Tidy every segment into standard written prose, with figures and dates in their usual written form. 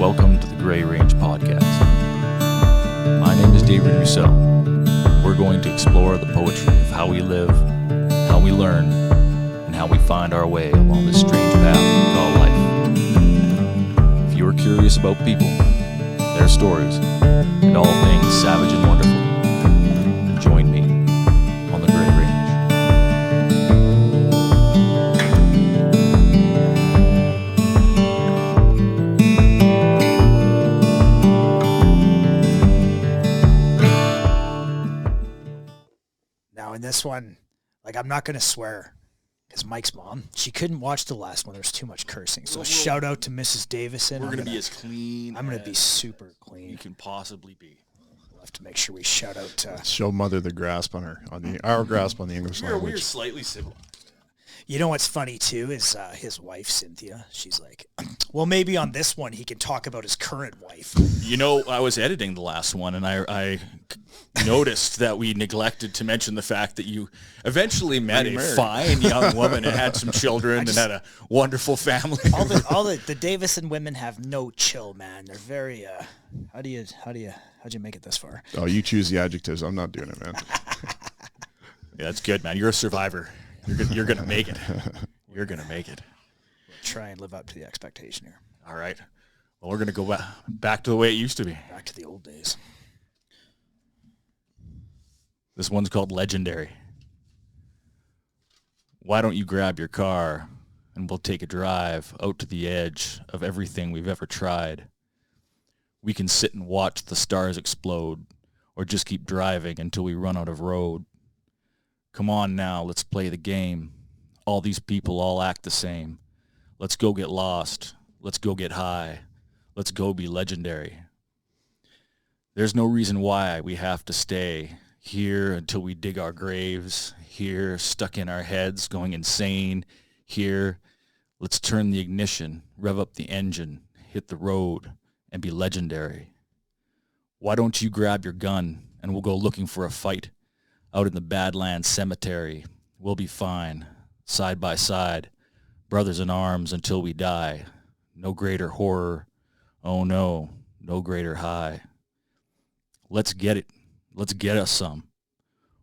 Welcome to the Gray Range Podcast. My name is David Rousseau. We're going to explore the poetry of how we live, how we learn, and how we find our way along this strange path we call life. If you are curious about people, their stories, and all things savage and wonderful, join me on the Gray Range. Now in this one, I'm not going to swear because Mike's mom, she couldn't watch the last one. There's too much cursing. So shout out to Mrs. Davison. We're going to be as clean. I'm going to be super clean. You can possibly be. We'll have to make sure we shout out to... Show Mother the grasp on our grasp on the English language. We're slightly civilized. You know what's funny too is his wife, Cynthia. She's like, well, maybe on this one he can talk about his current wife. You know, I was editing the last one and I noticed that we neglected to mention the fact that you eventually met a fine young woman and had some children and had a wonderful family. All the Davison women have no chill, man. They're very how'd you make it this far? Oh, you choose the adjectives. I'm not doing it, man. Yeah, that's good, man. You're a survivor. You're gonna make it. You're gonna make it. Try and live up to the expectation here. All right. Well, we're gonna go back to the way it used to be. Back to the old days. This one's called Legendary. Why don't you grab your car and we'll take a drive out to the edge of everything we've ever tried. We can sit and watch the stars explode or just keep driving until we run out of road. Come on now, let's play the game. All these people all act the same. Let's go get lost. Let's go get high. Let's go be legendary. There's no reason why we have to stay here until we dig our graves. Here, stuck in our heads, going insane. Here, let's turn the ignition, rev up the engine, hit the road, and be legendary. Why don't you grab your gun and we'll go looking for a fight? Out in the Badlands Cemetery, we'll be fine, side by side, brothers in arms until we die. No greater horror, oh no, no greater high. Let's get it, let's get us some.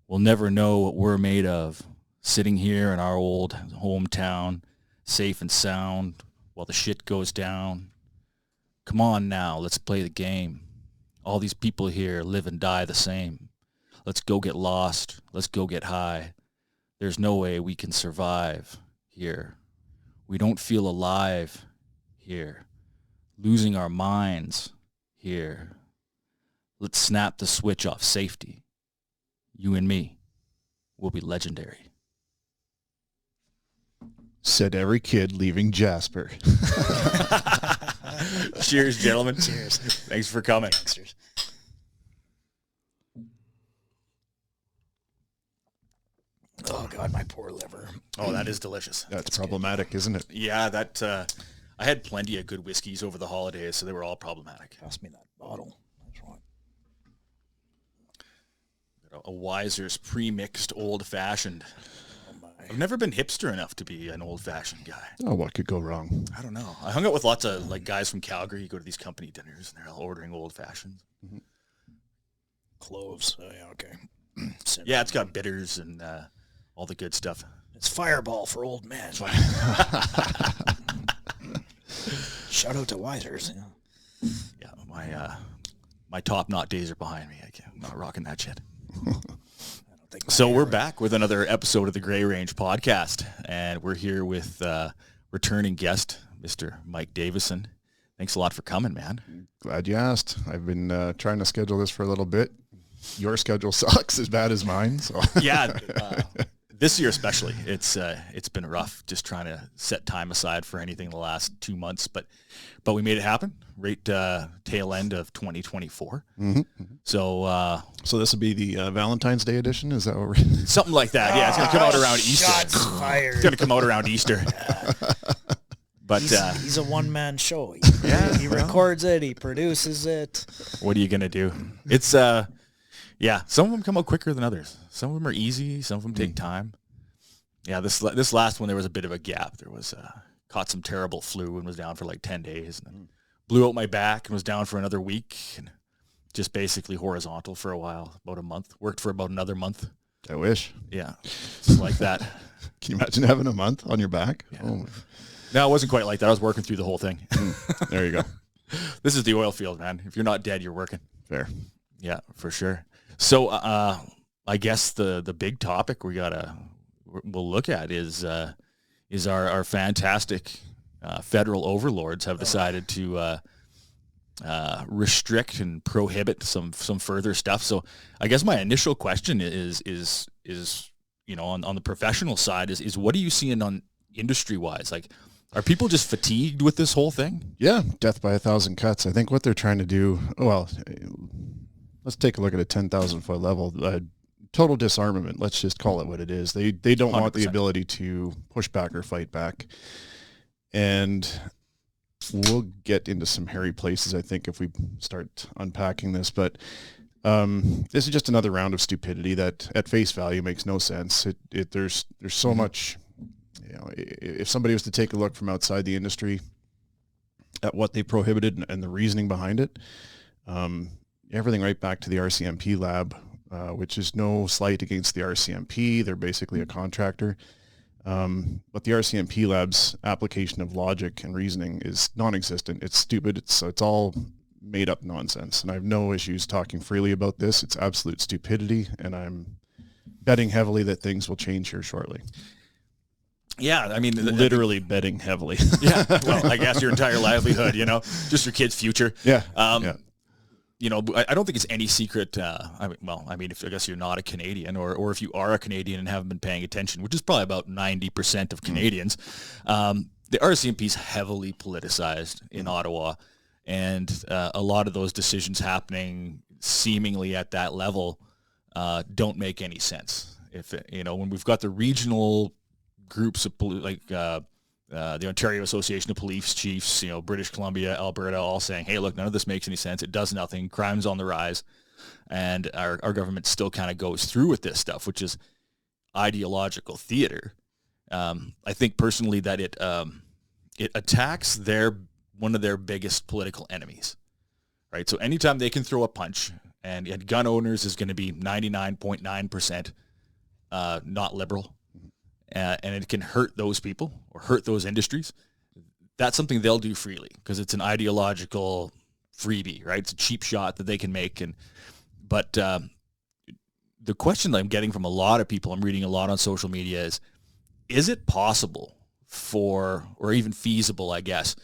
We'll never know what we're made of, sitting here in our old hometown, safe and sound, while the shit goes down. Come on now, let's play the game. All these people here live and die the same. Let's go get lost. Let's go get high. There's no way we can survive here. We don't feel alive here. Losing our minds here. Let's snap the switch off safety. You and me will be legendary. Said every kid leaving Jasper. Cheers, gentlemen. Cheers. Thanks for coming. Cheers. Oh, God, my poor liver. Oh, that is delicious. That's problematic, isn't it? Yeah, that I had plenty of good whiskeys over the holidays, so they were all problematic. Pass me that bottle. That's right. A Wiser's pre-mixed old-fashioned. Oh, my. I've never been hipster enough to be an old-fashioned guy. Oh, what could go wrong? I don't know. I hung out with lots of guys from Calgary. You go to these company dinners, and they're all ordering old-fashions. Mm-hmm. Cloves. Oh, yeah, okay. Yeah, it's got bitters and all the good stuff. It's Fireball for old men. Shout out to Wisers. Yeah, my top-knot days are behind me. I'm not rocking that shit. So we're back with another episode of the Gray Range Podcast, and we're here with returning guest, Mr. Mike Davison. Thanks a lot for coming, man. Glad you asked. I've been trying to schedule this for a little bit. Your schedule sucks as bad as mine. So yeah, this year especially, it's been rough just trying to set time aside for anything the last 2 months, but we made it happen. Right tail end of 2024. Mm-hmm. So this will be the Valentine's Day edition. Is that what we're something like that? Yeah, it's gonna come out around Easter. Shots fired. It's gonna come out around Easter. But he's a one-man show. He records it. He produces it. What are you gonna do? It's yeah. Some of them come out quicker than others. Some of them are easy. Some of them take time. Yeah, this last one there was a bit of a gap. There was caught some terrible flu and was down for like 10 days. And then blew out my back and was down for another week, and just basically horizontal for a while, about a month. Worked for about another month. I wish. Yeah, it's like that. Can you imagine having a month on your back? Yeah. Oh, No, it wasn't quite like that. I was working through the whole thing. there you go. This is the oil field, man. If you're not dead, you're working. Fair. Yeah, for sure. So I guess the big topic we'll look at is our fantastic federal overlords have decided to restrict and prohibit some further stuff. So I guess my initial question is on the professional side is what are you seeing on industry wise? Like, are people just fatigued with this whole thing? Yeah, death by 1,000 cuts. I think what they're trying to do, well, let's take a look at a 10,000 foot level. Total disarmament, let's just call it what it is. They don't 100%. want the ability to push back or fight back. And we'll get into some hairy places, I think, if we start unpacking this. But this is just another round of stupidity that at face value makes no sense. There's so much... if somebody was to take a look from outside the industry at what they prohibited and the reasoning behind it, everything right back to the RCMP lab, which is no slight against the RCMP. They're basically a contractor. But the RCMP lab's application of logic and reasoning is non-existent. It's stupid. It's all made up nonsense. And I have no issues talking freely about this. It's absolute stupidity. And I'm betting heavily that things will change here shortly. Yeah, I mean, literally betting heavily. Yeah, well, I guess your entire livelihood, just your kid's future. Yeah. I don't think it's any secret. I mean, if I guess you're not a Canadian, or if you are a Canadian and haven't been paying attention, which is probably about 90% of Canadians, the RCMP is heavily politicized in Ottawa, and a lot of those decisions happening seemingly at that level don't make any sense. When we've got the regional groups of the Ontario Association of Police Chiefs, British Columbia, Alberta, all saying, hey, look, none of this makes any sense. It does nothing. Crime's on the rise. And our government still kind of goes through with this stuff, which is ideological theater. I think personally that it attacks one of their biggest political enemies, right? So anytime they can throw a punch, and gun owners is going to be 99.9% not liberal, and it can hurt those people or hurt those industries, that's something they'll do freely because it's an ideological freebie, right? It's a cheap shot that they can make. But the question that I'm getting from a lot of people, I'm reading a lot on social media, is it possible or even feasible, I guess,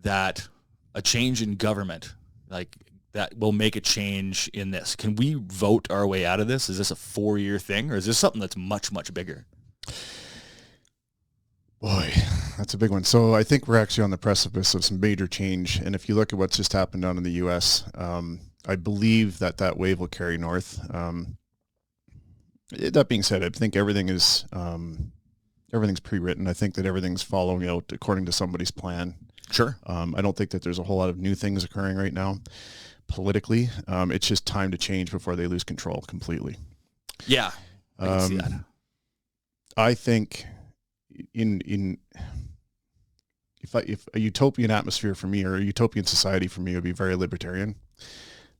that a change in government, like that will make a change in this? Can we vote our way out of this? Is this a 4-year thing, or is this something that's much, much bigger? Boy, that's a big one. So I think we're actually on the precipice of some major change. And if you look at what's just happened down in the U.S., I believe that wave will carry north. That being said, I think everything's pre-written. I think that everything's following out according to somebody's plan. Sure. I don't think that there's a whole lot of new things occurring right now politically. It's just time to change before they lose control completely. Yeah, I can see that. I think if a utopian atmosphere for me or a utopian society for me would be very libertarian,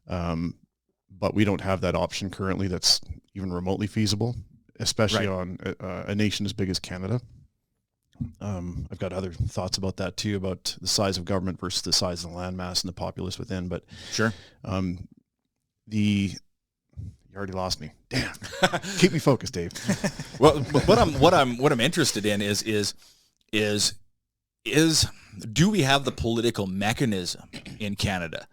but we don't have that option currently that's even remotely feasible, especially on a nation as big as Canada. I've got other thoughts about that too, about the size of government versus the size of the landmass and the populace within. But sure, you already lost me. Damn, keep me focused, Dave. Well, what I'm interested in is do we have the political mechanism in Canada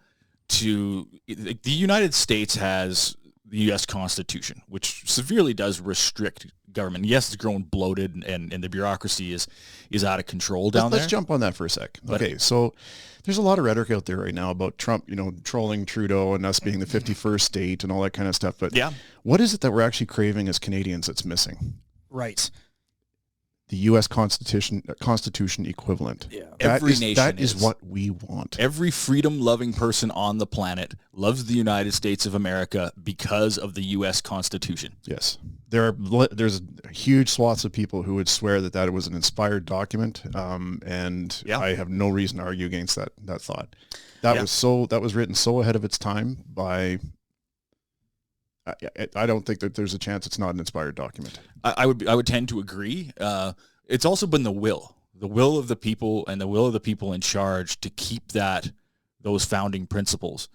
to? The United States has the U.S. Constitution, which severely does restrict government. Yes, it's grown bloated and the bureaucracy is out of control down there. Let's jump on that for a sec. Okay, so there's a lot of rhetoric out there right now about Trump, trolling Trudeau and us being the 51st state and all that kind of stuff. But yeah, what is it that we're actually craving as Canadians that's missing? Right. the U.S. Constitution equivalent. Yeah. Every nation that is is. what we want. Every freedom-loving person on the planet loves the United States of America because of the U.S. Constitution. Yes, there's huge swaths of people who would swear that was an inspired document, and I have no reason to argue against that thought. That was written so ahead of its time by. I don't think that there's a chance it's not an inspired document. I would tend to agree. It's also been the will of the people and the will of the people in charge to keep those founding principles,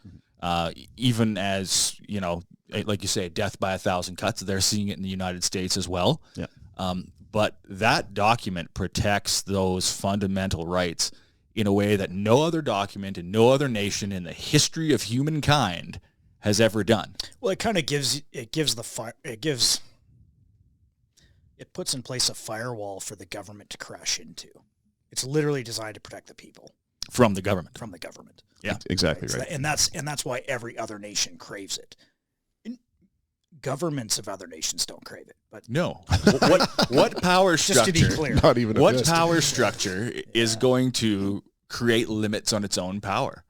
even as, like you say, death by 1,000 cuts. They're seeing it in the United States as well. Yeah. But that document protects those fundamental rights in a way that no other document and no other nation in the history of humankind has ever done. Well, it kind of it puts in place a firewall for the government to crash into. It's literally designed to protect the people from the government. Yeah, exactly right. And that's why every other nation craves it. Governments of other nations don't crave it, but no. What power structure? Just to be clear, not even a what bit. Power structure is going to create limits on its own power?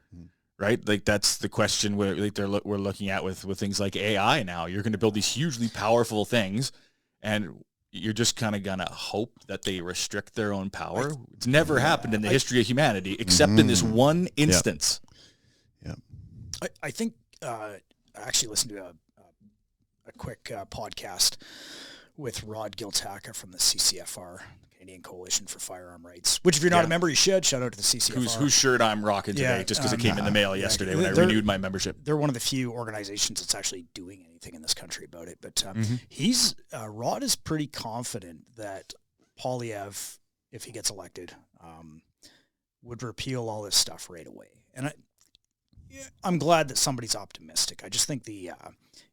Right, like that's the question we're looking at with things like AI now. You're going to build these hugely powerful things, and you're just kind of going to hope that they restrict their own power. It's never happened in the history of humanity, except in this one instance. Yeah. I think I actually listened to a quick podcast with Rod Giltaca from the CCFR, Canadian Coalition for Firearm Rights, which if you're not a member, you should. Shout out to the CCFR. Whose shirt I'm rocking today, just because it came in the mail yesterday when I renewed my membership. They're one of the few organizations that's actually doing anything in this country about it. But Rod is pretty confident that Poilievre, if he gets elected, would repeal all this stuff right away. And I'm glad that somebody's optimistic. I just think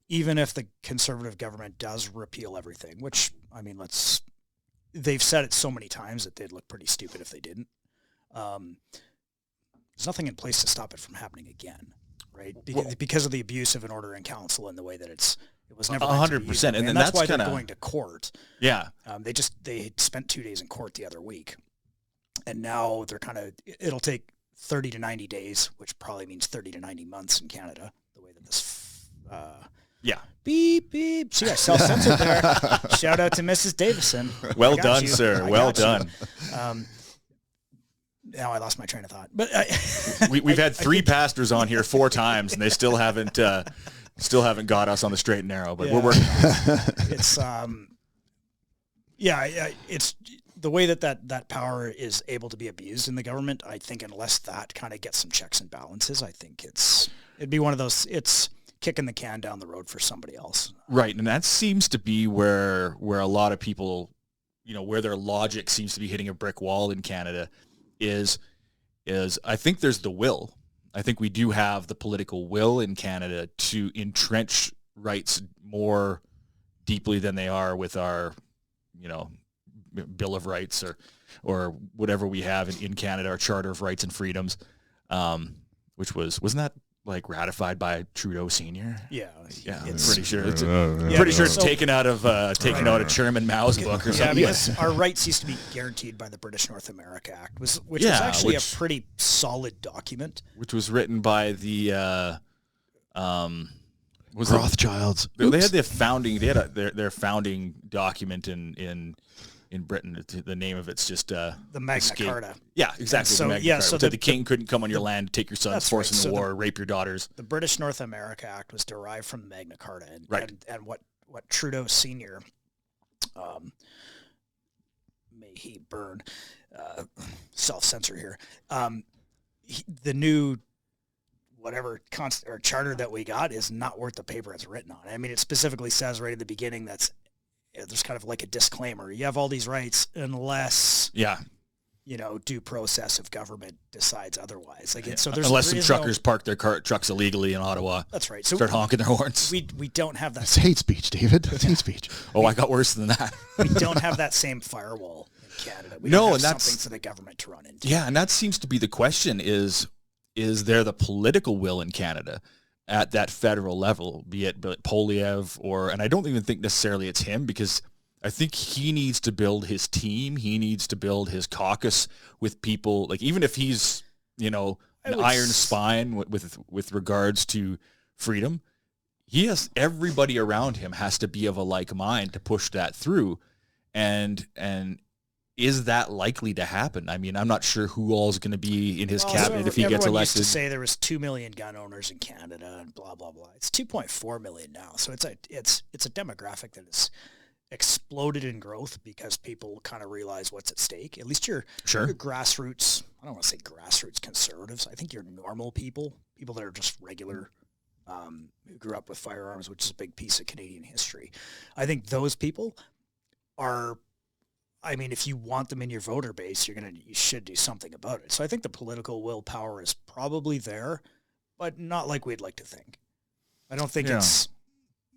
even if the Conservative government does repeal everything, which, I mean, they've said it so many times that they'd look pretty stupid if they didn't. There's nothing in place to stop it from happening again, right? Because of the abuse of an order in council and the way that it was never 100%, and that's why they're going to court. Yeah, they spent 2 days in court the other week, and now it'll take 30 to 90 days, which probably means 30 to 90 months in Canada. The way that this. Yeah. Beep, beep. See, I self-censored there. Shout out to Mrs. Davison. Well done, sir. Well done. Now I lost my train of thought. But we've had 3 pastors on here 4 times, and they still haven't got us on the straight and narrow. But we're working on it. It's the way that power is able to be abused in the government. I think unless that kind of gets some checks and balances, I think it'd be one of those. It's kicking the can down the road for somebody else. Right. And that seems to be where a lot of people, where their logic seems to be hitting a brick wall in Canada is I think there's the will. I think we do have the political will in Canada to entrench rights more deeply than they are with our, Bill of Rights or whatever we have in Canada, our Charter of Rights and Freedoms, which wasn't that like ratified by Trudeau Senior? Yeah, I'm pretty sure it's taken out of Chairman Mao's book or something. Yeah, because our rights used to be guaranteed by the British North America Act, which was actually a pretty solid document, which was written by the Rothschilds. They had their founding document in Britain. The name of it's just the Magna Carta. Yeah, exactly. So the king couldn't come on your land, take your sons, force them to war, rape your daughters. The British North America Act was derived from the Magna Carta, and what Trudeau Senior, may he burn, self-censor here. The new charter that we got is not worth the paper it's written on. I mean, it specifically says right at the beginning there's kind of like a disclaimer. You have all these rights unless due process of government decides otherwise. Unless some truckers park their trucks illegally in Ottawa. That's right. So start honking their horns. We don't have that. It's hate speech, David. It's hate speach. Oh, I got worse than that. We don't have that same firewall in Canada. We don't have something for the government to run into. Yeah, and that seems to be the question: is there the political will in Canada at that federal level, be it Poilievre and I don't even think necessarily it's him, because I think he needs to build his team. He needs to build his caucus with people, like, even if he's, you know, an iron spine with regards to freedom, he has, everybody around him has to be of a like mind to push that through. And is that likely to happen? I mean, I'm not sure who all is going to be in his cabinet if he gets elected. Everyone used to say there was 2 million gun owners in Canada and blah, blah, blah. It's 2.4 million now. So it's a demographic that is exploded in growth because people kind of realize what's at stake. At least your grassroots, I don't want to say grassroots conservatives. I think you're normal people that are just regular, who grew up with firearms, which is a big piece of Canadian history. I think those people are, I mean, if you want them in your voter base, you should do something about it. So I think the political willpower is probably there, but not like we'd like to think. I don't think it's,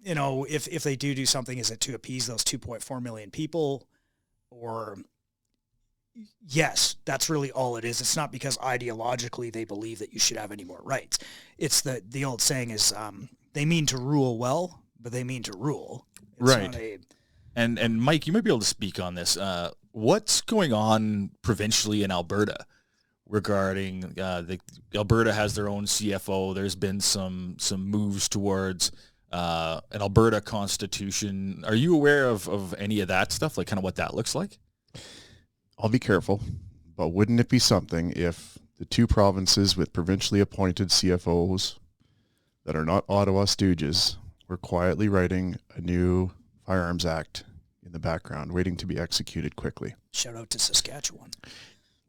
you know, if they do something, is it to appease those 2.4 million people? Or, yes, that's really all it is. It's not because ideologically they believe that you should have any more rights. It's the old saying is, they mean to rule well, but they mean to rule. It's right. And Mike, you might be able to speak on this. What's going on provincially in Alberta regarding Alberta has their own CFO. There's been some moves towards an Alberta constitution. Are you aware of any of that stuff, like kind of what that looks like? I'll be careful, but wouldn't it be something if the two provinces with provincially appointed CFOs that are not Ottawa stooges were quietly writing a new Firearms Act in the background, waiting to be executed quickly? Shout out to Saskatchewan.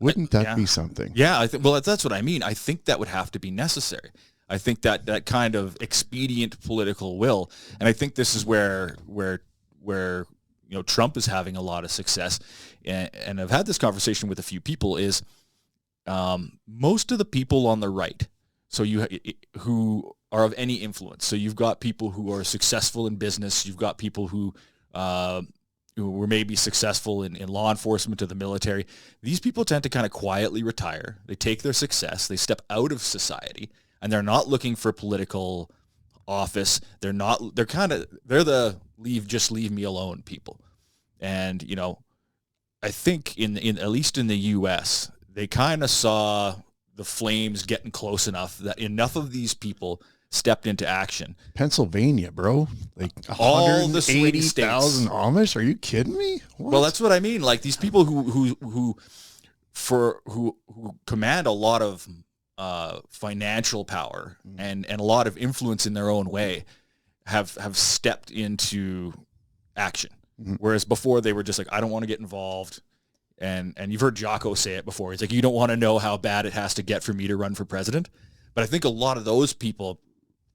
Wouldn't that be something? Yeah, well, that's what I mean. I think that would have to be necessary. I think that kind of expedient political will, and I think this is where you know, Trump is having a lot of success, and I've had this conversation with a few people, is most of the people on the right, so who are of any influence. So you've got people who are successful in business. You've got people who were maybe successful in law enforcement or the military. These people tend to kind of quietly retire. They take their success. They step out of society, and they're not looking for political office. They're the leave me alone people. And, you know, I think in at least in the U.S., they kind of saw the flames getting close enough that enough of these people stepped into action. Pennsylvania, bro. Like all the swing states. 180,000 Amish? Are you kidding me? What? Well, that's what I mean. Like these people who command a lot of financial power and a lot of influence in their own way have stepped into action. Mm-hmm. Whereas before they were just like, I don't want to get involved. And you've heard Jocko say it before. He's like, you don't want to know how bad it has to get for me to run for president. But I think a lot of those people,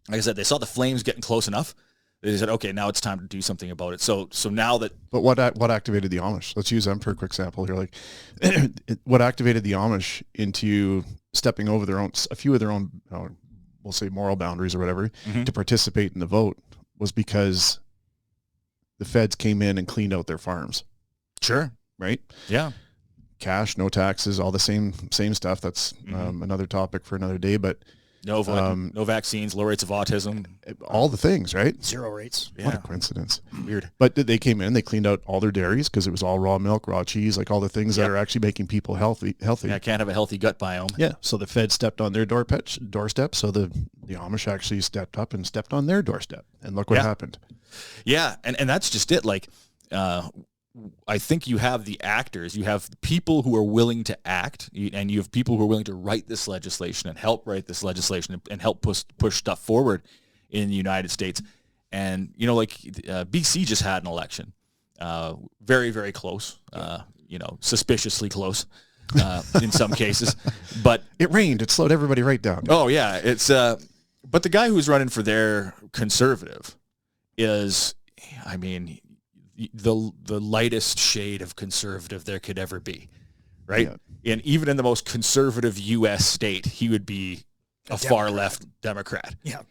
like I said, they saw the flames getting close enough. They said, okay, now it's time to do something about it. So now that... But what activated the Amish? Let's use them for a quick sample here. Like, what activated the Amish into stepping over a few of their own, we'll say moral boundaries or whatever, to participate in the vote was because the feds came in and cleaned out their farms. Sure. Right? Yeah. Cash, no taxes, all the same stuff. That's another topic for another day, but no vaccines, low rates of autism, all the things, right? 0 rates. Yeah. What a coincidence. Weird. But they came in, they cleaned out all their dairies because it was all raw milk, raw cheese, like all the things that are actually making people healthy. Yeah, can't have a healthy gut biome. Yeah. So the Fed stepped on their doorstep. So the Amish actually stepped up and stepped on their doorstep. And look what happened. Yeah. And that's just it. Like, I think you have the actors, you have people who are willing to act, and you have people who are willing to write this legislation and help write this legislation and help push stuff forward in the United States. And, you know, like BC just had an election, very, very close, suspiciously close in some cases. But it rained. It slowed everybody right down. Oh, yeah. It's but the guy who's running for their conservative is, I mean, the lightest shade of conservative there could ever be, right? Yeah. And even in the most conservative U.S. state, he would be a far left Democrat. Yeah.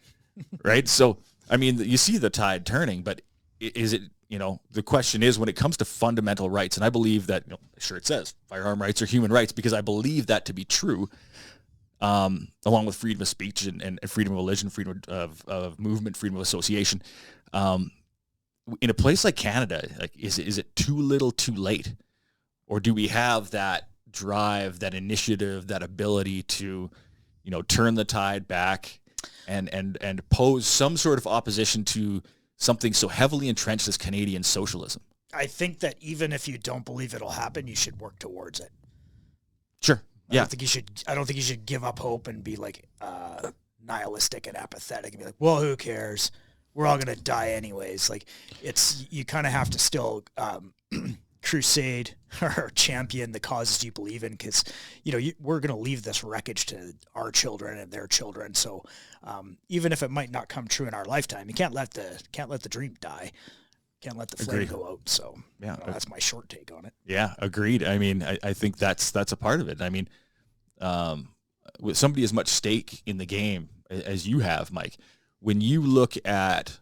Right? So, I mean, you see the tide turning, but is it, the question is when it comes to fundamental rights, and I believe that, sure it says firearm rights are human rights because I believe that to be true, along with freedom of speech and freedom of religion, freedom of movement, freedom of association. in a place like Canada, like is it too little too late? Or do we have that drive, that initiative, that ability to, turn the tide back and pose some sort of opposition to something so heavily entrenched as Canadian socialism? I think that even if you don't believe it'll happen, you should work towards it. Sure. Yeah. I don't think you should give up hope and be like nihilistic and apathetic and be like, well, who cares? We're all going to die anyways. Like you kind of have to still crusade or champion the causes you believe in, because we're going to leave this wreckage to our children and their children. So even if it might not come true in our lifetime, you can't let the dream die. Can't let the flame go out. So yeah, that's my short take on it. Yeah, agreed. I mean, I think that's a part of it. I mean, with somebody as much stake in the game as you have, Mike, when you look at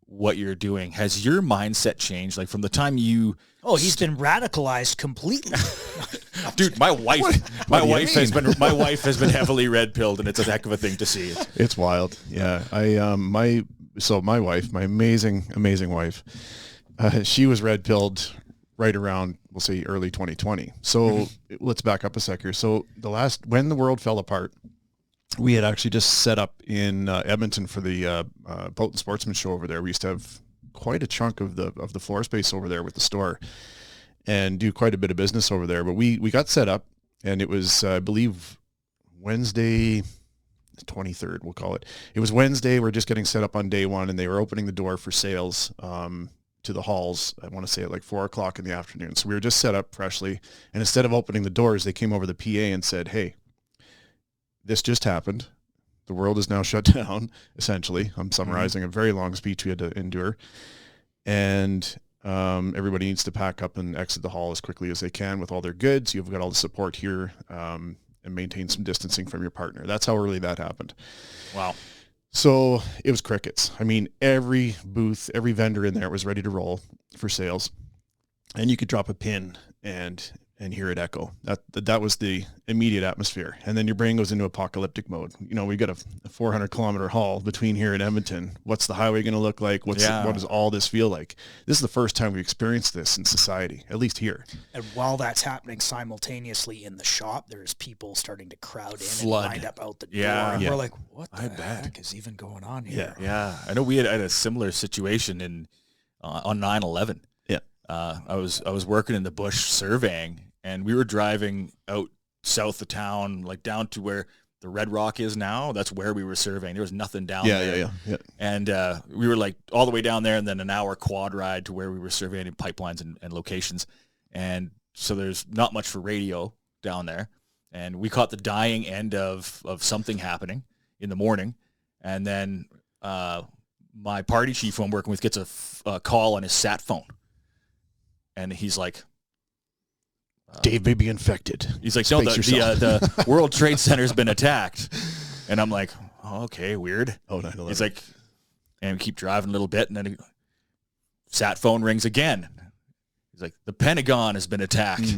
what you're doing, has your mindset changed? Like from the time you... Oh, he's been radicalized completely. Dude, my wife has been heavily red pilled, and it's a heck of a thing to see. It's wild. Yeah. My wife, my amazing wife, she was red pilled right around, we'll say, early 2020. So let's back up a sec here. So when the world fell apart, we had actually just set up in Edmonton for the Boat and Sportsman show over there. We used to have quite a chunk of the floor space over there with the store and do quite a bit of business over there. But we got set up, and it was, I believe, Wednesday, the 23rd, we'll call it. It was Wednesday. We're just getting set up on day one, and they were opening the door for sales to the halls. I want to say at like 4:00 in the afternoon. So we were just set up freshly. And instead of opening the doors, they came over the PA and said, hey, this just happened. The world is now shut down, essentially. I'm summarizing a very long speech we had to endure. And everybody needs to pack up and exit the hall as quickly as they can with all their goods. You've got all the support here and maintain some distancing from your partner. That's how early that happened. Wow. So it was crickets. I mean, every booth, every vendor in there was ready to roll for sales. And you could drop a pin and hear it echo. That was the immediate atmosphere. And then your brain goes into apocalyptic mode. We got a 400-kilometer haul between here and Edmonton. What's the highway going to look like? What does all this feel like? This is the first time we experienced this in society, at least here. And while that's happening simultaneously in the shop, there's people starting to crowd in Flood. and lined up out the door. Yeah. And we're like, what the heck is even going on here? Yeah. I know we had a similar situation on 9/11. Yeah. I was working in the bush surveying, and we were driving out south of town, like down to where the Red Rock is now. That's where we were surveying. There was nothing down there. Yeah. And we were like all the way down there, and then an hour quad ride to where we were surveying pipelines and locations. And so there's not much for radio down there. And we caught the dying end of something happening in the morning. And then my party chief who I'm working with gets a call on his sat phone. And he's like, Dave may be infected. He's like, no, the World Trade Center's been attacked. And I'm like, oh, okay, weird. Oh, 9/11. He's like, and we keep driving a little bit, and then sat phone rings again. He's like, the Pentagon has been attacked.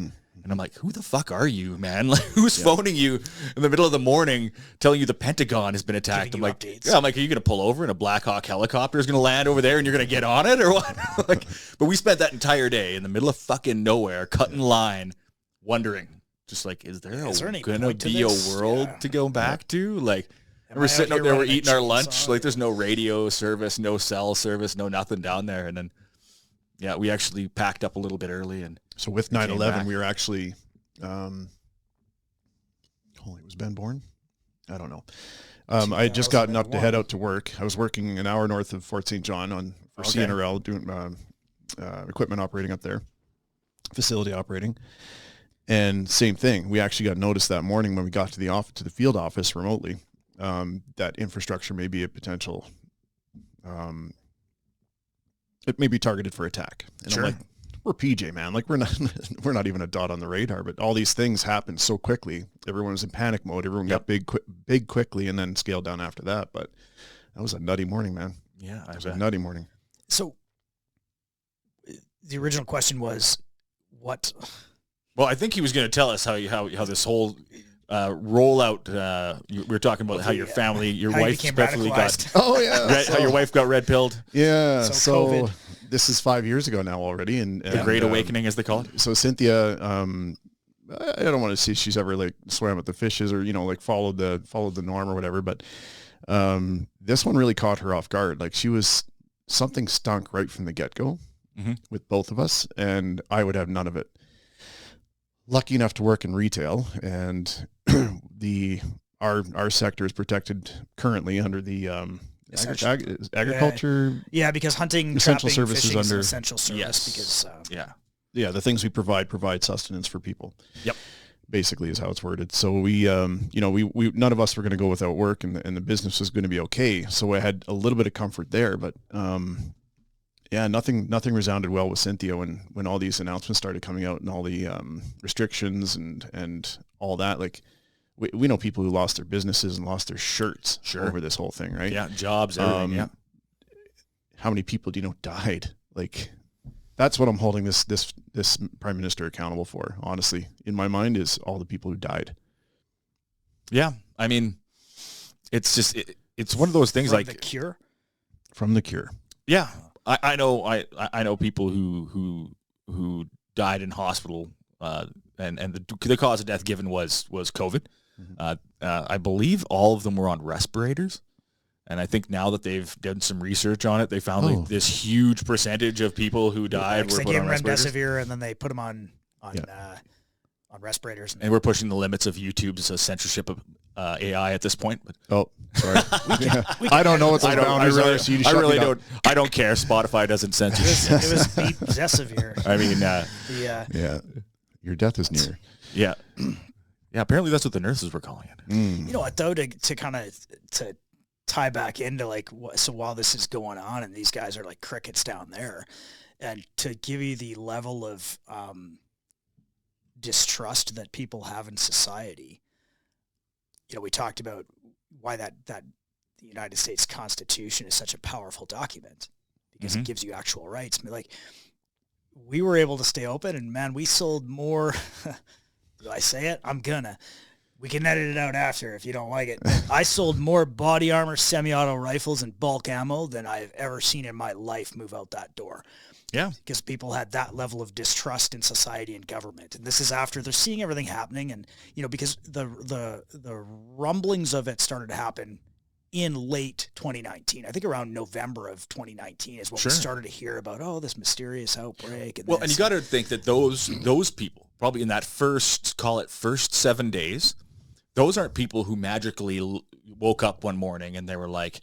And I'm like, who the fuck are you, man? Like, who's phoning you in the middle of the morning telling you the Pentagon has been attacked? I'm like, updates. Yeah, I'm like, are you going to pull over and a Black Hawk helicopter is going to land over there and you're going to get on it or what? Like, but we spent that entire day in the middle of fucking nowhere, cutting line, wondering, just like, is there going to be a world to go back to? Like, we're sitting out there, we're eating our lunch. Like, there's no radio service, no cell service, no nothing down there. And then, yeah, we actually packed up a little bit early. And so with 9/11, we were actually, was Ben born? I don't know. I had just gotten up to head out to work. I was working an hour north of Fort St. John for CNRL, doing equipment operating up there, facility operating. And same thing. We actually got notice that morning when we got to the field office remotely, that infrastructure may be a potential, it may be targeted for attack. And I'm like, we're PJ, man. Like, we're not even a dot on the radar, but all these things happened so quickly. Everyone was in panic mode. Everyone got big quickly and then scaled down after that. But that was a nutty morning, man. Yeah, it was a nutty morning. So the original question was what? Well, I think he was going to tell us how this whole rollout. We were talking about how your family, your wife especially got. Oh yeah, how your wife got red pilled. Yeah. So this is 5 years ago now already. And The Great Awakening, as they call it. So Cynthia, I don't want to say she's ever like swam with the fishes or, like followed the norm or whatever, but this one really caught her off guard. Like something stunk right from the get-go with both of us, and I would have none of it. Lucky enough to work in retail, and our sector is protected currently under the agriculture. Yeah, because hunting, essential trapping, services fishing is under an essential service. Because the things we provide sustenance for people. Yep. Basically is how it's worded. So we none of us were going to go without work, and the business was going to be okay. So I had a little bit of comfort there, but nothing resounded well with Cynthia when all these announcements started coming out and all the restrictions and all that. Like we know people who lost their businesses and lost their shirts over this whole thing, right? Yeah, jobs, everything. How many people do you know died? Like, that's what I'm holding this prime minister accountable for, honestly, in my mind, is all the people who died. Yeah. I mean, it's just, it's one of those things from the cure. Yeah. I know people who died in hospital, and the cause of death given was COVID. I believe all of them were on respirators. And I think now that they've done some research on it, they found like this huge percentage of people who died were put on respirators. Remdesivir, and then they put them on respirators. And we're pushing the limits of YouTube's censorship of AI at this point. But sorry. I don't know what the boundaries are. So I really don't. I don't care. Spotify doesn't censor. It was Remdesivir. I mean, your death is near. Yeah. Yeah. Apparently, that's what the nurses were calling it. You know what, though, to kind of tie back into like, so while this is going on and these guys are like crickets down there, and to give you the level of distrust that people have in society, we talked about why that the United States Constitution is such a powerful document, because it gives you actual rights. I mean, like, we were able to stay open, and man, we sold more. Do I say it? I'm gonna. We can edit it out after if you don't like it. I sold more body armor, semi-auto rifles, and bulk ammo than I've ever seen in my life move out that door. Yeah. Because people had that level of distrust in society and government. And this is after they're seeing everything happening. And, because the rumblings of it started to happen in late 2019. I think around November of 2019 is when we started to hear about, this mysterious outbreak. And and you got to think that those people, probably in that first 7 days, those aren't people who magically woke up one morning and they were like,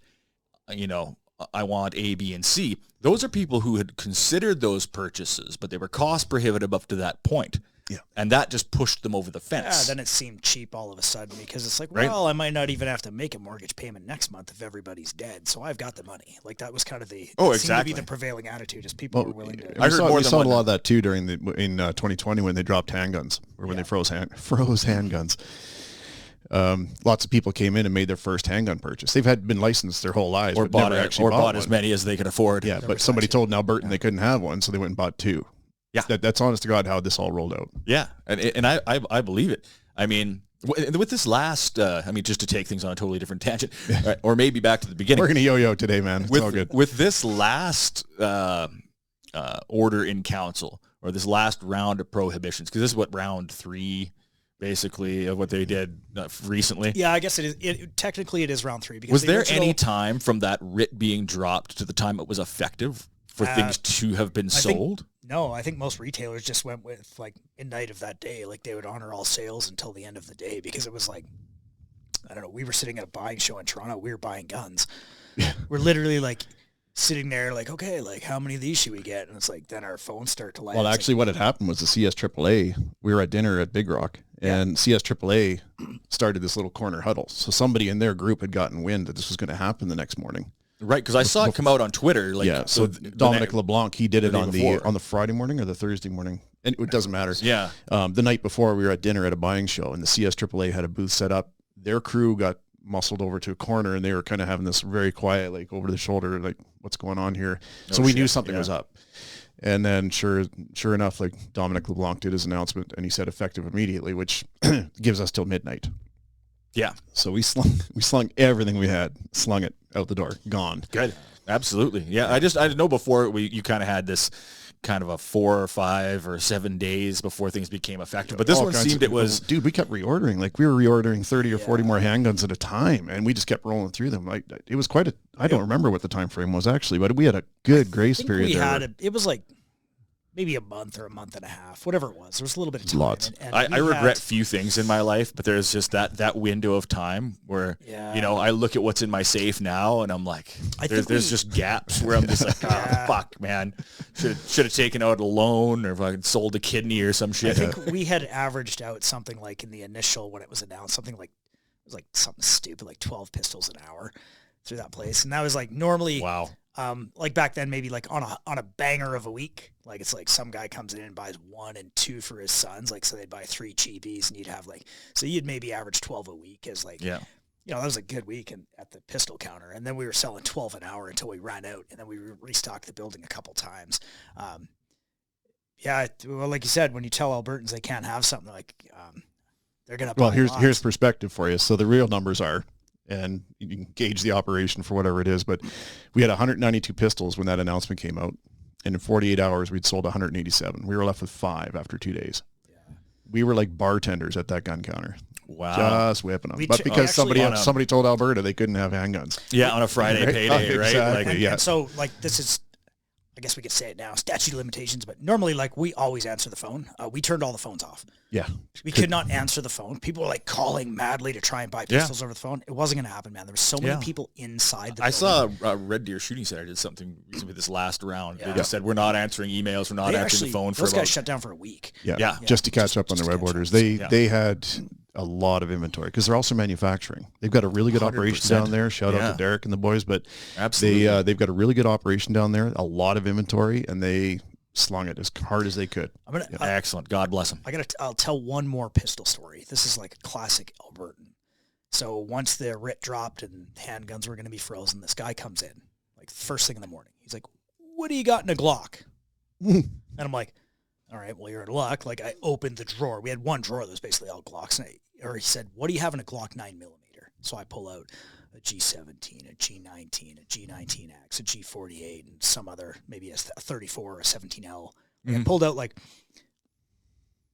I want A, B, and C. Those are people who had considered those purchases, but they were cost prohibitive up to that point. Yeah. And that just pushed them over the fence. Yeah, then it seemed cheap all of a sudden, because it's like, well, I might not even have to make a mortgage payment next month if everybody's dead, so I've got the money. Like, that was kind of seemed to be the prevailing attitude, is people were willing to. We saw a lot of that too in 2020 when they dropped handguns, or when they froze handguns. Lots of people came in and made their first handgun purchase. They've been licensed their whole lives, or bought as many as they could afford. Yeah, but somebody told Barton they couldn't have one, so they went and bought two. Yeah, that's honest to God how this all rolled out. Yeah, and I believe it. I mean, with this last, just to take things on a totally different tangent, or maybe back to the beginning. We're gonna yo-yo today, man. It's all good. With this last order in council, or this last round of prohibitions, because this is what round 3. Basically, of what they did recently. Yeah, I guess it is. Technically, it is round 3. Because was there any time from that writ being dropped to the time it was effective for things to have been sold? No, I think most retailers just went with like midnight of that day. Like, they would honor all sales until the end of the day, because it was like, I don't know. We were sitting at a buying show in Toronto. We were buying guns. We're literally like sitting there like, okay, like, how many of these should we get? And it's like, then our phones start to light. Well, actually, what had happened was the CSAAA, we were at dinner at Big Rock, and CSAAA started this little corner huddle. So somebody in their group had gotten wind that this was going to happen the next morning. Right, because I saw it come out on Twitter. Like, so Dominic LeBlanc, he did it on the Friday morning or the Thursday morning. And it doesn't matter. Yeah. The night before, we were at dinner at a buying show, and the CSAAA had a booth set up. Their crew got muscled over to a corner, and they were kind of having this very quiet, like, over the shoulder, like, what's going on here? So we knew something was up. And then sure enough, like, Dominic LeBlanc did his announcement, and he said effective immediately, which gives us till midnight. Yeah. So we slung everything we had, slung it out the door, gone. Good. Absolutely. Yeah. I know before you kind of had this kind of a 4 or 5 or 7 days before things became effective. But this one seemed it was... Dude, we kept reordering. Like, we were reordering 30 or 40 more handguns at a time, and we just kept rolling through them. Like, it was quite a... I don't remember what the time frame was, actually, but we had a good grace period there. It was like maybe a month or a month and a half, whatever it was. There was a little bit of time. Lots. And I regret few things in my life, but there's just that window of time where, I look at what's in my safe now and I'm like, there's just gaps where I'm just like, fuck, man. Should have taken out a loan or if I sold a kidney or some shit. I think we had averaged out something like in the initial, when it was announced, something like, it was like something stupid, like 12 pistols an hour through that place. And that was like normally... Wow. Like back then, maybe like on a banger of a week, like it's like some guy comes in and buys 1 and 2 for his sons, like so they'd buy 3 cheapies, and you'd have like, so you'd maybe average 12 a week as like, that was a good week at the pistol counter, and then we were selling 12 an hour until we ran out, and then we restocked the building a couple times. Well, like you said, when you tell Albertans they can't have something, like they're gonna. Well, here's perspective for you. So the real numbers are. And you can gauge the operation for whatever it is. But we had 192 pistols when that announcement came out. And in 48 hours, we'd sold 187. We were left with 5 after 2 days. Yeah. We were like bartenders at that gun counter. Wow. Just whipping them. But because somebody told Alberta they couldn't have handguns. Yeah, on a Friday payday, right? Exactly, and so, like, this is, I guess we could say it now, statute of limitations, but normally, like, we always answer the phone. We turned all the phones off. Yeah. We could not answer the phone. People were like calling madly to try and buy pistols over the phone. It wasn't going to happen, man. There were so many people inside the building. I saw Red Deer Shooting Center did something recently this last round. They just said, we're not answering emails. We're not answering the phone for those guys shut down for a week. Yeah. Just to catch up on the web orders. They had a lot of inventory because they're also manufacturing. They've got a really good 100%. Operation down there. Shout out to Derek and the boys, but absolutely, they've got a really good operation down there, a lot of inventory, and they slung it as hard as they could. Excellent. God bless them. I'll tell one more pistol story. This is like a classic Albertan. So once the writ dropped and handguns were going to be frozen, this guy comes in like first thing in the morning. He's like, "What do you got in a Glock?" And I'm like, "All right, well, you're in luck." Like, I opened the drawer. We had one drawer that was basically all Glocks. Or he said, "What do you have in a Glock 9mm?" So I pull out a G17, a G19, a G19X, a G48, and some other, maybe a 34 or a 17L. I pulled out, like,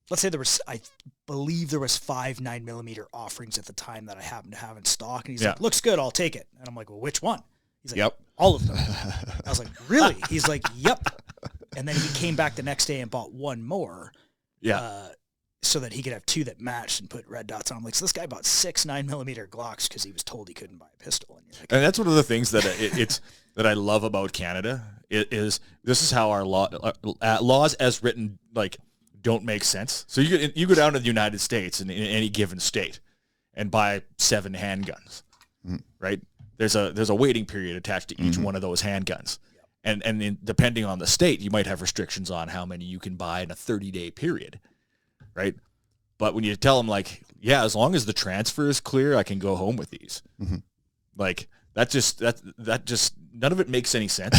let's say I believe there was 5 9mm offerings at the time that I happened to have in stock. And he's like, "Looks good, I'll take it." And I'm like, "Well, which one?" He's like, "Yep, all of them." I was like, "Really?" He's like, "Yep." And then he came back the next day and bought one more. So that he could have 2 that matched and put red dots on. I'm like, so this guy bought 6 9mm Glocks because he was told he couldn't buy a pistol. And that's one of the things that that I love about Canada is this is how our laws as written, like, don't make sense. So you go down to the United States in any given state and buy 7 handguns, right? There's a waiting period attached to each one of those handguns. And depending on the state, you might have restrictions on how many you can buy in a 30-day period. Right. But when you tell them, like, yeah, as long as the transfer is clear, I can go home with these. Like, that just none of it makes any sense.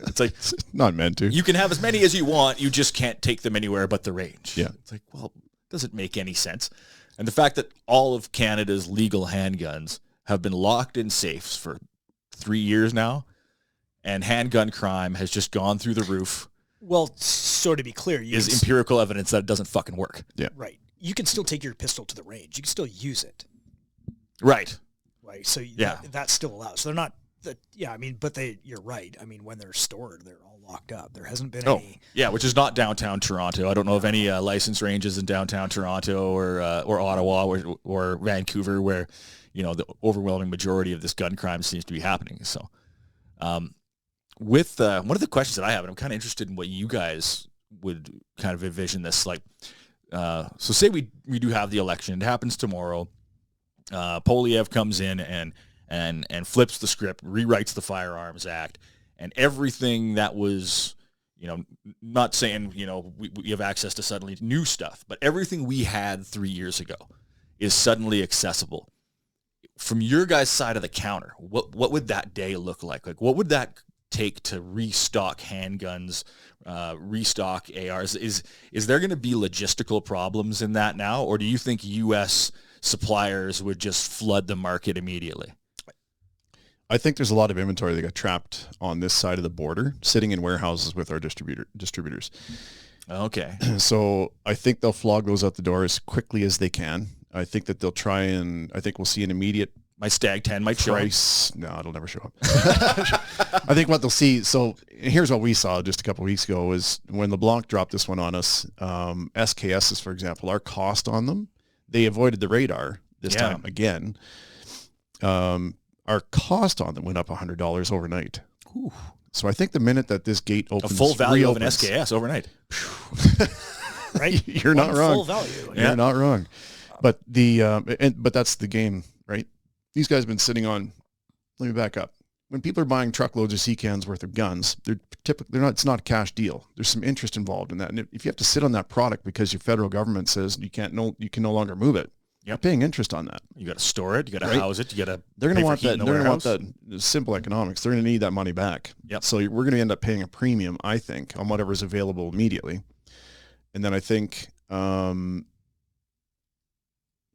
It's like, it's not meant to. You can have as many as you want. You just can't take them anywhere but the range. Yeah. It's like, well, it doesn't make any sense. And the fact that all of Canada's legal handguns have been locked in safes for 3 years now, and handgun crime has just gone through the roof. Well, so to be clear, is empirical evidence that it doesn't fucking work. Yeah. Right. You can still take your pistol to the range. You can still use it. Right. Right. So that's still allowed. So they're not. But you're right. I mean, when they're stored, they're all locked up. There hasn't been any. Yeah, which is not downtown Toronto. I don't know of any licensed ranges in downtown Toronto or Ottawa or Vancouver where, the overwhelming majority of this gun crime seems to be happening. So, with one of the questions that I have, and I'm kind of interested in what you guys would kind of envision this, like, so say we do have the election. It happens tomorrow. Poilievre comes in and flips the script, rewrites the Firearms Act, and everything that was, not saying, we have access to suddenly new stuff, but everything we had 3 years ago is suddenly accessible. From your guys' side of the counter, what would that day look like? Like, what would that take to restock handguns, restock ARs? Is there going to be logistical problems in that now, or do you think U.S. suppliers would just flood the market immediately? I think there's a lot of inventory that got trapped on this side of the border, sitting in warehouses with our distributors. Okay. So I think they'll flog those out the door as quickly as they can. I think that they'll try and I think we'll see an immediate My Stag 10 might show up. price. No, it'll never show up. I think what they'll see. So here's what we saw just a couple of weeks ago was when LeBlanc dropped this one on us. SKSs, for example, our cost on them, they avoided the radar this time again. Our cost on them went up $100 overnight. Ooh. So I think the minute that this gate opens, a full value of an SKS overnight. Right? You're not wrong. Full value. You're not wrong. But but that's the game, right? These guys have been sitting on. Let me back up. When people are buying truckloads of Secans worth of guns, they're not. It's not a cash deal. There's some interest involved in that. And if you have to sit on that product because your federal government says you can no longer move it, you're paying interest on that. You got to store it. You got to house it. You got to. They're going to want that. They're going to want that. Simple economics. They're going to need that money back. Yep. So we're going to end up paying a premium, I think, on whatever's available immediately. And then I think,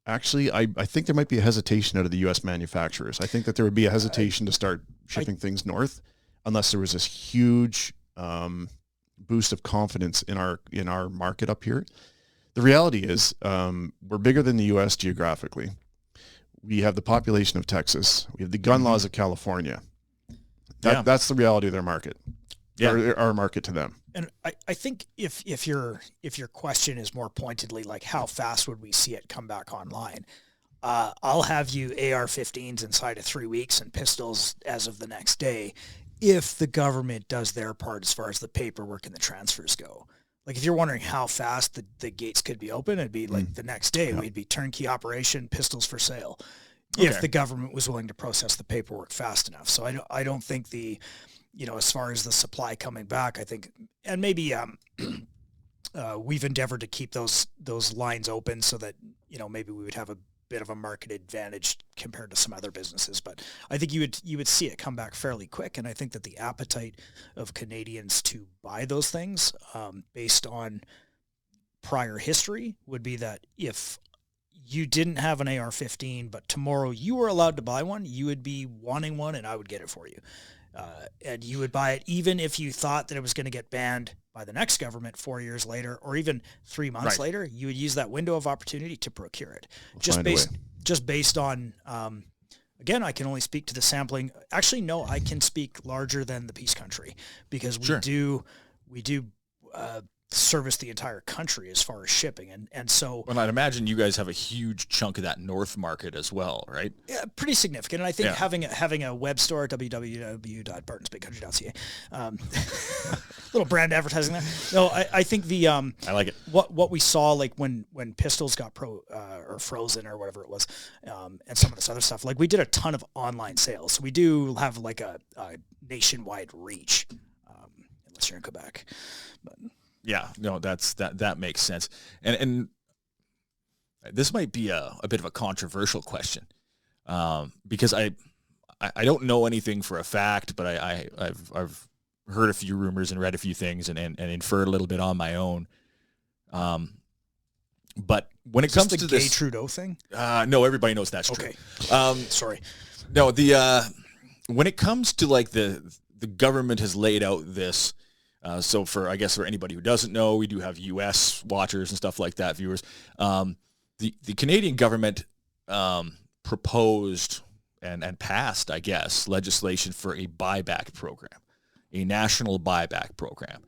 actually, I think there might be a hesitation out of the U.S. manufacturers. I think that there would be a hesitation to start shipping things north, unless there was this huge boost of confidence in our market up here. The reality is we're bigger than the U.S. geographically. We have the population of Texas. We have the gun laws of California. That's the reality of their market. Or our market to them. And I think if your question is more pointedly like how fast would we see it come back online, I'll have you AR-15s inside of 3 weeks and pistols as of the next day if the government does their part as far as the paperwork and the transfers go. Like if you're wondering how fast the gates could be open, it'd be like the next day we'd be turnkey operation, pistols for sale, if the government was willing to process the paperwork fast enough. So I don't think as far as the supply coming back, I think, and maybe we've endeavored to keep those lines open so that, maybe we would have a bit of a market advantage compared to some other businesses. But I think you would see it come back fairly quick. And I think that the appetite of Canadians to buy those things based on prior history would be that if you didn't have an AR-15, but tomorrow you were allowed to buy one, you would be wanting one and I would get it for you. And you would buy it even if you thought that it was going to get banned by the next government 4 years later, or even 3 months later. You would use that window of opportunity to procure it. Just based on, again, I can only speak to the sampling. Actually, no, I can speak larger than the Peace Country because we do service the entire country as far as shipping. And so... Well, I'd imagine you guys have a huge chunk of that north market as well, right? Yeah, pretty significant. And I think having a web store, www.bartonsbigcountry.ca, little brand advertising there. No, I think I like it. What we saw, like when pistols got or frozen or whatever it was, and some of this other stuff, like we did a ton of online sales. So we do have like a nationwide reach, unless you're in Quebec. But... Yeah, no, that makes sense. And this might be a bit of a controversial question because I don't know anything for a fact, but I've heard a few rumors and read a few things and inferred a little bit on my own. But when it comes to the gay Trudeau thing, no, everybody knows that's true. Okay, sorry. No, when it comes to like the government has laid out this. So for anybody who doesn't know, we do have U.S. watchers and stuff like that, viewers. The Canadian government proposed and passed, I guess, legislation for a buyback program, a national buyback program.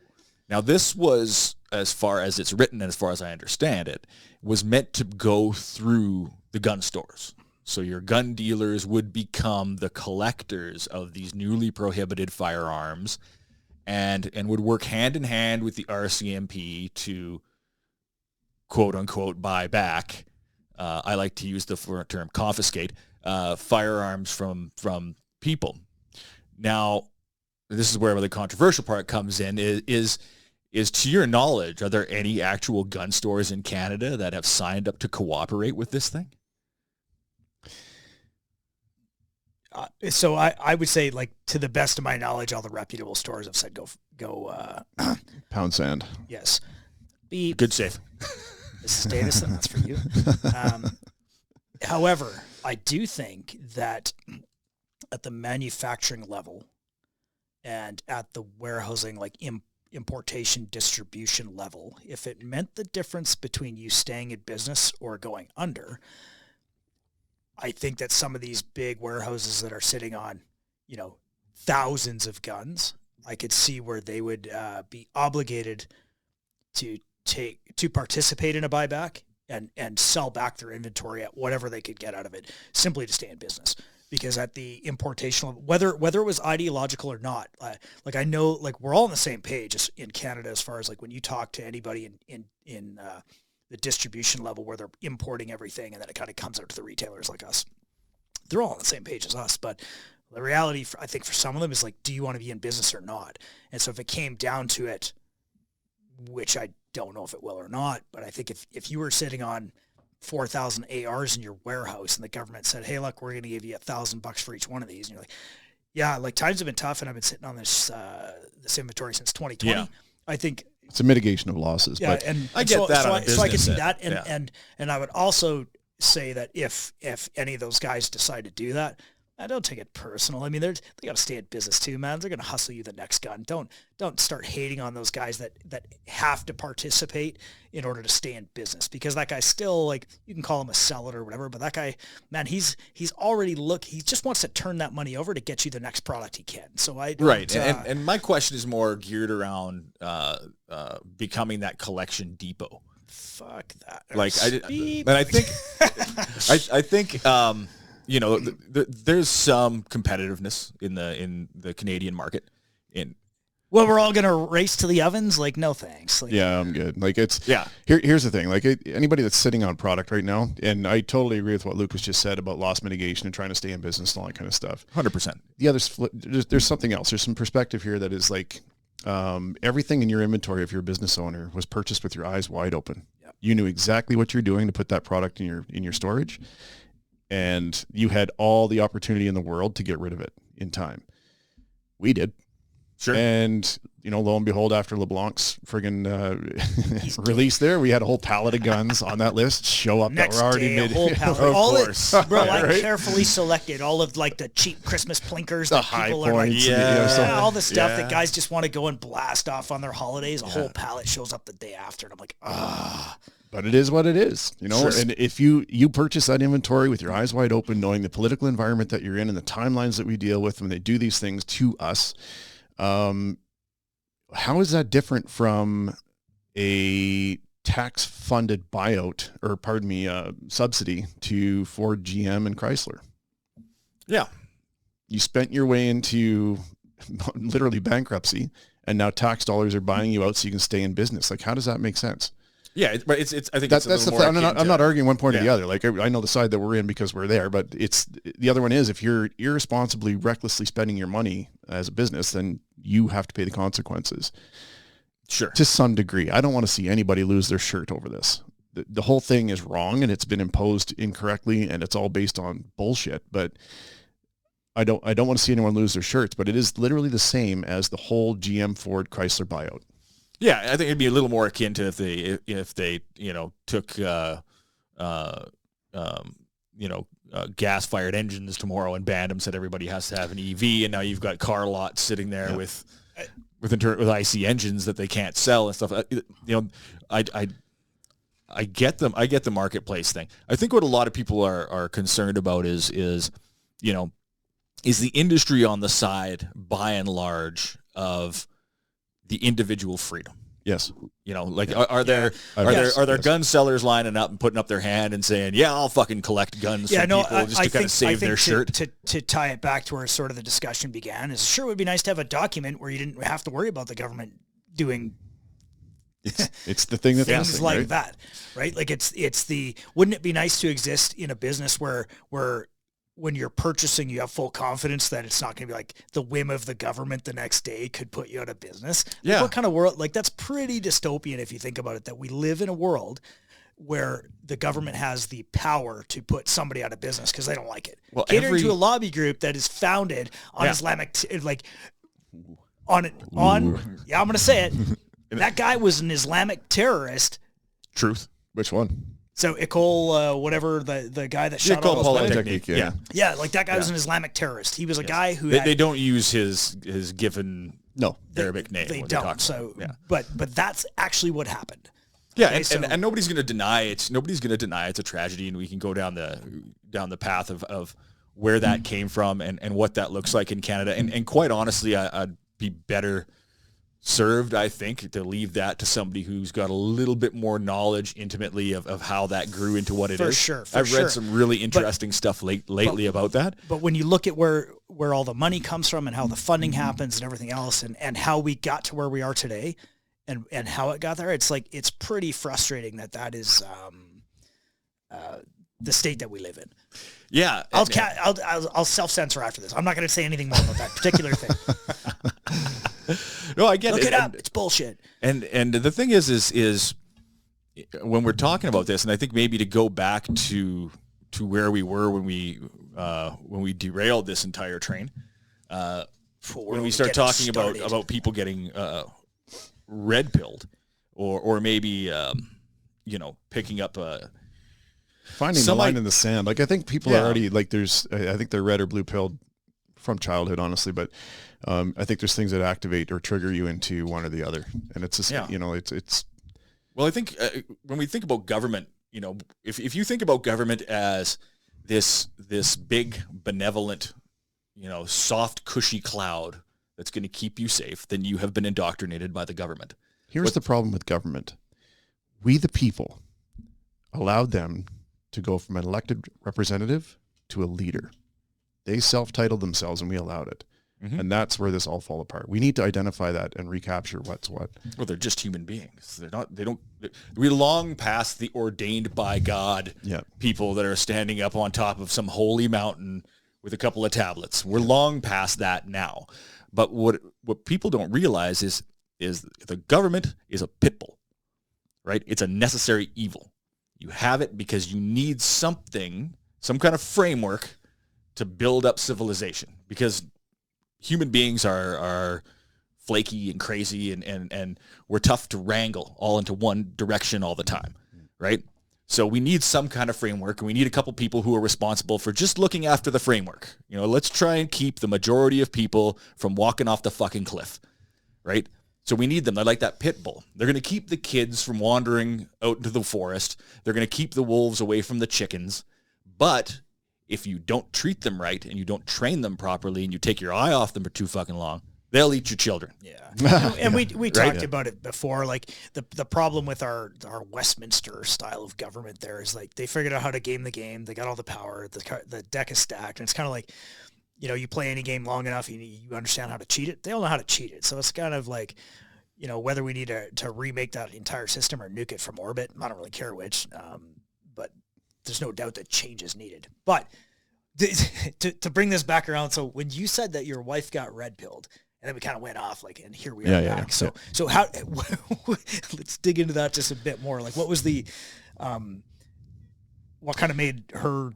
Now, this was, as far as it's written and as far as I understand it, was meant to go through the gun stores. So your gun dealers would become the collectors of these newly prohibited firearms and would work hand in hand with the RCMP to, quote unquote, buy back. I like to use the term confiscate firearms from people. Now, this is where the controversial part comes in. Is to your knowledge, are there any actual gun stores in Canada that have signed up to cooperate with this thing? So I would say, like, to the best of my knowledge, all the reputable stores have said go Pound sand. Yes. Beep. Good save. This is Davison. That's for you. However, I do think that at the manufacturing level and at the warehousing, like importation distribution level, if it meant the difference between you staying in business or going under, I think that some of these big warehouses that are sitting on, thousands of guns, I could see where they would be obligated to participate in a buyback and sell back their inventory at whatever they could get out of it, simply to stay in business. Because at the importation level, whether it was ideological or not, I know, like, we're all on the same page in Canada as far as, like, when you talk to anybody in the distribution level where they're importing everything and then it kind of comes out to the retailers like us, they're all on the same page as us. But the reality, I think, for some of them is, like, do you want to be in business or not? And so if it came down to it, which I don't know if it will or not, but I think if you were sitting on 4,000 ARs in your warehouse and the government said, hey, look, we're going to give you $1,000 for each one of these. And you're like, yeah, like, times have been tough and I've been sitting on this inventory since 2020. Yeah. I think it's a mitigation of losses. Yeah, but and I get that. So I can see that. And I would also say that if any of those guys decide to do that, I don't take it personal. I mean, they got to stay in business too, man. They're going to hustle you the next gun. Don't start hating on those guys that have to participate in order to stay in business, because that guy's still, like, you can call him a seller or whatever, but that guy, man, he's already he just wants to turn that money over to get you the next product he can. So and my question is more geared around becoming that collection depot. Fuck that. I think there's some competitiveness in the Canadian market. Well, we're all going to race to the ovens? Like, no thanks. Like, yeah, I'm good. Like, here's the thing. Like, anybody that's sitting on product right now, and I totally agree with what Lucas just said about loss mitigation and trying to stay in business and all that kind of stuff. 100%. The other, there's something else. There's some perspective here that is like, everything in your inventory, if you're a business owner, was purchased with your eyes wide open. Yep. You knew exactly what you're doing to put that product in your storage, and you had all the opportunity in the world to get rid of it in time. We did. Sure. And, lo and behold, after LeBlanc's friggin' release there, we had a whole pallet of guns on that list show up next that were already made. Of course. I carefully selected all of, like, the cheap Christmas plinkers the that high people points, are like, all the stuff that guys just want to go and blast off on their holidays. A whole pallet shows up the day after, and I'm like, But it is what it is, Sure. And if you purchase that inventory with your eyes wide open, knowing the political environment that you're in and the timelines that we deal with when they do these things to us, how is that different from a tax-funded buyout, or subsidy to Ford, GM, and Chrysler? Yeah. You spent your way into literally bankruptcy, and now tax dollars are buying you out so you can stay in business. Like, how does that make sense? Yeah, but it's. I think that's the. I'm not arguing one point or the other. Like, I know the side that we're in because we're there, but it's the other one is, if you're irresponsibly, recklessly spending your money as a business, then you have to pay the consequences. Sure. To some degree, I don't want to see anybody lose their shirt over this. The whole thing is wrong, and it's been imposed incorrectly, and it's all based on bullshit. But I don't want to see anyone lose their shirts. But it is literally the same as the whole GM, Ford, Chrysler buyout. Yeah, I think it'd be a little more akin to if they took gas-fired engines tomorrow and banned them, said everybody has to have an EV, and now you've got car lots sitting there with IC engines that they can't sell and stuff. I get them. I get the marketplace thing. I think what a lot of people are concerned about is the industry on the side, by and large, of the individual freedom. Yes. Are there gun sellers lining up and putting up their hand and saying, yeah, I'll fucking collect guns from people just to kind of save their shirt? To tie it back to where sort of the discussion began, is sure it would be nice to have a document where you didn't have to worry about the government doing it's the thing that things like that, right? Like, wouldn't it be nice to exist in a business where when you're purchasing, you have full confidence that it's not going to be like the whim of the government the next day could put you out of business. Yeah. Like, what kind of world? Like, that's pretty dystopian if you think about it, that we live in a world where the government has the power to put somebody out of business because they don't like it. Well, catering to a lobby group that is founded on Islamic, I'm going to say it. That guy was an Islamic terrorist. Truth. Which one? So Ecole, whatever, the guy that shot all Ecole those Polytechnique, yeah. Yeah, like that guy was an Islamic terrorist. He was a guy who They don't use his given Arabic name. They when don't. talk So, about it. but that's actually what happened. Yeah, Okay, and nobody's going to deny it. Nobody's going to deny it's a tragedy, and we can go down the path of where that came from and what that looks like in Canada. And quite honestly, I'd be better served, I think, to leave that to somebody who's got a little bit more knowledge intimately of how that grew into what it is. For sure. I've read some really interesting stuff lately about that. But when you look at where all the money comes from and how the funding happens and everything else and how we got to where we are today and how it got there, it's like, it's pretty frustrating that is the state that we live in. Yeah. I'll self-censor after this. I'm not going to say anything more about that particular thing. No, I get it. Look it up. It's bullshit. And the thing is when we're talking about this, and I think maybe to go back to where we were when we derailed this entire train, when we start talking about people getting red pilled, or maybe picking up finding the line in the sand. Like I think people are already like I think they're red or blue pilled from childhood, honestly, but I think there's things that activate or trigger you into one or the other, and it's just it's. Well, I think when we think about government, if you think about government as this big benevolent, soft cushy cloud that's going to keep you safe, then you have been indoctrinated by the government. Here's the problem with government: we the people allowed them to go from an elected representative to a leader. They self-titled themselves, and we allowed it. Mm-hmm. And that's where this all fall apart. We need to identify that and recapture what's what. Well, they're just human beings. We're long past the ordained by God people that are standing up on top of some holy mountain with a couple of tablets. We're long past that now. But what people don't realize is the government is a pit bull, right? It's a necessary evil. You have it because you need some kind of framework to build up civilization, because human beings are flaky and crazy and we're tough to wrangle all into one direction all the time, right? So we need some kind of framework, and we need a couple people who are responsible for just looking after the framework. Let's try and keep the majority of people from walking off the fucking cliff, right? So we need them. They're like that pit bull. They're going to keep the kids from wandering out into the forest. They're going to keep the wolves away from the chickens. But if you don't treat them right and you don't train them properly and you take your eye off them for too fucking long, they'll eat your children. Yeah. And we talked about it before, like the problem with our Westminster style of government there is like they figured out how to game the game. They got all the power. The deck is stacked. And it's kind of like, you play any game long enough, you understand how to cheat it. They don't know how to cheat it. So it's kind of like, whether we need to remake that entire system or nuke it from orbit, I don't really care which, but there's no doubt that change is needed. But to bring this back around, so when you said that your wife got red pilled, and then we kind of went off, like, and here we are back. So how? Let's dig into that just a bit more. Like, what was the, what kind of made her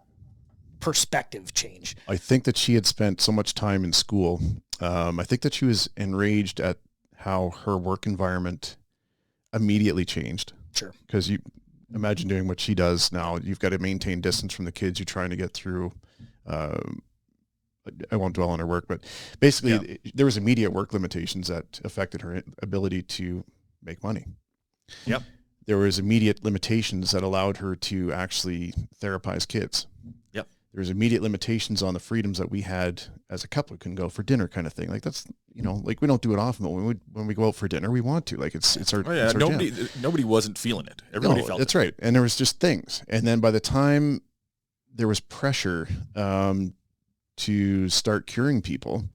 perspective change? I think that she had spent so much time in school. I think that she was enraged at how her work environment immediately changed. Sure. Because you imagine doing what she does now. You've got to maintain distance from the kids you're trying to get through. I won't dwell on her work, but basically there was immediate work limitations that affected her ability to make money. Yep. There was immediate limitations that allowed her to actually therapize kids. Yep. There was immediate limitations on the freedoms that we had as a couple. We couldn't go for dinner kind of thing. Like that's, like we don't do it often, but when we go out for dinner, we want to. Like it's our, it's our nobody wasn't feeling it. Everybody felt that's it. Right. And there was just things. And then by the time there was pressure to start curing people,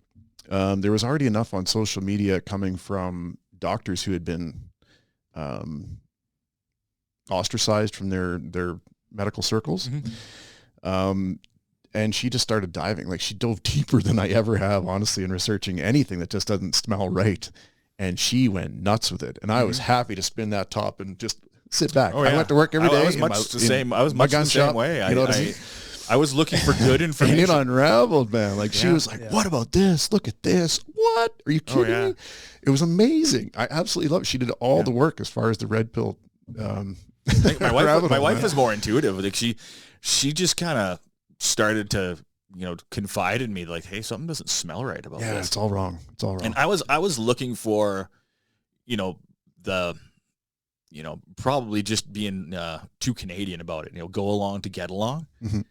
there was already enough on social media coming from doctors who had been ostracized from their medical circles. Mm-hmm. And she just started diving. Like she dove deeper than I ever have, honestly, in researching anything that just doesn't smell right. And she went nuts with it. And I was happy to spin that top and just sit back. I went to work every day. I was much the same. I was much the same way. I was looking for good information. And it unraveled, man. Like she was like, what about this? Look at this. What? Are you kidding me? It was amazing. I absolutely love it. She did all the work as far as the red pill I think my wife was more intuitive. Like she just kind of started to, confide in me like, hey, something doesn't smell right about this. Yeah, it's all wrong. It's all wrong. And I was looking for, probably just being too Canadian about it. Go along to get along. Mm-hmm.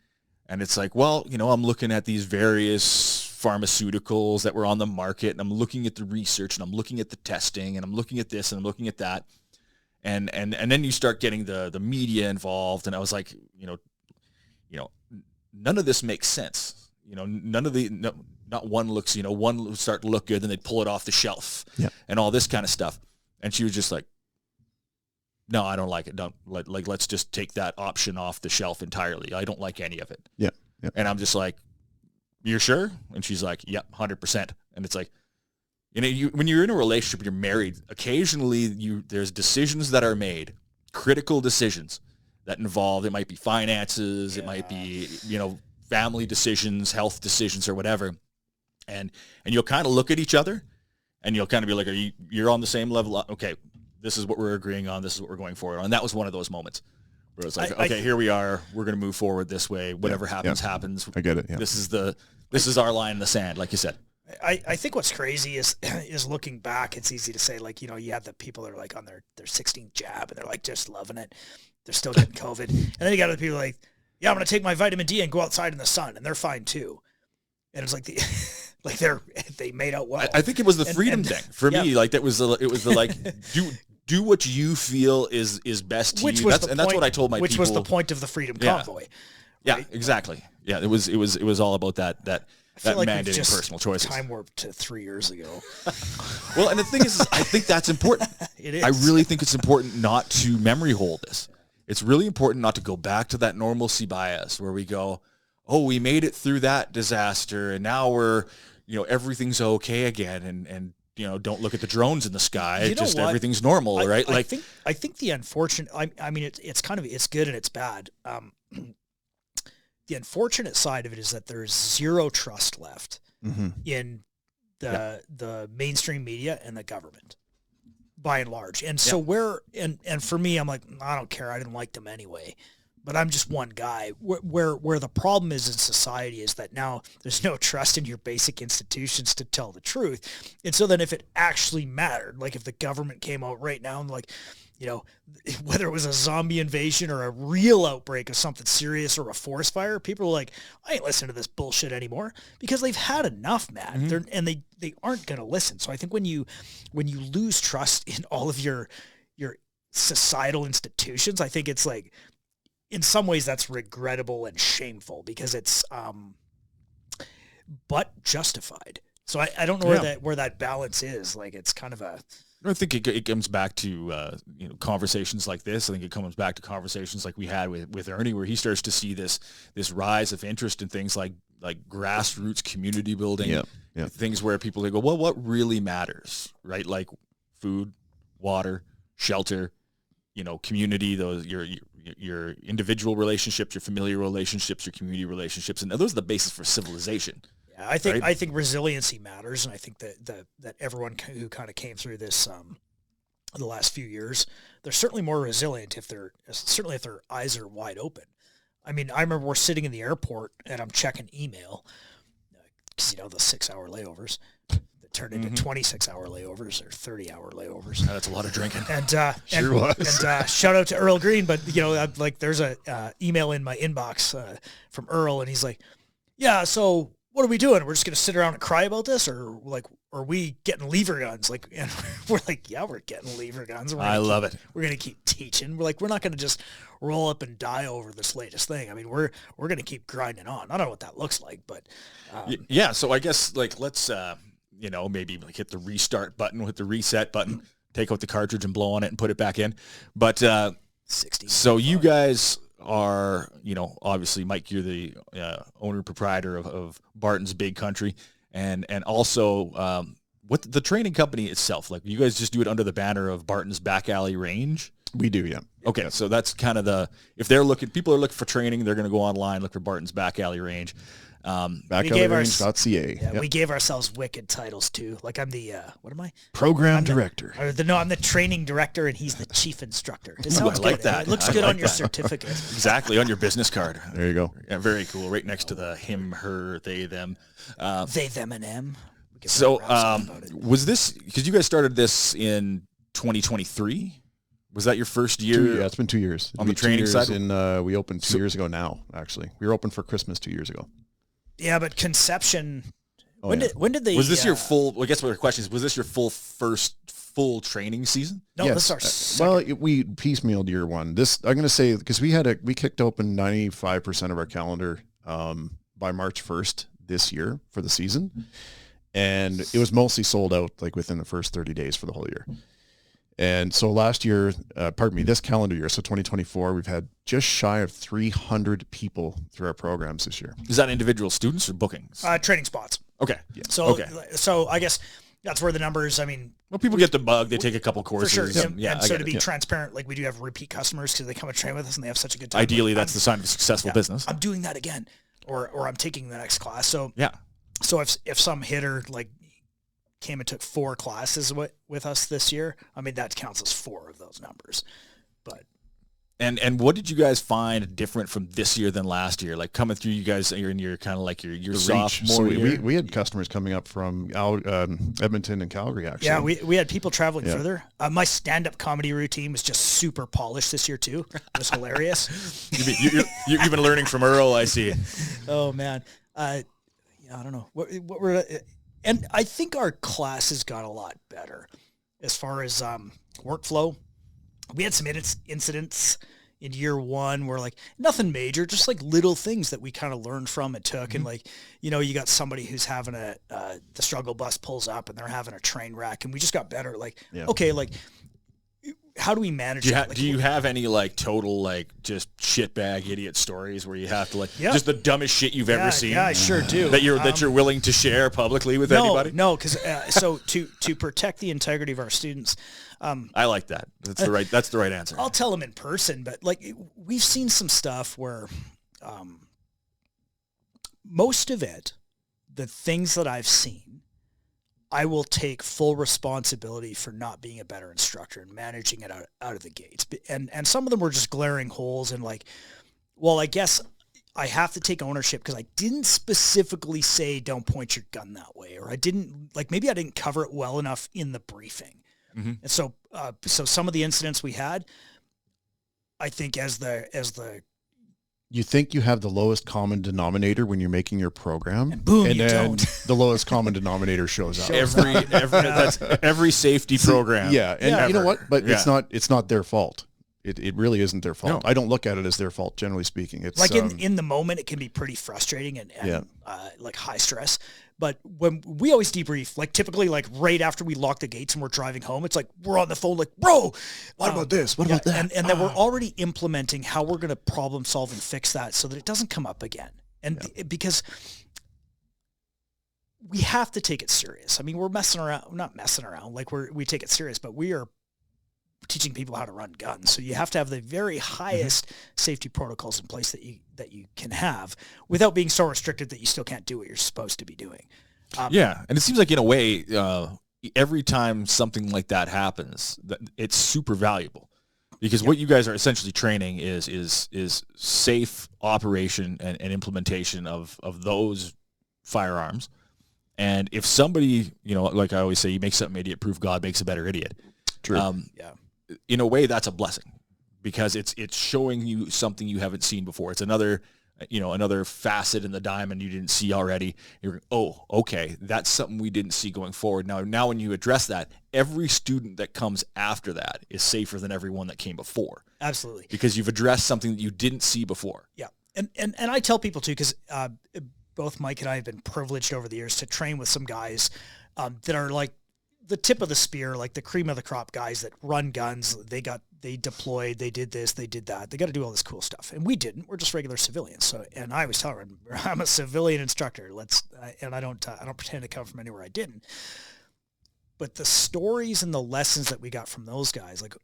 And it's like, well, I'm looking at these various pharmaceuticals that were on the market, and I'm looking at the research, and I'm looking at the testing, and I'm looking at this, and I'm looking at that. And then you start getting the media involved, and I was like, none of this makes sense. Not one looks, one will start to look good, then they'd pull it off the shelf, and all this kind of stuff. And she was just like, no, I don't like it. Let's just take that option off the shelf entirely. I don't like any of it. Yeah. And I'm just like, you're sure? And she's like, yep, 100%. And it's like, when you're in a relationship, you're married, occasionally there's decisions that are made, critical decisions that involve, it might be finances, it might be, family decisions, health decisions, or whatever. And you'll kind of look at each other and you'll kind of be like, you're on the same level? Okay, this is what we're agreeing on. This is what we're going forward on. And that was one of those moments where it's like, okay, here we are. We're going to move forward this way. Whatever happens, happens. I get it. Yeah. This is our line in the sand, like you said. I think what's crazy is looking back, it's easy to say, like, you have the people that are like on their 16th jab and they're like just loving it. They're still getting COVID. And then you got other people like, yeah, I'm going to take my vitamin D and go outside in the sun, and they're fine too. And it's like they made out well. I think it was the freedom thing for me. Like it was the do what you feel is best to you. That's what I told my people. Which was the point of the freedom convoy. Right? Yeah, exactly. Yeah, it was all about that like mandating personal choices. Time warped to 3 years ago. Well, and the thing is, I think that's important. It is. I really think it's important not to memory hold this. It's really important not to go back to that normalcy bias where we go, oh, we made it through that disaster and now we're, everything's okay again, and don't look at the drones in the sky. Just everything's normal, right? I think the unfortunate, I mean, it's good and it's bad. The unfortunate side of it is that there's zero trust left in the mainstream media and the government, by and large. And so and for me, I'm like, I don't care. I didn't like them anyway. But I'm just one guy. Where the problem is in society is that now there's no trust in your basic institutions to tell the truth. And so then if it actually mattered, like if the government came out right now and like, whether it was a zombie invasion or a real outbreak of something serious or a forest fire, people are like, I ain't listening to this bullshit anymore, because they've had enough, man. Mm-hmm. And they aren't going to listen. So I think when you lose trust in all of your societal institutions, I think it's like, in some ways that's regrettable and shameful, because it's but justified. So I don't know where that balance is. Like, it's kind of a... I think it comes back to conversations like this. I think it comes back to conversations like we had with Ernie, where he starts to see this rise of interest in things like grassroots community building, things where people go, well, what really matters, right? Like food, water, shelter, community, those your individual relationships, your familiar relationships, your community relationships, and those are the basis for civilization. Yeah, I think resiliency matters, and I think that everyone who kind of came through this the last few years, they're certainly more resilient if their eyes are wide open. I mean, I remember we're sitting in the airport and I'm checking email, because the 6-hour layovers that turned into 26-hour layovers or 30-hour layovers. That's a lot of drinking. And shout out to Earl Green, but there's a email in my inbox from Earl, and he's like, yeah, so what are we doing? We're just going to sit around and cry about this? Or like, are we getting lever guns? Like, and we're like, yeah, we're getting lever guns. I love it. We're going to keep teaching. We're like, we're not going to just roll up and die over this latest thing. I mean, we're going to keep grinding on. I don't know what that looks like, but. Yeah. So I guess let's, maybe hit the restart button with the reset button, take out the cartridge and blow on it and put it back in. But 60. So you guys are, obviously, Mike, you're the owner proprietor of Barton's Big Country, and also what the training company itself, like, you guys just do it under the banner of Barton's Back Alley Range? We do, yeah. Okay, so that's kind of if people are looking for training, they're going to go online, look for Barton's Back Alley Range. Backoutrange.ca. Yeah, we gave ourselves wicked titles too. Like I'm the what am I? Program director. I'm the training director, and he's the chief instructor. It sounds I like good. that. It looks good on your certificate. Exactly, on your business card. There you go. Yeah, very cool. Right next to the him, her, they, them. They, them, and them. So was this, because you guys started this in 2023? Was that your first year? Yeah, it's been 2 years. On the training side? We opened 2 years ago now, actually. We were open for Christmas 2 years ago. Yeah, but conception, when did they... Was this your full, I guess what the question is, was this your first full training season? No, yes. this is our second. We piecemealed year one. I'm going to say, because we kicked open 95% of our calendar by March 1st this year for the season. And it was mostly sold out like within the first 30 days for the whole year. And so last year, this calendar year, so 2024, we've had just shy of 300 people through our programs this year. Is that individual students or bookings? Training spots. Okay. Yeah. So I guess that's where the numbers, I mean... Well, people get the bug. They take a couple courses. For sure. Yeah, and so to be transparent, like we do have repeat customers because they come and train with us and they have such a good time. Ideally, that's the sign of a successful business. I'm doing that again, or I'm taking the next class. So yeah. So if some hitter like came and took 4 classes with us this year, I mean, that counts as 4 of those numbers. But and what did you guys find different from this year than last year? Like coming through, you guys are in your kind of like your sophomore so year. we had customers coming up from Edmonton and Calgary, actually. Yeah, we had people traveling further. My stand-up comedy routine was just super polished this year too. It was hilarious. You've been learning from Earl, I see. Oh man, I don't know what we're. And I think our classes got a lot better as far as workflow. We had some incidents in year one where like nothing major, just like little things that we kind of learned from and took. Mm-hmm. And like, you got somebody who's having the struggle bus pulls up and they're having a train wreck, and we just got better. Like, okay, like how do we manage that? Do you have any like total like just shitbag idiot stories where you have to just the dumbest shit you've ever seen? Yeah, I sure do. That you're willing to share publicly with anybody? No, because so to protect the integrity of our students. I like that. That's the right answer. I'll tell them in person, but like we've seen some stuff where most of it, the things that I've seen, I will take full responsibility for not being a better instructor and managing it out of the gates. And some of them were just glaring holes and like, well, I guess I have to take ownership because I didn't specifically say don't point your gun that way, or maybe I didn't cover it well enough in the briefing. Mm-hmm. And so some of the incidents we had, I think as the you think you have the lowest common denominator when you're making your program, and boom, and you then don't. The lowest common denominator shows up. That's every safety program. Yeah, and you know what? But it's not their fault. It really isn't their fault. No. I don't look at it as their fault, generally speaking. It's like in the moment, it can be pretty frustrating and like high stress. But when we always debrief, like typically like right after we lock the gates and we're driving home, it's like we're on the phone like, bro, what about this? What about that? And then we're already implementing how we're going to problem solve and fix that so that it doesn't come up again. And because we have to take it serious. I mean, we're not messing around. Like we take it serious, but we are teaching people how to run guns. So you have to have the very highest safety protocols in place that you can have without being so restricted that you still can't do what you're supposed to be doing. And it seems like in a way, every time something like that happens, it's super valuable because what you guys are essentially training is safe operation and implementation of those firearms. And if somebody, like I always say, you make something idiot proof, God makes a better idiot. True. In a way, that's a blessing because it's showing you something you haven't seen before. It's another facet in the diamond you didn't see already. You're, oh, okay, that's something we didn't see going forward. Now when you address that, every student that comes after that is safer than everyone that came before. Absolutely. Because you've addressed something that you didn't see before. Yeah. And I tell people too, because both Mike and I have been privileged over the years to train with some guys that are like the tip of the spear, like the cream of the crop guys that run guns. They deployed, they did this, they did that. They got to do all this cool stuff. And we didn't. We're just regular civilians. So, and I always tell her, I'm a civilian instructor. And I don't pretend to come from anywhere I didn't. But the stories and the lessons that we got from those guys, like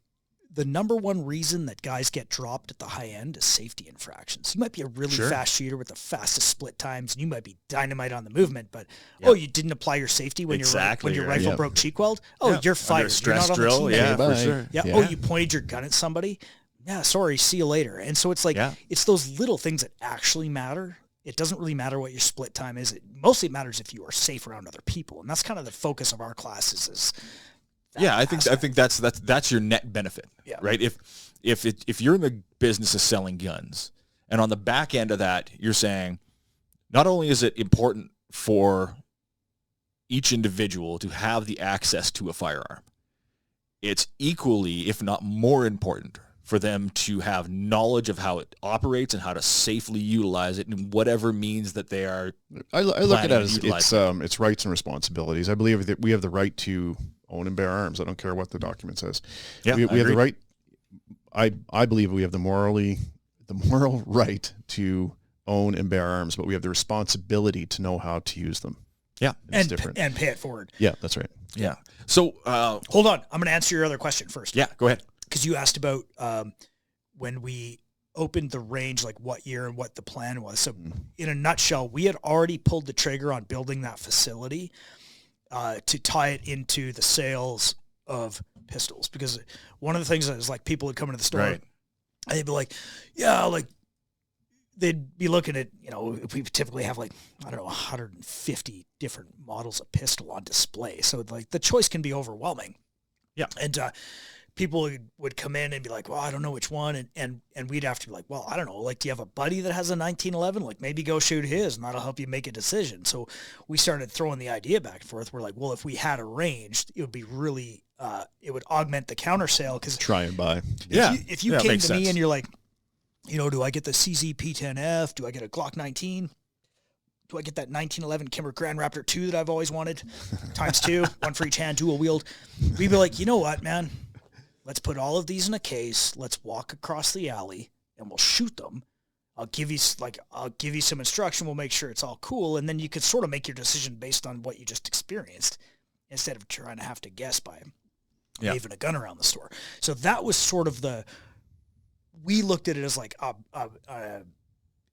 the number one reason that guys get dropped at the high end is safety infractions. You might be a really fast shooter with the fastest split times, and you might be dynamite on the movement, but you didn't apply your safety when your rifle broke cheek weld. Oh, you're fired. Under a stress you're not drill. on the team For sure. Yeah. Oh, you pointed your gun at somebody. Yeah. Sorry. See you later. And so it's like it's those little things that actually matter. It doesn't really matter what your split time is. It mostly matters if you are safe around other people, and that's kind of the focus of our classes. Is I think that's your net benefit, right? If you're in the business of selling guns, and on the back end of that, you're saying, not only is it important for each individual to have the access to a firearm, it's equally, if not more important, for them to have knowledge of how it operates and how to safely utilize it in whatever means that they are. I look at it as it's rights and responsibilities. I believe that we have the right to own and bear arms. I don't care what the document says. Yeah, we have the right. I believe we have the moral right to own and bear arms, but we have the responsibility to know how to use them. Yeah, and pay it forward. Yeah, that's right. Yeah. So hold on, I'm going to answer your other question first. Yeah, go ahead. Because you asked about when we opened the range, like what year and what the plan was. So in a nutshell, we had already pulled the trigger on building that facility to tie it into the sales of pistols. Because one of the things that is like people would come into the store and they'd be like, they'd be looking at, if we typically have 150 different models of pistol on display. So like the choice can be overwhelming. Yeah. And people would come in and be like, well, I don't know which one. And we'd have to be like, well, I don't know. Like, do you have a buddy that has a 1911? Like, maybe go shoot his and that'll help you make a decision. So we started throwing the idea back and forth. We're like, well, if we had arranged, it would be really, it would augment the counter sale. Cause try and buy. If you came to me and you're like, do I get the CZ P10F? Do I get a Glock 19? Do I get that 1911 Kimber Grand Raptor 2 that I've always wanted? Times 2, one for each hand, dual wheeled. We'd be like, you know what, man? Let's put all of these in a case. Let's walk across the alley and we'll shoot them. I'll give you some instruction. We'll make sure it's all cool. And then you could sort of make your decision based on what you just experienced instead of trying to have to guess by waving a gun around the store. So that was sort of we looked at it as like,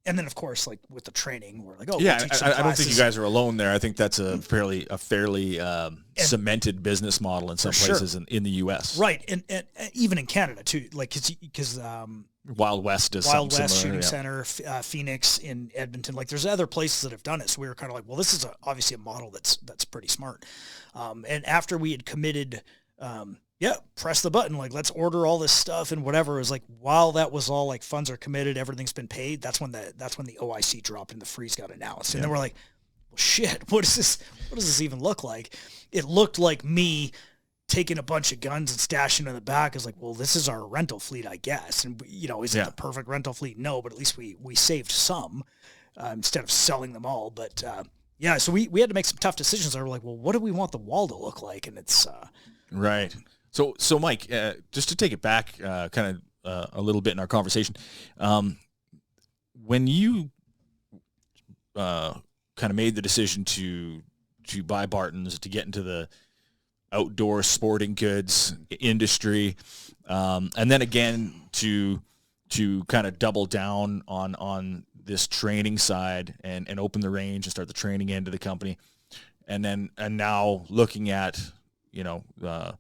and then of course, like with the training, we're like, I don't think you guys are alone there. I think that's a fairly cemented business model in some places in the U.S. Right, and even in Canada too. Like because Wild West does Wild West similar, Shooting Center, Phoenix in Edmonton. Like there's other places that have done it. So we were kind of like, well, this is obviously a model that's pretty smart. And after we had committed. Press the button. Like, let's order all this stuff and whatever. It was like, while that was all like funds are committed, everything's been paid. That's when the OIC dropped and the freeze got announced. And then we're like, well, shit, what is this? What does this even look like? It looked like me taking a bunch of guns and stashing in the back. Is like, well, this is our rental fleet, I guess. And is it the perfect rental fleet? No, but at least we saved some instead of selling them all. But so we had to make some tough decisions. I were like, well, what do we want the wall to look like? And it's right. So Mike, just to take it back kind of a little bit in our conversation, when you kind of made the decision to buy Barton's, to get into the outdoor sporting goods industry, and then again to kind of double down on this training side and open the range and start the training end of the company, and now looking at the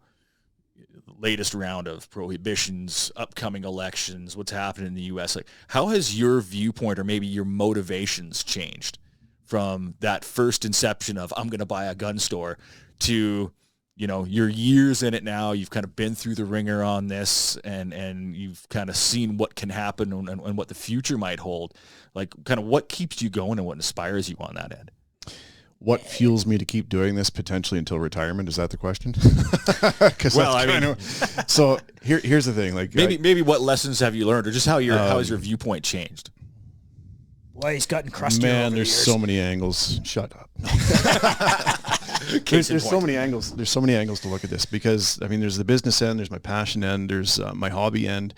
latest round of prohibitions, upcoming elections, what's happening in the U.S. Like, how has your viewpoint or maybe your motivations changed from that first inception of I'm going to buy a gun store to, your years in it now? You've kind of been through the ringer on this and you've kind of seen what can happen and what the future might hold. Like, kind of what keeps you going and what inspires you on that end? What fuels me to keep doing this potentially until retirement? Is that the question? So here's the thing. Like maybe what lessons have you learned, or just how has your viewpoint changed? Well, he's gotten crusty. Man, there's so many angles. Shut up. There's so many angles. There's so many angles to look at this because there's the business end, there's my passion end, there's my hobby end.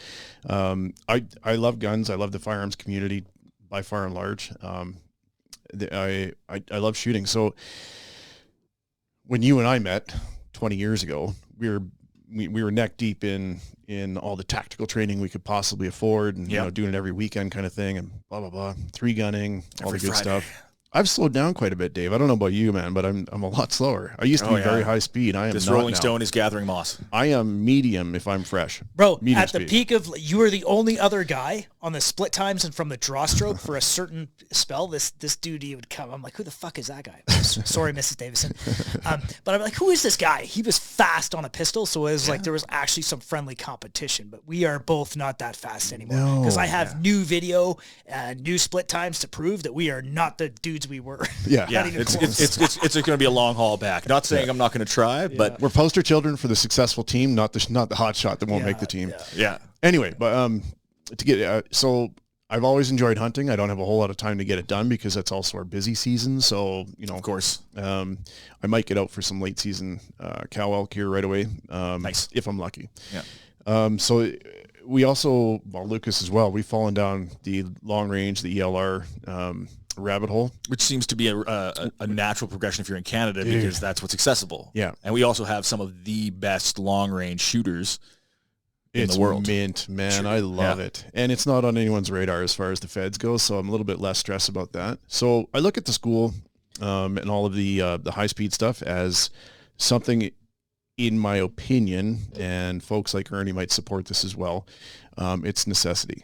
I love guns. I love the firearms community by far and large. I love shooting. So when you and I met 20 years ago, we were we were neck deep in all the tactical training we could possibly afford, and doing it every weekend kind of thing, and blah blah blah, 3-gunning, all the good stuff. I've slowed down quite a bit, Dave. I don't know about you, man, but I'm a lot slower. I used to be very high speed. I am this not Rolling now. Stone is gathering moss. I am medium if I'm fresh. Bro, medium at the speed. peak of, you were the only other guy on the split times and from the draw stroke for a certain spell. This dude, he would come. I'm like, who the fuck is that guy? Sorry, Mrs. Davison. But I'm like, who is this guy? He was fast on a pistol, so it was like there was actually some friendly competition. But we are both not that fast anymore because I have new video and new split times to prove that we are not the dudes we were. Yeah. It's going to be a long haul back. Not saying I'm not going to try, but we're poster children for the successful team, not the hot shot that won't make the team. Yeah. Anyway, but to get so I've always enjoyed hunting. I don't have a whole lot of time to get it done because that's also our busy season. So of course, I might get out for some late season cow elk here right away. Nice if I'm lucky. Yeah. So we also, Lucas as well. We've fallen down the long range, the ELR. Rabbit hole, which seems to be a natural progression if you're in Canada, because that's what's accessible. Yeah, and we also have some of the best long range shooters in the world. Mint, man. I love it, and it's not on anyone's radar as far as the feds go, so I'm a little bit less stressed about that. So I look at the school and all of the high speed stuff as something, in my opinion, and folks like Ernie might support this as well. It's necessity.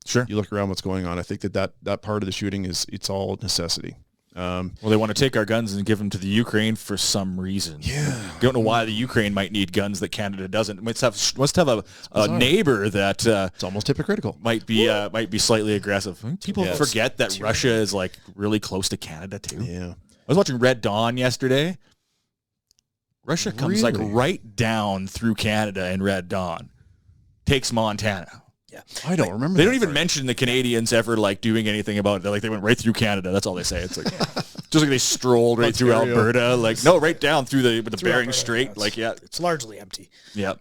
Sure. You look around what's going on. I think that part of the shooting it's all necessity. Well, they want to take our guns and give them to the Ukraine for some reason. Yeah. Don't know why the Ukraine might need guns that Canada doesn't. Must have a neighbor that it's almost hypocritical. Might be slightly aggressive. People forget that Russia is like really close to Canada too. Yeah. I was watching Red Dawn yesterday. Russia comes like right down through Canada in Red Dawn. Takes Montana. Yeah, I don't remember. They don't even mention the Canadians ever like doing anything about it. Like they went right through Canada. That's all they say. It's like just like they strolled right through Alberta. Like no, right down through the Bering Strait. Like it's largely empty. Yeah.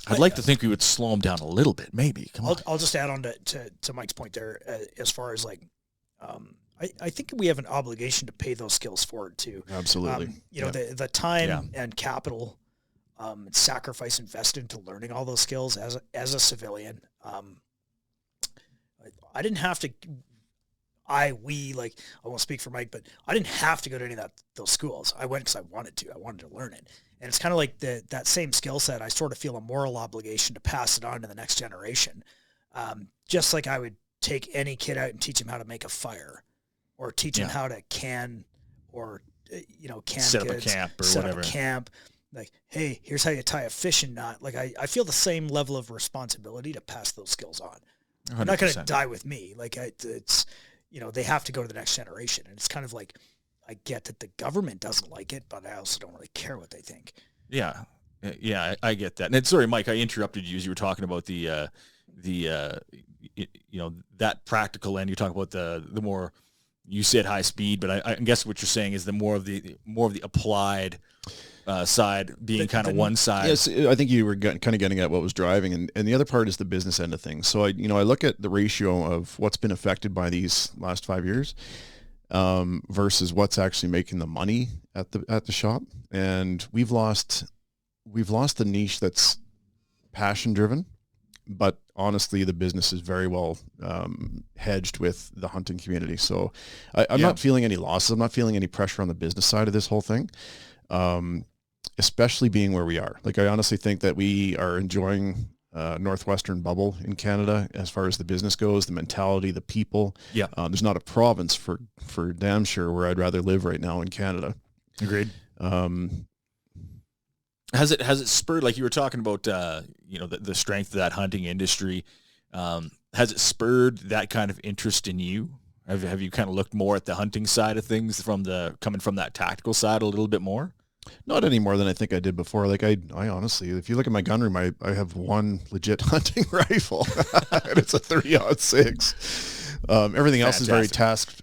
I'd like to think we would slow them down a little bit, maybe. I'll just add on to Mike's point there, as far as like, I think we have an obligation to pay those skills forward too. Absolutely. The time and capital. Sacrifice invested into learning all those skills as a civilian. I didn't have to. I won't speak for Mike, but I didn't have to go to any of those schools. I went because I wanted to. I wanted to learn it, and it's kind of like that same skill set. I sort of feel a moral obligation to pass it on to the next generation, just like I would take any kid out and teach him how to make a fire, or teach him how to can, or can set goods, up a camp or set whatever. Up a camp. Like, hey, here's how you tie a fishing knot. Like, I feel the same level of responsibility to pass those skills on. 100%. They're not going to die with me. Like, it's they have to go to the next generation. And it's kind of like, I get that the government doesn't like it, but I also don't really care what they think. Yeah. Yeah, I get that. And sorry, Mike, I interrupted you as you were talking about that practical end. You talk about the more, you said high speed, but I guess what you're saying is the more of the applied side being kind of one side. Yes, I think you were kind of getting at what was driving, and the other part is the business end of things. So I look at the ratio of what's been affected by these last 5 years versus what's actually making the money at the shop, and we've lost the niche that's passion driven, but honestly, the business is very well hedged with the hunting community. So I'm not feeling any losses. I'm not feeling any pressure on the business side of this whole thing. Especially being where we are. Like, I honestly think that we are enjoying Northwestern bubble in Canada as far as the business goes, the mentality, the people. Yeah. There's not a province for damn sure where I'd rather live right now in Canada. Agreed. Has it spurred, like you were talking about, the strength of that hunting industry? Has it spurred that kind of interest in you? Have you kind of looked more at the hunting side of things coming from that tactical side a little bit more? Not any more than I think I did before. Like I honestly, if you look at my gun room, I have one legit hunting rifle, and it's a 3-06. Everything else is very task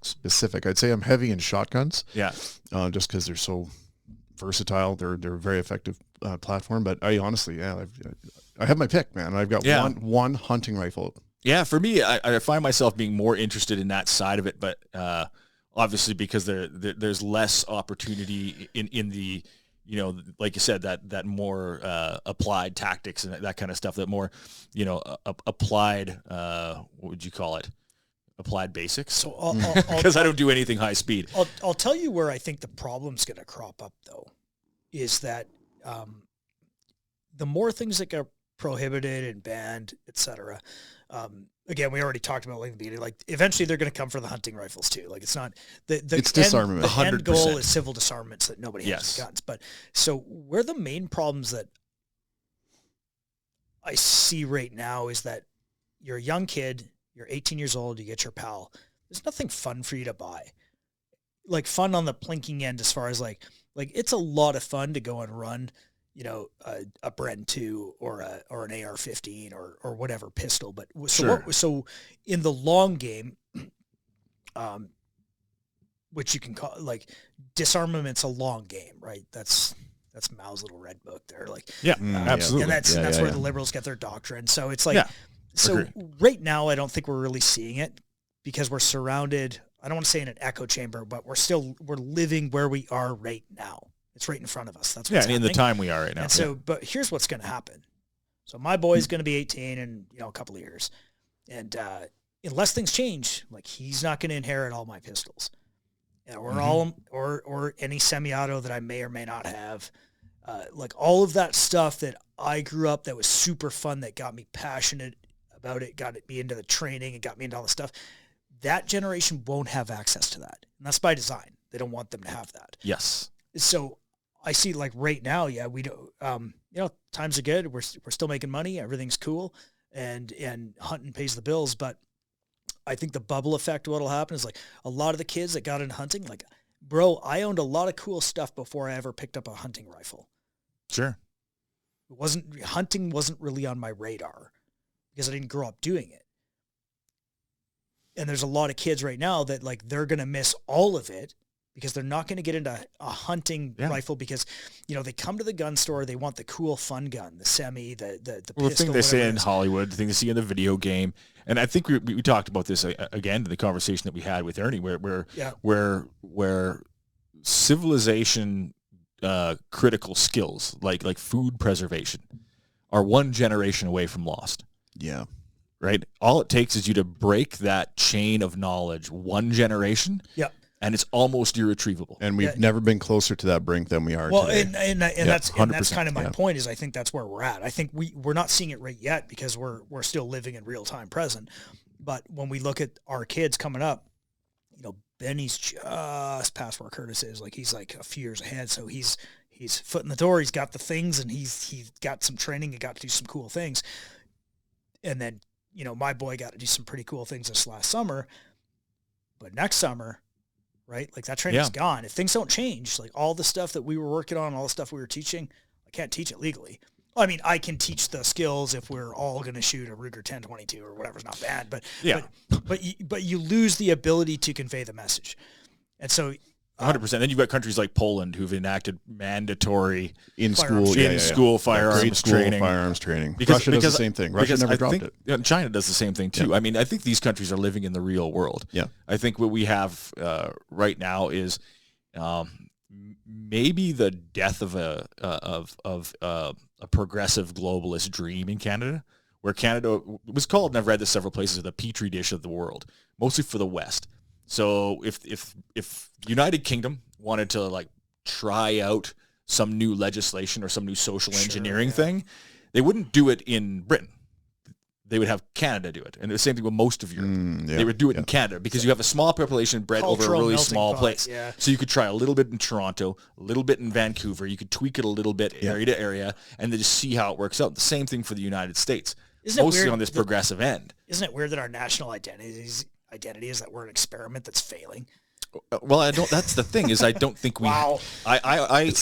specific. I'd say I'm heavy in shotguns. Yeah. Just because they're so versatile, they're a very effective platform. But I honestly, I have my pick, man. I've got one hunting rifle. Yeah, for me, I find myself being more interested in that side of it, but obviously because there's less opportunity in the you know, like you said, that more applied tactics and that kind of stuff, that more, you know, applied, what would you call it? Applied basics. So because I don't do anything high speed. I'll tell you where I think the problem's going to crop up, though, is that the more things that get prohibited and banned, etc. Again, we already talked about like the beginning. Like eventually, they're going to come for the hunting rifles too. Like it's not it's disarmament. The end goal is civil disarmament, so that nobody has guns. But so where the main problems that I see right now is that you're a young kid, you're 18 years old, you get your PAL. There's nothing fun for you to buy. Like fun on the plinking end, as far as like it's a lot of fun to go and run, you know, a Bren 2 or an AR-15 or whatever pistol. But so in the long game, which you can call like disarmament's a long game, right? That's Mao's little red book there. Like, absolutely. And that's where the liberals get their doctrine. So it's like, right now, I don't think we're really seeing it because we're surrounded. I don't want to say in an echo chamber, but we're living where we are right now. It's right in front of us. That's what's happening. In the time we are right now. And so, but here's what's going to happen. So my boy's going to be 18 in, you know, a couple of years. And unless things change, like he's not going to inherit all my pistols. Or any semi-auto that I may or may not have. Like all of that stuff that I grew up that was super fun, that got me passionate about it, got me into the training and got me into all the stuff. That generation won't have access to that. And that's by design. They don't want them to have that. Yes. So I see like right now, we don't, you know, times are good. We're still making money. Everything's cool. And hunting pays the bills. But I think the bubble effect, what'll happen is like a lot of the kids that got into hunting, like, bro, I owned a lot of cool stuff before I ever picked up a hunting rifle. Sure. Hunting wasn't really on my radar because I didn't grow up doing it. And there's a lot of kids right now that like, they're going to miss all of it because they're not going to get into a hunting rifle because, you know, they come to the gun store, they want the cool fun gun, the semi, the pistol. The thing they say in Hollywood, the thing they see in the video game. And I think we talked about this again in the conversation that we had with Ernie, where civilization critical skills like food preservation are one generation away from lost. Yeah. Right? All it takes is you to break that chain of knowledge one generation. Yeah. And it's almost irretrievable. And we've never been closer to that brink than we are today. And that's kind of my point is I think that's where we're at. I think we're not seeing it right yet because we're still living in real time present. But when we look at our kids coming up, you know, Benny's just past where Curtis is. Like he's like a few years ahead. So he's foot in the door. He's got the things and he's got some training and got to do some cool things. And then, you know, my boy got to do some pretty cool things this last summer. But next summer, right? Like that training's gone. If things don't change, like all the stuff that we were working on, all the stuff we were teaching, I can't teach it legally. I mean, I can teach the skills if we're all going to shoot a Ruger 1022 or whatever's not bad, but you lose the ability to convey the message. And so 100%. Then you've got countries like Poland who've enacted mandatory school firearms training. Russia does the same thing. Russia never dropped it. China does the same thing too. Yeah. I mean, I think these countries are living in the real world. Yeah. I think what we have right now is maybe the death of a progressive globalist dream in Canada, where Canada was called, and I've read this several places, the petri dish of the world, mostly for the West. So if United Kingdom wanted to like try out some new legislation or some new social engineering thing, they wouldn't do it in Britain. They would have Canada do it. And the same thing with most of Europe. They would do it in Canada because you have a small population bred over a really small place. Yeah. So you could try a little bit in Toronto, a little bit in Vancouver. You could tweak it a little bit area to area and then just see how it works out. The same thing for the United States. Mostly on this progressive end. Isn't it weird that our national identity is that we're an experiment that's failing? Well, I don't. That's the thing is I don't think we. Wow. I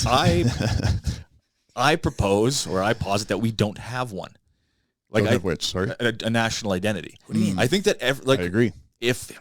propose or I posit that we don't have one. Like a national identity. What do you mean? I think that I agree. If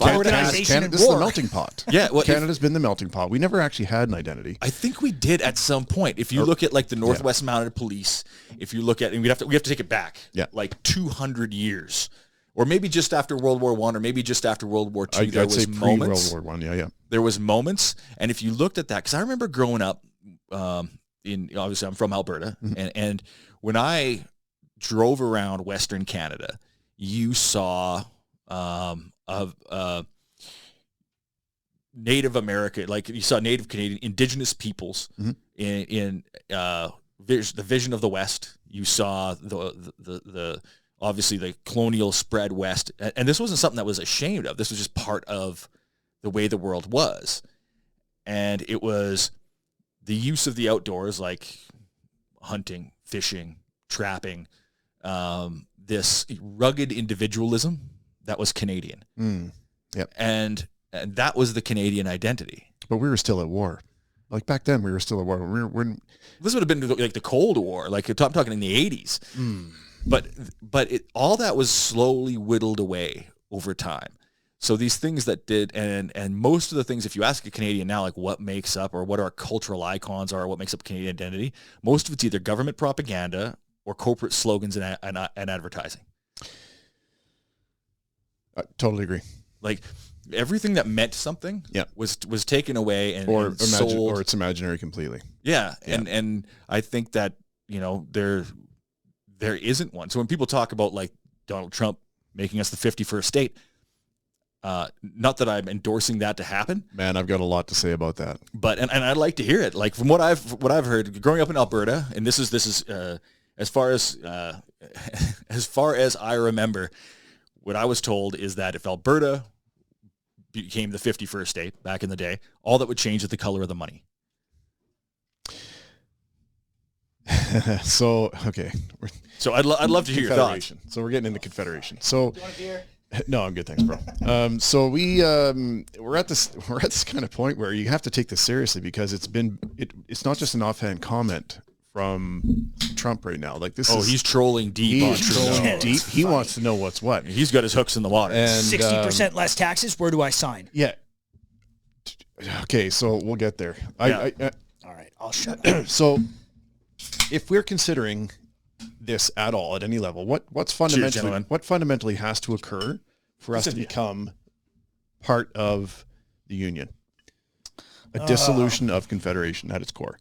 I were to ask, Canada's the melting pot. Yeah, well, Canada's been the melting pot. We never actually had an identity. I think we did at some point. If you look at like the Northwest Mounted Police, if you look at, and we have to take it back, like 200 years. Or maybe just after World War I, or maybe just after World War II, I'd say pre-World War I, There was moments, and if you looked at that, because I remember growing up, obviously I'm from Alberta, and when I drove around Western Canada, you saw Native America, like you saw Native Canadian, Indigenous peoples in the vision of the West. You saw the obviously the colonial spread west, and this wasn't something that was ashamed of. This was just part of the way the world was, and it was the use of the outdoors, like hunting, fishing, trapping, this rugged individualism that was Canadian. Yep. And that was the Canadian identity. But we were still at war. Like back then, we were still at war. This would have been like the Cold War, like I'm talking in the 80s. But all that was slowly whittled away over time. So these things that did, and most of the things, if you ask a Canadian now, like what makes up or what our cultural icons are, what makes up Canadian identity, most of it's either government propaganda or corporate slogans and advertising. I totally agree. Like everything that meant something was taken away and sold. Or it's imaginary completely. Yeah. And I think that, there isn't one. So when people talk about like Donald Trump making us the 51st state, not that I'm endorsing that to happen. Man, I've got a lot to say about that. But and I'd like to hear it. Like from what I've heard growing up in Alberta, and this is as far as I remember, what I was told is that if Alberta became the 51st state back in the day, all that would change is the color of the money. So, okay. So I'd love to hear your thoughts. So we're getting into Confederation. So, do you want a beer? No, I'm good, thanks, bro. So we're at this kind of point where you have to take this seriously because it's not just an offhand comment from Trump right now. Like this. He's trolling deep. He's trolling deep. He wants to know what's what. He's got his hooks in the water. And 60% less taxes. Where do I sign? Yeah. Okay, so we'll get there. All right, I'll shut up. So, if we're considering this at all at any level, what fundamentally has to occur for us to become part of the Union? A dissolution of Confederation at its core.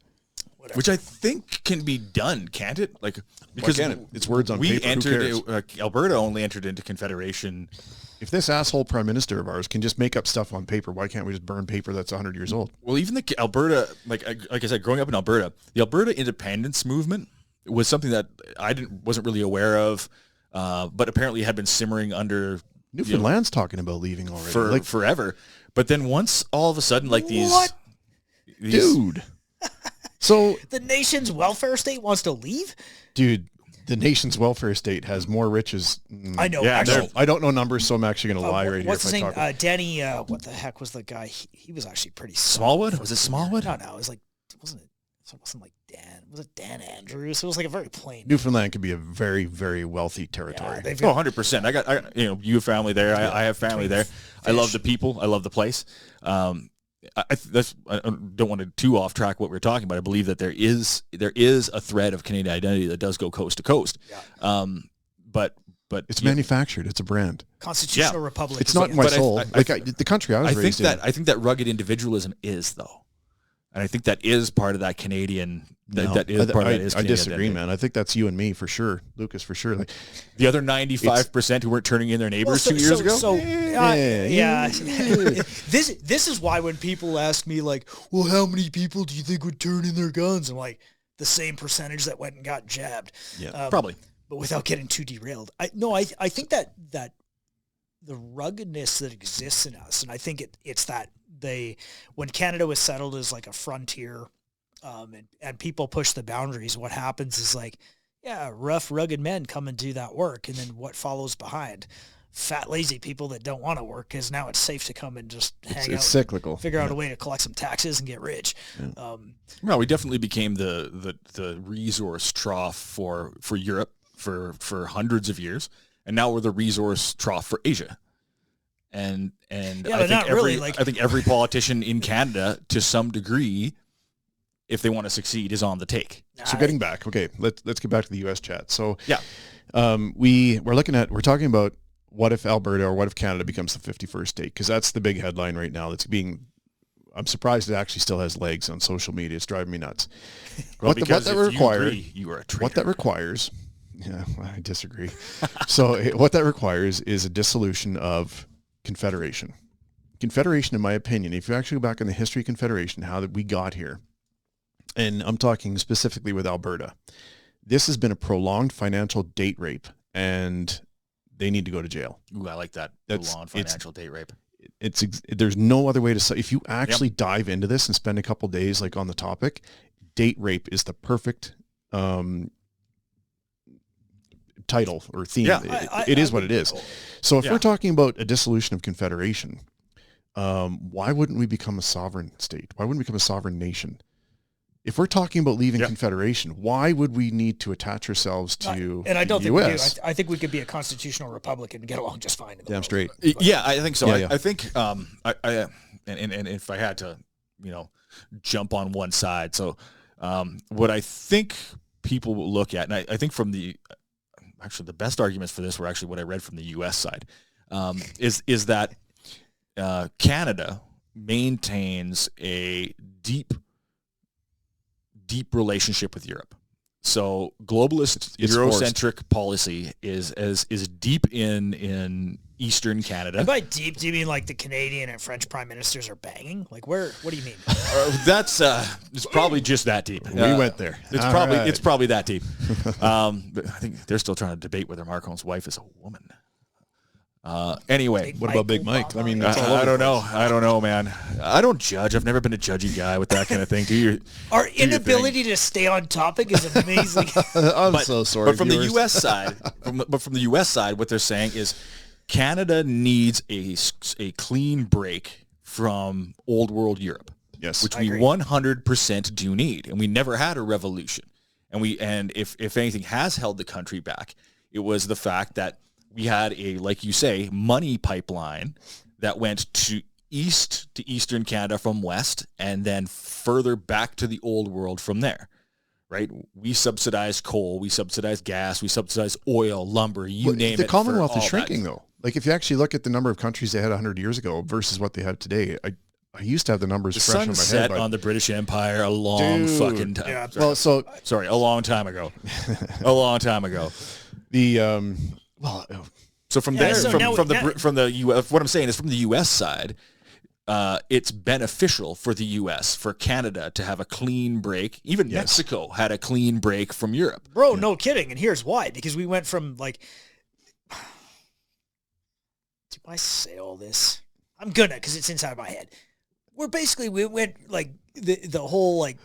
Whatever. Which I think can be done, can't it? Like because it's words on paper. Who cares? Alberta only entered into Confederation. If this asshole prime minister of ours can just make up stuff on paper, why can't we just burn paper that's 100 years old? Well, even the Alberta, like I said, growing up in Alberta, the Alberta independence movement was something that I wasn't really aware of, but apparently had been simmering under. Newfoundland's talking about leaving already, forever. But then once all of a sudden, like these, dude. So the nation's welfare state wants to leave, dude. The nation's welfare state has more riches. I know. Yeah, I don't know numbers, so I'm actually going to lie right here. What's his name? Danny. What the heck was the guy? He was actually pretty. Smallwood? Was it Smallwood? No. It was like, wasn't it? It wasn't like Dan. Was it Dan Andrews? It was like a very plain. Newfoundland could be a very, very wealthy territory. Yeah, 100%. I got you have family there. I have family there. I love the people. I love the place. I don't want to too off track what we're talking about. I believe that there is a thread of Canadian identity that does go coast to coast. Yeah. But it's manufactured. It's a brand. Constitutional republic. It's not in my soul. The country I was raised in. I think that rugged individualism is though, and I think that is part of that Canadian. I disagree, man. I think that's you and me for sure, Lucas for sure. Like the other 95% who weren't turning in their neighbors 2 years ago. This is why when people ask me like, well, how many people do you think would turn in their guns? I'm like, the same percentage that went and got jabbed. Yeah, probably. But without getting too derailed, I think that the ruggedness that exists in us, and I think it's that when Canada was settled as like a frontier. And people push the boundaries, what happens is like, rough, rugged men come and do that work. And then what follows behind? Fat, lazy people that don't want to work because now it's safe to come and just hang out. It's cyclical. Figure out a way to collect some taxes and get rich. Yeah. Well, we definitely became the resource trough for Europe for hundreds of years. And now we're the resource trough for Asia. And I think every politician in Canada to some degree, if they want to succeed, is on the take. So getting back, okay, let's get back to the U.S. chat. So we're talking about what if Alberta or what if Canada becomes the 51st state, because that's the big headline right now that's being I'm surprised it actually still has legs on social media. It's driving me nuts. Well, what because that if requires, you agree, you are a traitor. what that requires, yeah, I disagree. So what that requires is a dissolution of Confederation. Confederation, in my opinion, if you actually go back in the history of Confederation, how that we got here, and I'm talking specifically with Alberta, this has been a prolonged financial date rape, and they need to go to jail. Ooh, I like that. That's- Prolonged financial date rape. There's no other way to say, if you actually dive into this and spend a couple days like on the topic, date rape is the perfect title or theme. Yeah. It is what it is. So if Yeah. we're talking about a dissolution of Confederation, why wouldn't we become a sovereign state? Why wouldn't we become a sovereign nation? If we're talking about leaving Confederation, why would we need to attach ourselves to and I don't the think US? we do. I think we could be a constitutional republic and get along just fine. In the Damn world. straight. Yeah, I think so. Yeah, I think and if I had to, jump on one side, so what I think people will look at, and I think from the best arguments for this were actually what I read from the U.S. side, is that Canada maintains a deep relationship with Europe. So globalist It's Eurocentric policy is deep in Eastern Canada. And by deep, do you mean like the Canadian and French prime ministers are banging? Like where? What do you mean? That's it's probably just that deep. We went there. It's probably that deep. But I think they're still trying to debate whether Macron's wife is a woman. Anyway, What about Big Mike? I mean, that's all I over don't the know. place. I don't know, man. I don't judge. I've never been a judgy guy with that kind of thing. Our inability to stay on topic is amazing. I'm so sorry. But from the viewers. U.S. side, from the U.S. side, what they're saying is Canada needs a clean break from old world Europe, Yes. which I we agree. 100% do need, and we never had a revolution. And if anything has held the country back, it was the fact that we had a, like you say, money pipeline that went to Eastern Canada from west, and then further back to the old world from there. Right? We subsidize coal, we subsidize gas, we subsidize oil, lumber, you name it. The Commonwealth for is all shrinking, that. though. Like, if you actually look at the number of countries they had 100 years ago versus what they have today, I used to have the numbers The fresh in sun my set head. But on the British Empire a long Dude. fucking time. Yeah. well, so Sorry, a long time ago. A long time ago. the So from Yeah, there, so now from the U.S., what I'm saying is from the U.S. side, it's beneficial for the U.S., for Canada to have a clean break. Even Mexico had a clean break from Europe. Bro, no kidding. And here's why. Because we went from like, do I say all this? I'm gonna, because it's inside my head. We went like the whole like,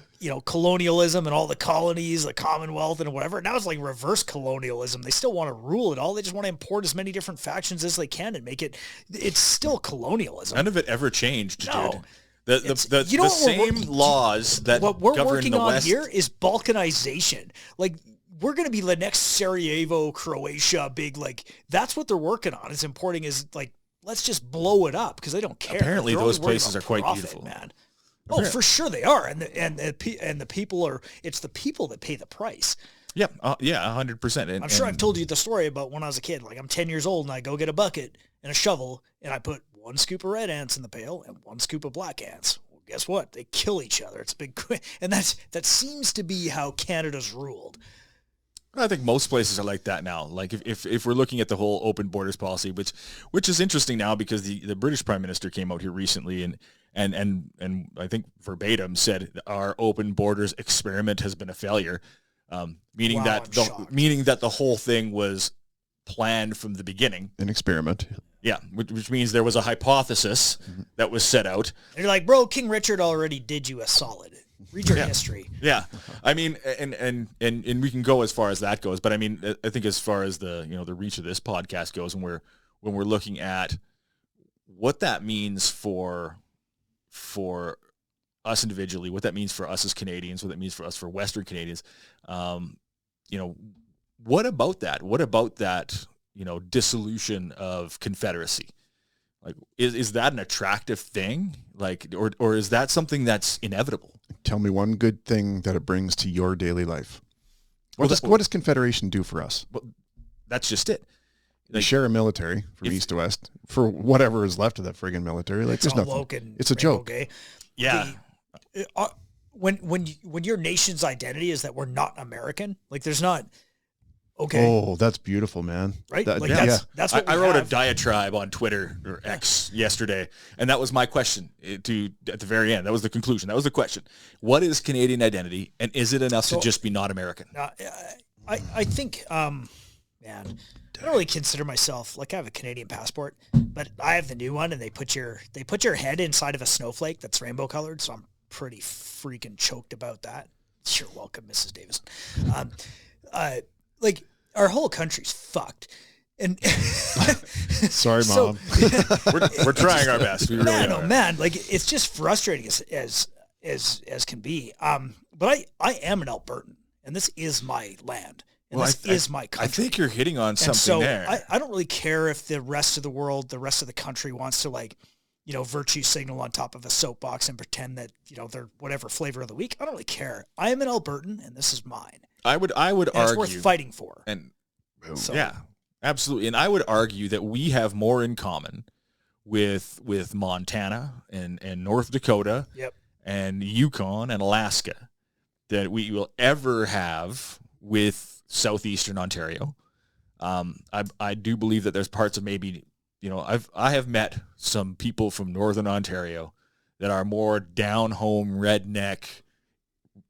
colonialism and all the colonies, the Commonwealth and whatever. Now it's like reverse colonialism. They still want to rule it all. They just want to import as many different factions as they can and make it. It's still colonialism. None of it ever changed, No. dude. The same laws that what we're govern working the on West. here is Balkanization. Like, we're going to be the next Sarajevo, Croatia, big, like, that's what they're working on, is importing, is like, let's just blow it up, because they don't care. Apparently They're those only worried places about are quite profit, beautiful. man. Oh, for sure they are, and the people are. It's the people that pay the price. Yeah, 100%. I'm sure I've told you the story about when I was a kid. Like, I'm 10 years old and I go get a bucket and a shovel and I put 1 scoop of red ants in the pail and 1 scoop of black ants. Well, guess what? They kill each other. It's a big, and that seems to be how Canada's ruled. I think most places are like that now. Like if we're looking at the whole open borders policy, which is interesting now, because the British Prime Minister came out here recently and I think verbatim said our open borders experiment has been a failure, meaning Wow, that I'm shocked. the whole thing was planned from the beginning. an experiment. Yeah, which means there was a hypothesis that was set out. And you're like, bro, King Richard already did you a solid. Read your history. Yeah, I mean, and we can go as far as that goes, but I mean, I think as far as the the reach of this podcast goes, when we're looking at what that means for us individually, what that means for us as Canadians, what that means for us for Western Canadians, what about that? What about that? Dissolution of Confederacy. Like, is that an attractive thing? Like, or is that something that's inevitable? Tell me one good thing that it brings to your daily life. Well, What does Confederation do for us? Well, that's just it. We share a military from east to west for whatever is left of that friggin' military. Like, It's there's all nothing. woke and It's a rainbow joke. gay. when your nation's identity is that we're not American, like there's not. Okay. Oh, that's beautiful, man. Right? That, like that's what I wrote have. a diatribe on Twitter or X yesterday, and that was my question at the very end. That was the conclusion. That was the question. What is Canadian identity, and is it enough to just be not American? I think, man, I don't really consider myself, like I have a Canadian passport, but I have the new one, and they put your head inside of a snowflake that's rainbow colored, so I'm pretty freaking choked about that. You're welcome, Mrs. Davison. Like our whole country's fucked. And sorry, Mom. we're trying our best. We really are. Man, like it's just frustrating as can be. But I am an Albertan, and this is my land, and this is my country. I think you're hitting on something there. I don't really care if the rest of the world, the rest of the country wants to virtue signal on top of a soapbox and pretend that, they're whatever flavor of the week. I don't really care. I am an Albertan, and this is mine. I would argue it's worth fighting for. And yeah, absolutely. And I would argue that we have more in common with Montana and North Dakota and Yukon and Alaska that we will ever have with southeastern Ontario. I do believe that there's parts of maybe, I have met some people from Northern Ontario that are more down-home redneck,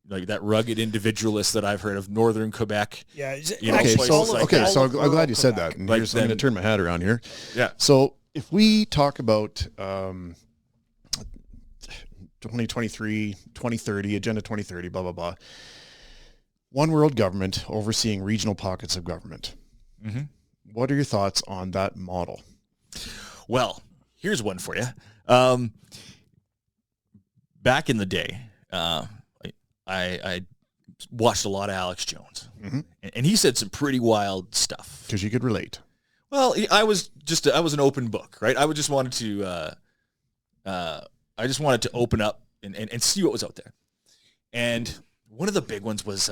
like that rugged individualist that I've heard of, Northern Quebec. Yeah. So I'm glad you said that. And I'm going to turn my hat around here. Yeah. So if we talk about 2023, 2030, Agenda 2030, blah, blah, blah, one world government overseeing regional pockets of government. Mm-hmm. What are your thoughts on that model? Well, here's one for you. Back in the day, I watched a lot of Alex Jones, and he said some pretty wild stuff. Because you could relate. Well, I was an open book, right? I just wanted to open up and see what was out there. And one of the big ones was,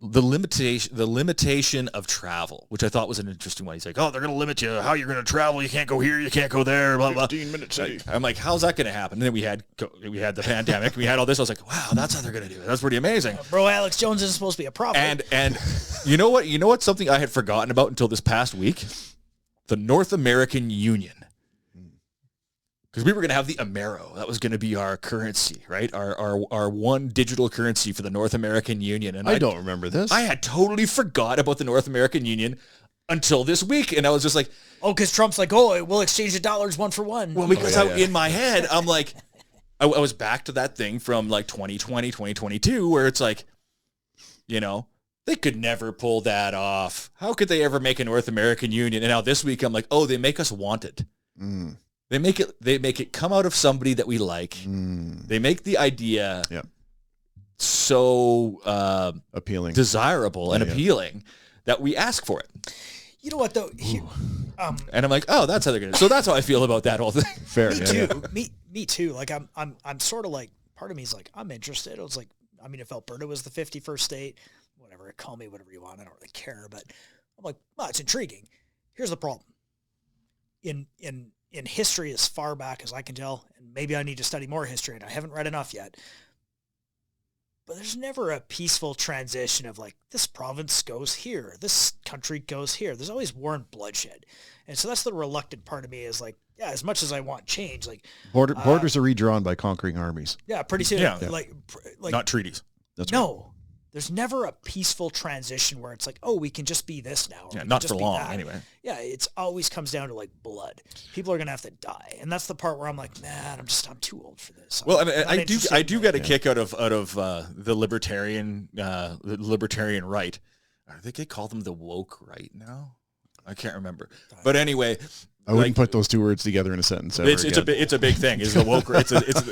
the limitation of travel, which I thought was an interesting one. He's like, oh, they're going to limit you how you're going to travel. You can't go here. You can't go there. Blah, blah. 15 minutes. I'm like, how's that going to happen? And then we had the pandemic. We had all this. I was like, wow, that's how they're going to do it. That's pretty amazing. Bro, Alex Jones isn't supposed to be a prophet. And you know what? Something I had forgotten about until this past week, the North American Union. Because we were going to have the Amero. That was going to be our currency, right? Our one digital currency for the North American Union. And I don't remember this. I had totally forgot about the North American Union until this week. And I was just like... Oh, because Trump's like, oh, we'll exchange the dollars one for one. Well, because in my head, I'm like... I was back to that thing from like 2020, 2022, where it's like, they could never pull that off. How could they ever make a North American Union? And now this week, I'm like, oh, they make us want it. Mm. They make it come out of somebody that we like. Mm. They make the idea so appealing, desirable, and appealing that we ask for it. You know what though? And I'm like, oh, that's how they're gonna. So that's how I feel about that whole thing. Fair. Me too. Me too. Like I'm sort of like, part of me is like, I'm interested. I was like, if Alberta was the 51st state, whatever, call me whatever you want. I don't really care. But I'm like, well, it's intriguing. Here's the problem. In history, as far back as I can tell, and maybe I need to study more history, and I haven't read enough yet, but there's never a peaceful transition of like, this province goes here, this country goes here. There's always war and bloodshed. And so that's the reluctant part of me is like, yeah, as much as I want change, like... Borders are redrawn by conquering armies. Yeah, pretty soon. Yeah. Like not treaties. That's no. Right. There's never a peaceful transition where it's like, oh, we can just be this now. Yeah, not for long, anyway. Yeah, it's always comes down to like blood. People are gonna have to die, and that's the part where I'm like, man, I'm too old for this. Well, I do get a kick out of the libertarian right. I think they call them the woke right now. I can't remember, but anyway. I wouldn't put those two words together in a sentence. It's a big thing. Is the woke? They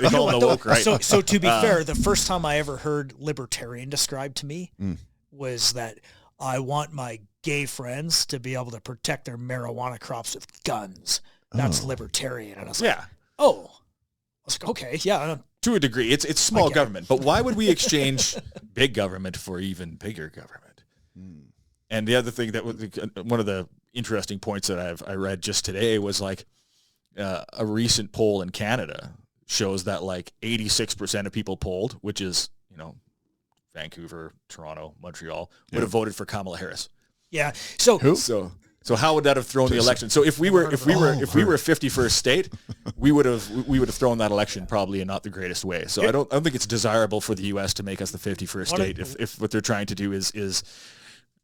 call them the woke, right? So to be fair, the first time I ever heard libertarian described to me was that I want my gay friends to be able to protect their marijuana crops with guns. That's libertarian, and I was like, oh, I was like, okay, yeah. To a degree, it's small government, but why would we exchange big government for even bigger government? And the other thing that was one of the interesting points that I read just today was like, a recent poll in Canada shows that like 86% of people polled, which is, Vancouver, Toronto, Montreal, would have voted for Kamala Harris. Yeah. So Who? So how would that have thrown the election? So if we were a 51st state, we would have thrown that election probably in not the greatest way. So I don't think it's desirable for the U.S. to make us the 51st state if what they're trying to do is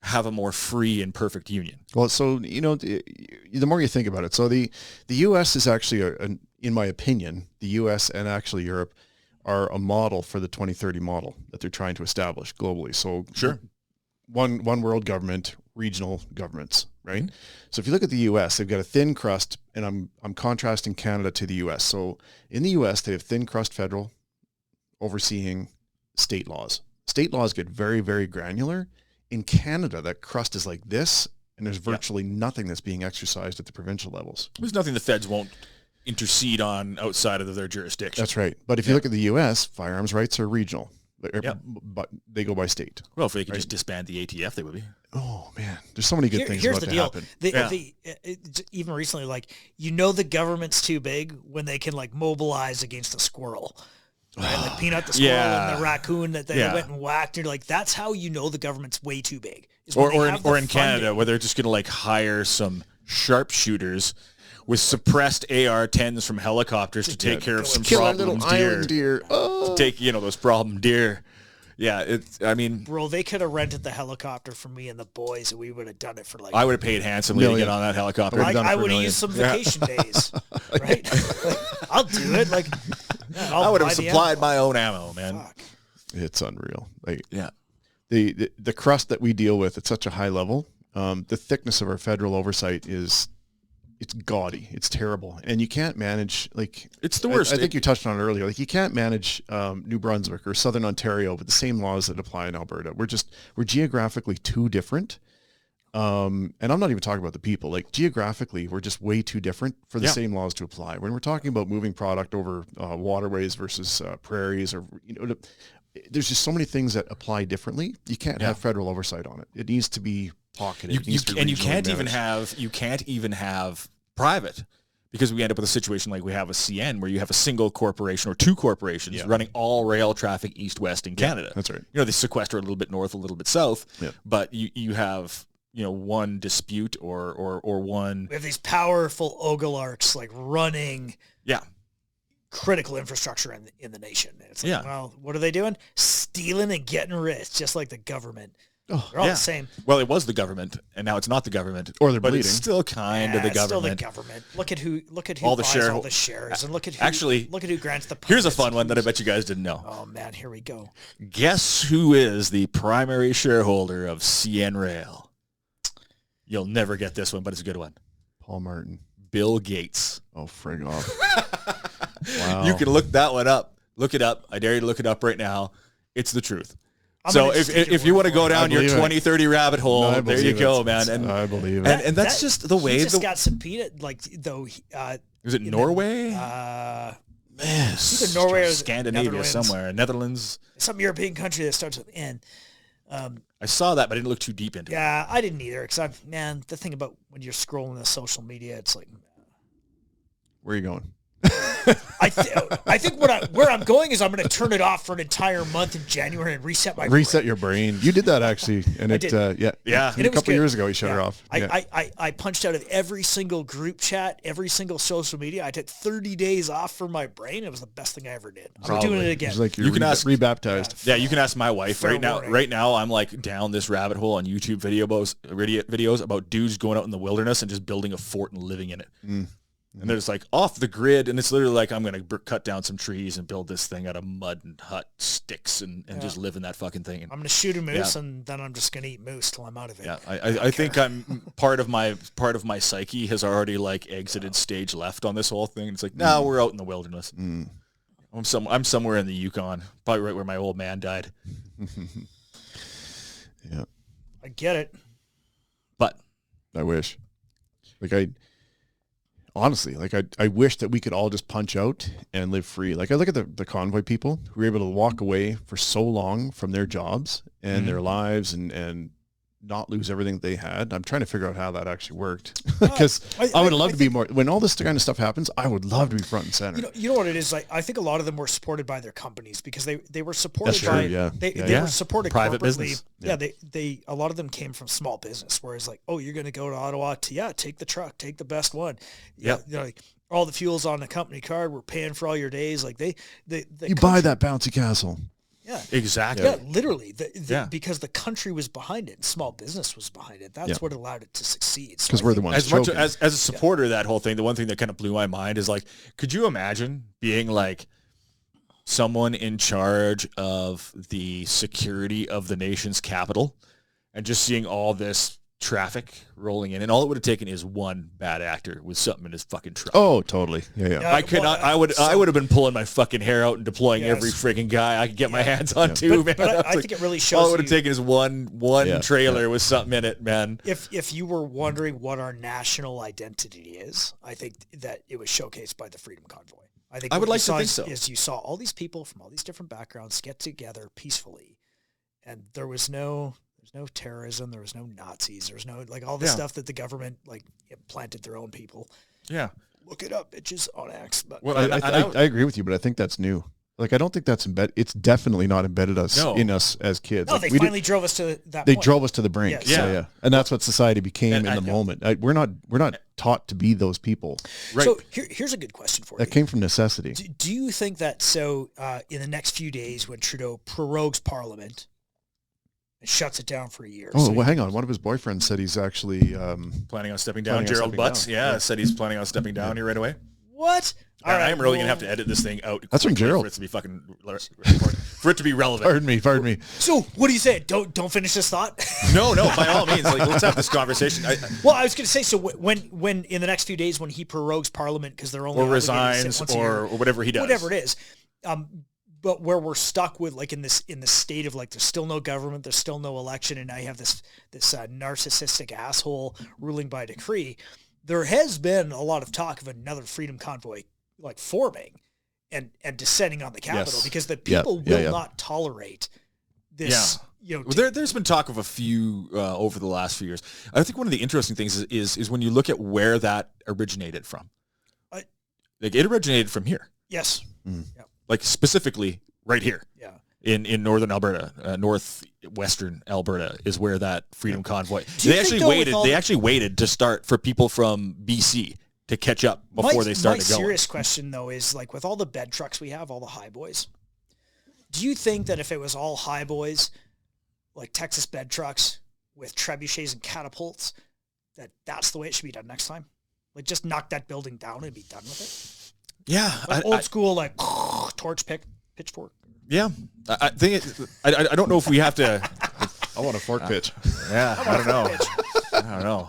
have a more free and perfect union. Well, so the more you think about it, so the U.S. is actually, in my opinion, the U.S. and actually Europe are a model for the 2030 model that they're trying to establish globally. So sure, one world government, regional governments, right? Mm-hmm. So if you look at the U.S., they've got a thin crust, and I'm contrasting Canada to the U.S. So in the U.S., they have thin crust federal overseeing state laws. State laws get very, very granular. In Canada, that crust is like this, and there's virtually nothing that's being exercised at the provincial levels. There's nothing the feds won't intercede on outside of their jurisdiction. That's right. But if you look at the U.S., firearms rights are regional, but they go by state. Well, if they could just disband the ATF, they would be. Oh, man. There's so many good things about to happen. Even recently, the government's too big when they can, mobilize against a squirrel. Right? Like Peanut the squirrel and the raccoon that they went and whacked. You're like, that's how you know the government's way too big. Or in Canada, where they're just going to hire some sharpshooters with suppressed AR-10s from helicopters to take care of some problem deer. Oh. To take, those problem deer. Yeah, Bro, they could have rented the helicopter for me and the boys, and we would have done it for I would have paid handsomely to get on that helicopter. I would have used some vacation days, right? I'll do it. I would have supplied my own ammo, man. Fuck. It's unreal. The crust that we deal with at such a high level, the thickness of our federal oversight it's gaudy. It's terrible. And you can't manage, it's the worst. I think you touched on it earlier. You can't manage New Brunswick or Southern Ontario with the same laws that apply in Alberta. We're geographically too different. And I'm not even talking about the people. Geographically, we're just way too different for the same laws to apply. When we're talking about moving product over waterways versus prairies, or there's just so many things that apply differently. You can't have federal oversight on it. It needs to be pocketed. You can't even have private, because we end up with a situation like we have with CN, where you have a single corporation or two corporations running all rail traffic east-west in Canada. That's right. They sequester a little bit north, a little bit south, but you have one dispute or one. We have these powerful oligarchs running critical infrastructure in the nation. It's well, what are they doing? Stealing and getting rich, just like the government. They're all the same. Well, it was the government, and now it's not the government. Or they're but bleeding. It's still kind of the government. Still the government. Look at who all buys all the shares, and look at who grants the. Here's a fun one that I bet you guys didn't know. Oh man, here we go. Guess who is the primary shareholder of CN Rail? You'll never get this one, but it's a good one. Paul Martin. Bill Gates. Oh, frig off. Wow. You can look that one up. Look it up. I dare you to look it up right now. It's the truth. So if you want to go down your 2030 rabbit hole, there you go, man. And I believe it. And that's just the way. He just got subpoenaed, Is it Norway? Man, either Norway or Scandinavia somewhere, Netherlands. Some European country that starts with N. I saw that, but I didn't look too deep into it. Yeah, I didn't either. Because the thing about when you're scrolling the social media, it's like, where are you going? I think where I'm going is I'm going to turn it off for an entire month in January and reset your brain. You did that actually, and and a couple years ago you shut it off. I punched out of every single group chat, every single social media. I took 30 days off for my brain. It was the best thing I ever did. I'm doing it again. It's like you can ask rebaptized. Yeah, you can ask my wife right now. Right now, I'm down this rabbit hole on YouTube videos about dudes going out in the wilderness and just building a fort and living in it. And they're just off the grid, and it's literally I'm going to cut down some trees and build this thing out of mud and sticks and just live in that fucking thing. I'm going to shoot a moose, and then I'm just going to eat moose till I'm out of it. Yeah, I think I'm part of my psyche has already exited stage left on this whole thing. It's no, we're out in the wilderness. I'm somewhere in the Yukon, probably right where my old man died. Yeah, I get it, but I wish, honestly, I wish that we could all just punch out and live free. I look at the convoy people who were able to walk away for so long from their jobs and their lives and not lose everything they had. I'm trying to figure out how that actually worked because I would love to be more, when all this kind of stuff happens, I would love to be front and center. You know what it is? Like, I think a lot of them were supported by their companies because they were supported That's true, by, they were supported private corporately. business. Yeah. They, a lot of them came from small business, whereas like, oh, you're going to go to Ottawa take the truck, take the best one. Yeah. You know, like, all the fuel's on the company card. We're paying for all your days. Like you buy that bouncy castle. Yeah, exactly. Yeah, literally. Because the country was behind it and small business was behind it. That's what allowed it to succeed. Because we're the ones as much as a supporter of that whole thing, the one thing that kind of blew my mind is like, could you imagine being like someone in charge of the security of the nation's capital and just seeing all this traffic rolling in, and all it would have taken is one bad actor with something in his fucking truck. Oh, totally. Yeah. I would have been pulling my fucking hair out and deploying every freaking guy I could get my hands on too, man. But I think it really shows. All it would have taken is one trailer with something in it, man. If you were wondering what our national identity is, I think that it was showcased by the Freedom Convoy. I would like to think so. Is you saw all these people from all these different backgrounds get together peacefully, and there was no terrorism. There was no Nazis. There was no like all the stuff that the government like planted their own people. Yeah, look it up, bitches on X. But I agree with you, but I think that's new. Like I don't think that's embedded. It's definitely not embedded in us as kids. No, like, they finally drove us to that. They point. drove us to the brink. Yes. So, and that's what society became in the moment. We're not taught to be those people. Right. So here's a good question for you. That came from necessity. Do you think that in the next few days when Trudeau prorogues Parliament and shuts it down for a year? Oh, well, hang on. One of his boyfriends said he's actually planning on stepping down. Gerald Butts, said he's planning on stepping down here right away. What? I'm really going to have to edit this thing out. That's from Gerald. For it to be fucking, for it to be relevant. Pardon me. So what do you say? Don't finish this thought? No, by all means. Like, let's have this conversation. I was going to say, so when in the next few days when he prorogues Parliament because they're only or resigns or whatever he does, whatever it is, but where we're stuck with like in the state of like there's still no government, there's still no election, and now you have this narcissistic asshole ruling by decree. There has been a lot of talk of another Freedom Convoy like forming and descending on the Capitol because the people will not tolerate this. You know, there's been talk of a few over the last few years. I think one of the interesting things is when you look at where that originated from. Like it originated from here. Yes. Mm. Yeah. Like specifically right here. Yeah. In northern Alberta, northwestern Alberta is where that Freedom Convoy. They actually waited to start for people from BC to catch up before they started going. My serious question though is like with all the bed trucks we have, all the high boys. Do you think that if it was all high boys, like Texas bed trucks with trebuchets and catapults, that's the way it should be done next time? Like just knock that building down and be done with it. Yeah, like old school like torch pitchfork. Yeah, I think I don't know if we have to. I want a fork pitch. Yeah, I don't know.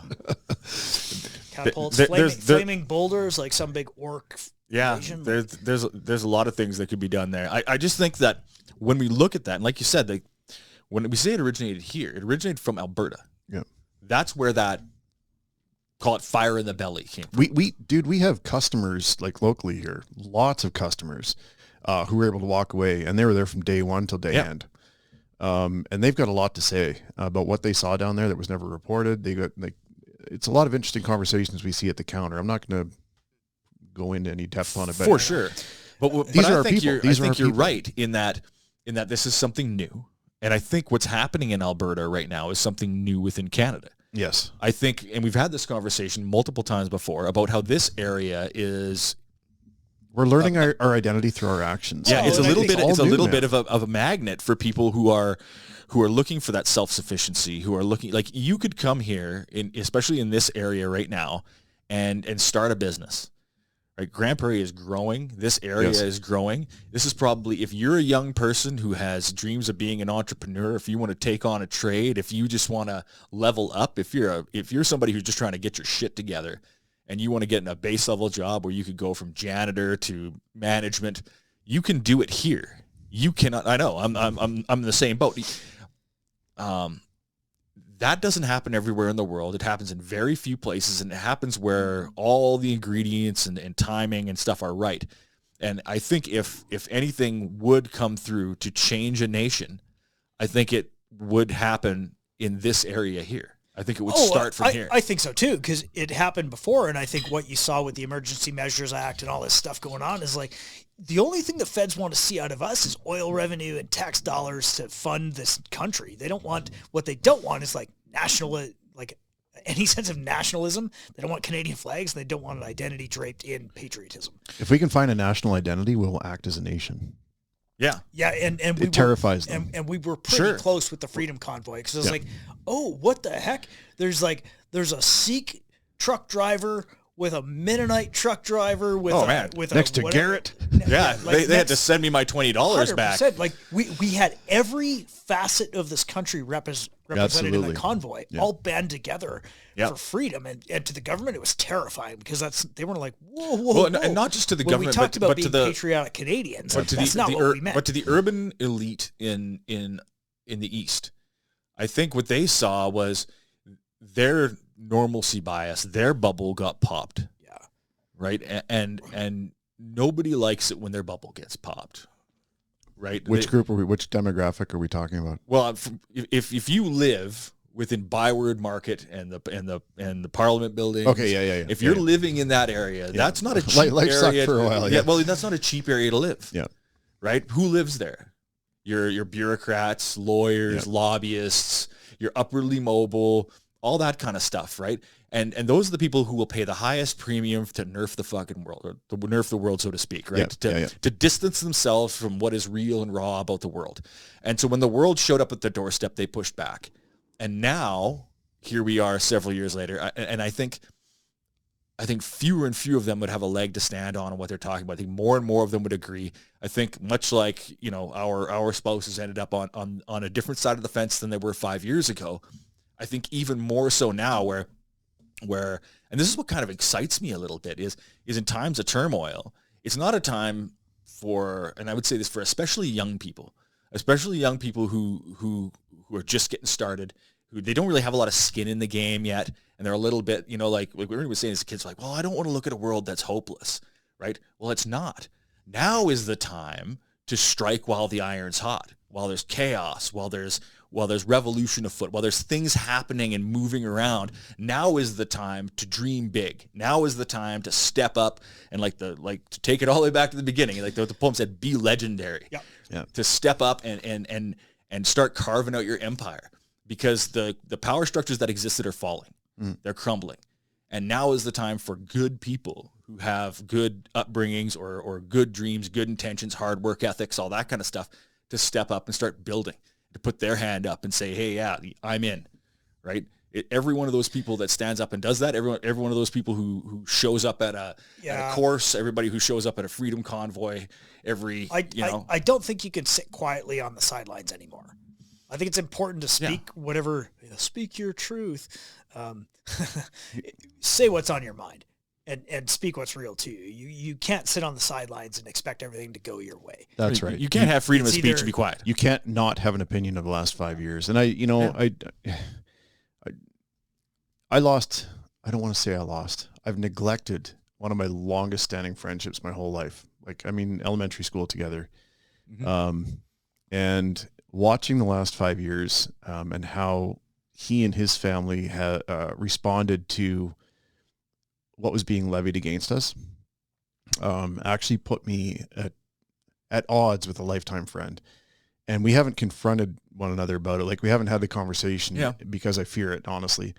Catapults, flaming boulders, like some big orc. Yeah, there's a lot of things that could be done there. I just think that when we look at that, and like you said, when we say it originated here, it originated from Alberta. Yeah, that's where that, call it fire in the belly, came from. We have customers like locally here, lots of customers. Who were able to walk away, and they were there from day one till day end. And they've got a lot to say about what they saw down there that was never reported. They got it's a lot of interesting conversations we see at the counter. I'm not going to go into any depth on it, for sure. But I think you're right in that this is something new, and I think what's happening in Alberta right now is something new within Canada. Yes, I think, and we've had this conversation multiple times before about how this area is. We're learning our identity through our actions. Yeah, it's a little bit of a magnet for people who are looking for that self-sufficiency, who are looking like you could come here especially in this area right now and start a business. Right? Grande Prairie is growing. This area is growing. This is probably, if you're a young person who has dreams of being an entrepreneur, if you want to take on a trade, if you just want to level up, if you're somebody who's just trying to get your shit together, and you want to get in a base level job where you could go from janitor to management, you can do it here. You cannot. I know. I'm in the same boat. That doesn't happen everywhere in the world. It happens in very few places, and it happens where all the ingredients and timing and stuff are right. And I think if anything would come through to change a nation, I think it would happen in this area here. I think it would start from here. I think so too, because it happened before, and I think what you saw with the Emergency Measures Act and all this stuff going on is like the only thing the feds want to see out of us is oil revenue and tax dollars to fund this country. They don't want what they don't want is like any sense of nationalism. They don't want Canadian flags. And they don't want an identity draped in patriotism. If we can find a national identity, we'll act as a nation. Yeah. Yeah, and it terrifies them. And we were pretty close with the Freedom Convoy because it was like, oh, what the heck? There's a Sikh truck driver with a Mennonite truck driver with next to Garrett. Yeah, they had to send me my $20 back. Like we had every facet of this country represented in the convoy, all band together for freedom, and to the government it was terrifying because they weren't like whoa. And not just to the government, we talked about being to the patriotic Canadians. But that's not what we meant. But to the urban elite in the East, I think what they saw was their normalcy bias, their bubble got popped. Yeah. Right? And nobody likes it when their bubble gets popped. Right? Which demographic are we talking about? Well, if you live within Byward Market and the Parliament building. Okay, yeah. If you're living in that area, that's not a cheap life area. Sucked for a while, well, that's not a cheap area to live. Yeah. Right? Who lives there? Your bureaucrats, lawyers, lobbyists, your upwardly mobile, all that kind of stuff, right? And those are the people who will pay the highest premium to nerf the fucking world, or to nerf the world, so to speak, right? To distance themselves from what is real and raw about the world. And so when the world showed up at their doorstep, they pushed back. And now, here we are several years later, and I think fewer and fewer of them would have a leg to stand on what they're talking about. I think more and more of them would agree. I think much like, our spouses ended up on a different side of the fence than they were 5 years ago. I think even more so now where, and this is what kind of excites me a little bit, is in times of turmoil, it's not a time for, and I would say this for especially young people who are just getting started, who they don't really have a lot of skin in the game yet, and they're a little bit, like we were saying as kids, like, well, I don't want to look at a world that's hopeless, right? Well, it's not. Now is the time to strike while the iron's hot, while there's chaos, while there's revolution afoot, while there's things happening and moving around. Now is the time to dream big. Now is the time to step up and to take it all the way back to the beginning. Like the poem said, be legendary. Yeah. To step up and start carving out your empire, because the power structures that existed are falling. They're crumbling. And now is the time for good people who have good upbringings or good dreams, good intentions, hard work ethics, all that kind of stuff, to step up and start building, to put their hand up and say, hey, yeah, I'm in, right? Every one of those people that stands up and does that, every one of those people who shows up at a course, everybody who shows up at a freedom convoy, I don't think you can sit quietly on the sidelines anymore. I think it's important to speak speak your truth. Say what's on your mind and speak what's real to you. You can't sit on the sidelines and expect everything to go your way. That's right. You can't have freedom of speech and be quiet. You can't not have an opinion of the last 5 years. And I lost, I don't want to say I lost. I've neglected one of my longest standing friendships my whole life. Elementary school together. And watching the last 5 years and how he and his family had responded to what was being levied against us actually put me at odds with a lifetime friend. And we haven't confronted one another about it. We haven't had the conversation because I fear it, honestly.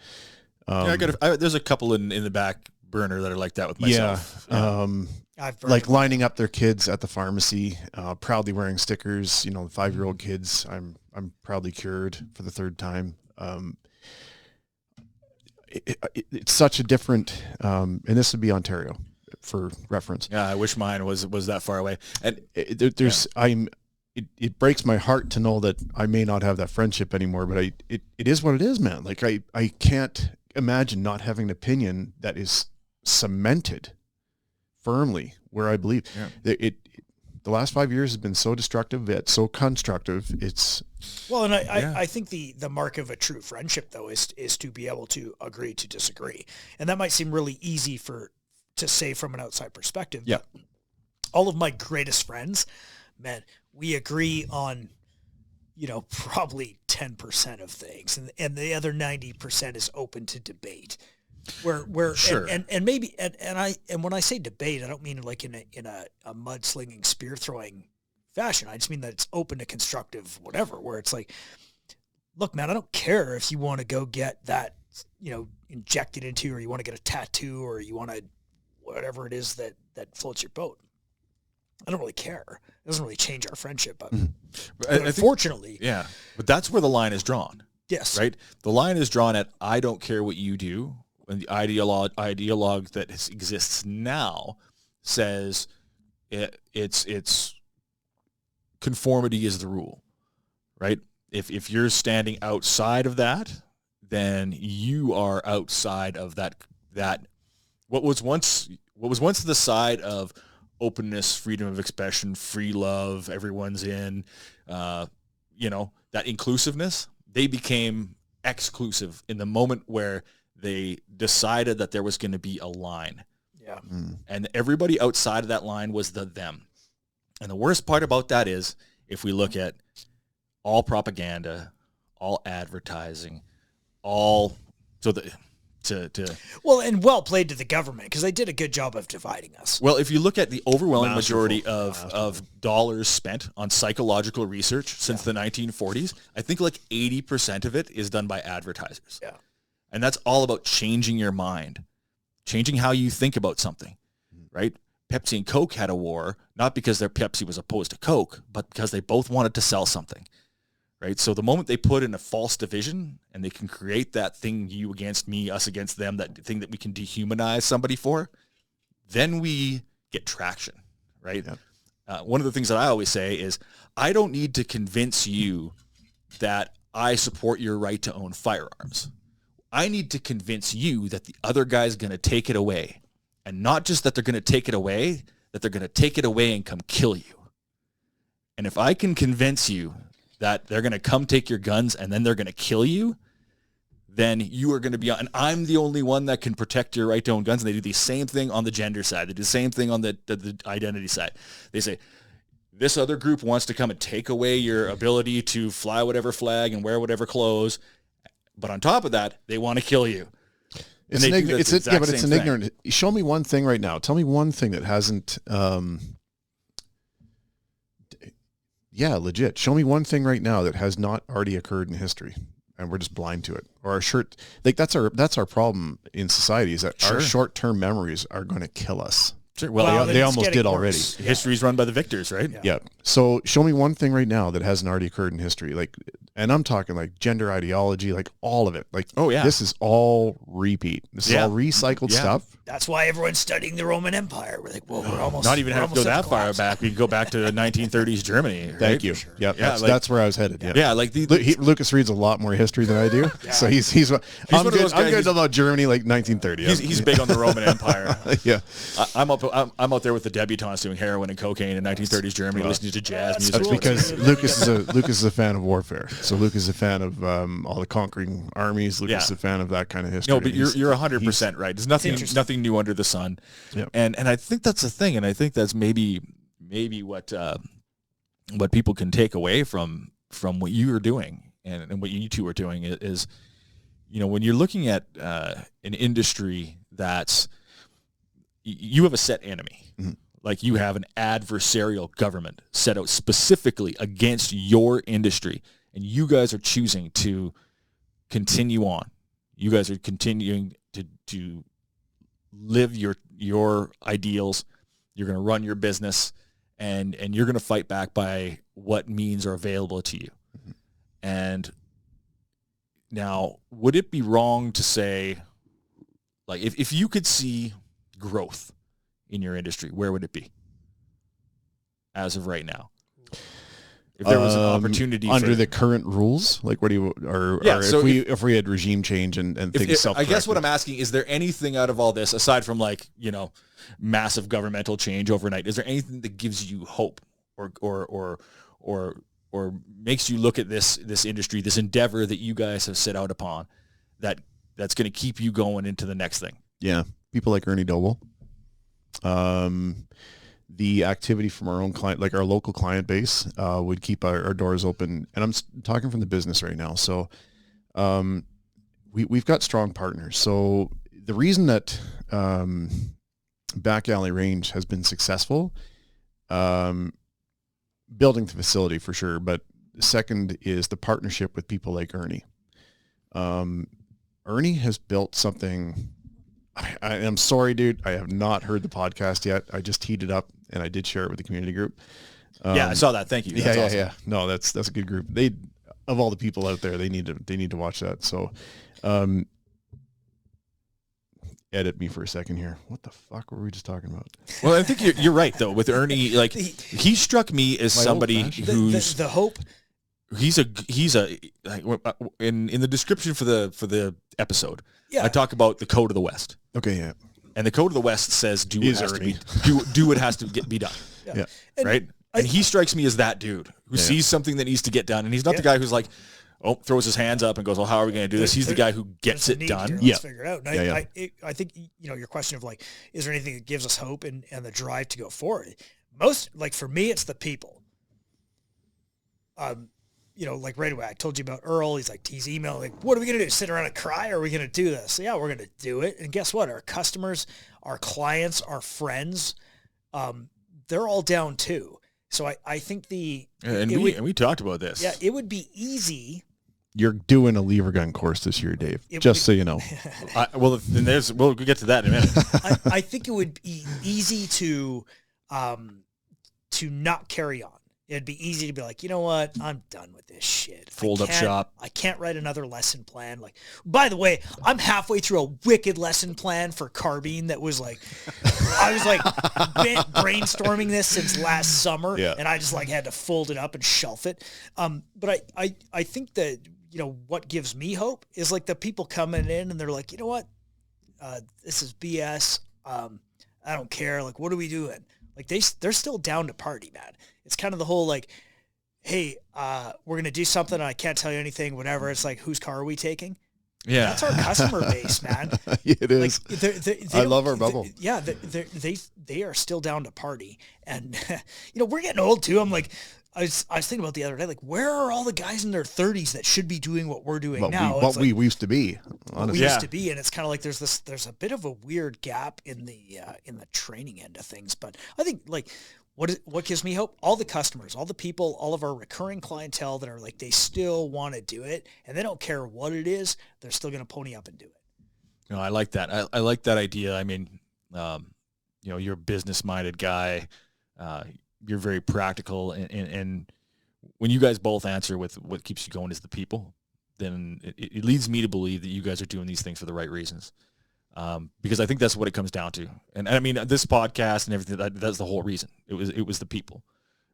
There's a couple in the back burner that are like that with myself. Lining up their kids at the pharmacy, proudly wearing stickers, the 5-year-old kids. I'm proudly cured for the third time. It's such a different, and this would be Ontario for reference. Yeah. I wish mine was that far away. And it breaks my heart to know that I may not have that friendship anymore, but it is what it is, man. I can't imagine not having an opinion that is cemented firmly where I believe. The last 5 years has been so destructive, yet so constructive. I think the mark of a true friendship, though, is to be able to agree to disagree. And that might seem really easy to say from an outside perspective. Yeah. All of my greatest friends, man, we agree on probably 10% of things, and the other 90% is open to debate. Where Sure. and maybe and when I say debate, I don't mean like in a mudslinging, spear throwing fashion. I just mean that it's open to constructive whatever. Where it's like, look, man, I don't care if you want to go get that injected into, or you want to get a tattoo, or you want to whatever it is that floats your boat. I don't really care. It doesn't really change our friendship. But unfortunately, yeah. But that's where the line is drawn. Yes. Right? The line is drawn at, I don't care what you do. And the ideologue that exists now says it's conformity is the rule, right? If you're standing outside of that, then you are outside of that what was once the side of openness, freedom of expression, free love, everyone's in, that inclusiveness. They became exclusive in the moment where they decided that there was going to be a line. Yeah. And everybody outside of that line was them. And the worst part about that is, if we look at all propaganda, all advertising, well, and well played to the government, because they did a good job of dividing us. Well, if you look at the overwhelming majority of dollars spent on psychological research since the 1940s, I think like 80% of it is done by advertisers. Yeah. And that's all about changing your mind, changing how you think about something, right? Pepsi and Coke had a war, not because their Pepsi was opposed to Coke, but because they both wanted to sell something, right? So the moment they put in a false division and they can create that thing, you against me, us against them, that thing that we can dehumanize somebody for, then we get traction, right? Yep. One of the things that I always say is, I don't need to convince you that I support your right to own firearms. I need to convince you that the other guy's going to take it away. And not just that they're going to take it away, that they're going to take it away and come kill you. And if I can convince you that they're going to come take your guns and then they're going to kill you, then you are going to be on. And I'm the only one that can protect your right to own guns. And they do the same thing on the gender side. They do the same thing on the identity side. They say, this other group wants to come and take away your ability to fly whatever flag and wear whatever clothes. But on top of that, they want to kill you. It's an ignorant. Show me one thing right now. Tell me one thing that hasn't. Legit. Show me one thing right now that has not already occurred in history, and we're just blind to it. Or our shirt. Like that's our problem in society, is that our short-term memories are going to kill us. Sure. Well, they almost did already. Yeah. History's run by the victors, right? Yeah. So show me one thing right now that hasn't already occurred in history. Like, and I'm talking like gender ideology, like all of it. Like, this is all repeat. This is all recycled stuff. That's why everyone's studying the Roman Empire. We're like, well, we're almost not even have to go that far back. We can go back to the 1930s Germany. Right? Thank you. Sure. Yep. Yeah, that's where I was headed. Yeah. Like Lucas reads a lot more history than I do, so he's one of those guys. I'm good about Germany, like 1930. He's big on the Roman Empire. Yeah. I'm out there with the debutantes doing heroin and cocaine in 1930s Germany, listening to jazz music. That's because Lucas is a fan of warfare. So Lucas is a fan of all the conquering armies. Lucas is a fan of that kind of history. No, but you're 100% right. There's nothing new under the sun. Yep. And I think that's the thing, and I think that's maybe what people can take away from what you are doing and what you two are doing is when you're looking at an industry that's, you have a set enemy. Mm-hmm. Like you have an adversarial government set out specifically against your industry, and you guys are choosing to continue on. You guys are continuing to live your ideals. You're going to run your business, and you're going to fight back by what means are available to you. Mm-hmm. And now, would it be wrong to say, like, if you could see growth in your industry, where would it be as of right now? If there was an opportunity under the current rules, like if we had regime change and things self-corrected. I guess what I'm asking, is there anything out of all this, aside from massive governmental change overnight, is there anything that gives you hope or makes you look at this industry, this endeavor that you guys have set out upon, that's going to keep you going into the next thing? Yeah. People like Ernie Doble. the activity from our own client, like our local client base, would keep our doors open. And I'm talking from the business right now. So we've got strong partners. So the reason that Back Alley Range has been successful, building the facility for sure, but the second is the partnership with people like Ernie. Ernie has built something. I'm sorry, dude. I have not heard the podcast yet. I just teed it up and I did share it with the community group. Yeah, I saw that. Thank you. That's awesome. Yeah. No, that's a good group. They, of all the people out there, they need to watch that. So, edit me for a second here. What the fuck were we just talking about? Well, I think you're right though. With Ernie, like he struck me as somebody who's the hope. He's a in the description for the episode. Yeah. I talk about the code of the West. Okay, yeah. And the code of the West says do what has to be done. Yeah. Right? And he strikes me as that dude who sees something that needs to get done. And he's not the guy who's like, throws his hands up and goes, well, how are we going to do this? He's the guy who gets it done. Let's figure it out. And I think, your question of like, is there anything that gives us hope and the drive to go forward? Most, like for me, it's the people. Like right away, I told you about Earl. He's emailing, like, what are we going to do? Sit around and cry? Or are we going to do this? So, yeah, we're going to do it. And guess what? Our customers, our clients, our friends, they're all down too. So I think we talked about this. Yeah, it would be easy. You're doing a lever gun course this year, Dave, so you know. We'll get to that in a minute. I think it would be easy to not carry on. It'd be easy to be like, you know what? I'm done with this shit. Fold up shop. I can't write another lesson plan. Like, by the way, I'm halfway through a wicked lesson plan for carbine that was like, I was like brainstorming this since last summer, and I just like had to fold it up and shelf it. But I think that, what gives me hope is like the people coming in and they're like, you know what? This is BS. I don't care. Like, what are we doing? Like they're still down to party, man. It's kind of the whole like, hey, we're going to do something and I can't tell you anything, whatever. It's like, whose car are we taking? Yeah. That's our customer base, man. It is. Like, I love our bubble. They are still down to party. And, we're getting old too. I'm like, I was thinking about the other day, like, where are all the guys in their 30s that should be doing what we're doing now? We used to be, honestly. We used to be, and it's kind of like there's a bit of a weird gap in the training end of things. But I think like what gives me hope? All the customers, all the people, all of our recurring clientele that are like they still want to do it, and they don't care what it is. They're still going to pony up and do it. No, I like that. I like that idea. I mean, you're a business-minded guy. You're very practical, and when you guys both answer with what keeps you going is the people, then it leads me to believe that you guys are doing these things for the right reasons, because I think that's what it comes down to. And I mean, this podcast and everything, that's the whole reason. It was the people,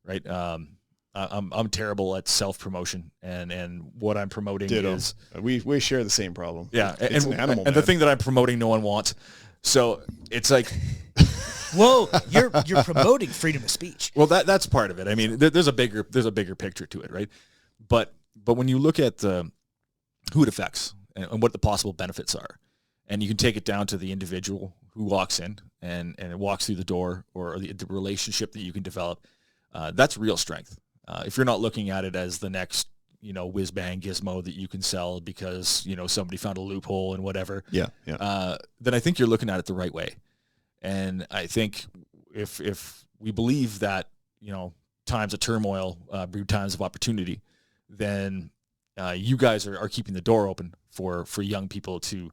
right? I'm terrible at self-promotion, and what I'm promoting is... We share the same problem. Yeah, it's an animal, and the thing that I'm promoting no one wants. So it's like... Whoa, you're promoting freedom of speech. Well, that's part of it. I mean, there's a bigger picture to it, right? But when you look at who it affects and what the possible benefits are, and you can take it down to the individual who walks in and walks through the door, or the relationship that you can develop, that's real strength. If you're not looking at it as the next, whiz bang gizmo that you can sell because somebody found a loophole and whatever, then I think you're looking at it the right way. And I think if we believe that, times of turmoil brew times of opportunity, then you guys are keeping the door open for young people to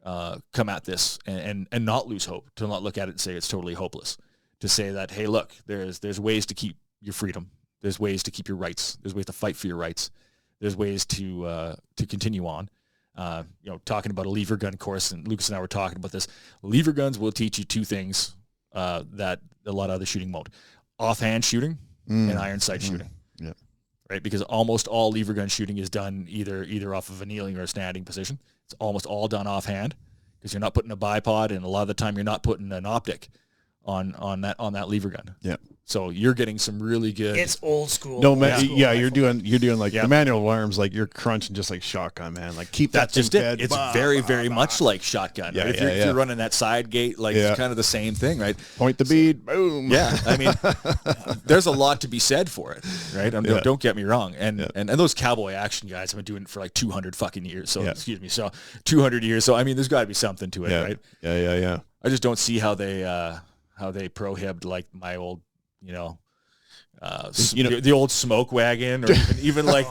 come at this and not lose hope, to not look at it and say it's totally hopeless, to say that, hey, look, there's ways to keep your freedom. There's ways to keep your rights. There's ways to fight for your rights. There's ways to continue on. Talking about a lever gun course, and Lucas and I were talking about this. Lever guns will teach you two things that a lot of other shooting won't: offhand shooting and iron sight shooting. Yeah, right. Because almost all lever gun shooting is done either off of a kneeling or a standing position. It's almost all done offhand because you're not putting a bipod, and a lot of the time you're not putting an optic on that lever gun. Yeah. So you're getting some really good. It's old school. No, old man. school Yeah, rifle. you're doing like the manual arms, like you're crunching just like shotgun, man. Like keep that That's just thing it. fed. It's very much like shotgun. Yeah, Right? yeah, If you're running that side gate, like it's kind of the same thing, right? Point the bead, boom. Yeah, I mean, there's a lot to be said for it, right? Don't get me wrong. And those cowboy action guys have been doing it for like 200 fucking years. So excuse me, so 200 years. So I mean, there's got to be something to it, right? Yeah. I just don't see how they prohibit like my old, the old smoke wagon, or even like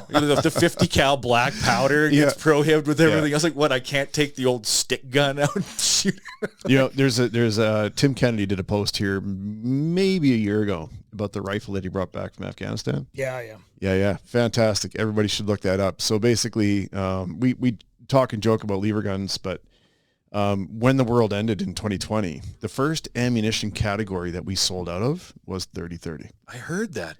the 50 cal black powder gets prohibited with everything. I was like, what? I can't take the old stick gun out and shoot. There's a Tim Kennedy did a post here maybe a year ago about the rifle that he brought back from Afghanistan. Yeah. Fantastic. Everybody should look that up. So basically, we talk and joke about lever guns, but when the world ended in 2020, the first ammunition category that we sold out of was 30-30. I heard that.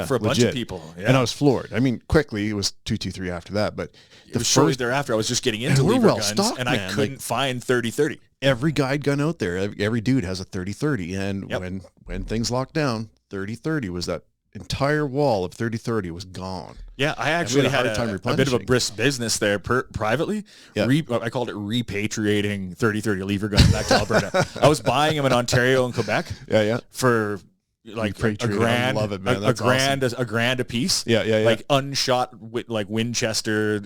For a bunch of people. Yeah. And I was floored. I mean, quickly, it was 223 after that, but the was shortly thereafter, I was just getting into lever guns, stocked, and I couldn't find 30-30. Every guide gun out there, every dude has a 30-30, and when things locked down, 30-30 was that entire wall of 30-30 was gone. Yeah, I actually had a bit of a brisk business there privately. Yeah. I called it repatriating 30-30 lever guns back to Alberta. I was buying them in Ontario and Quebec. Yeah. For like a grand, I love it, man. a grand a piece. Yeah. Like unshot with like Winchester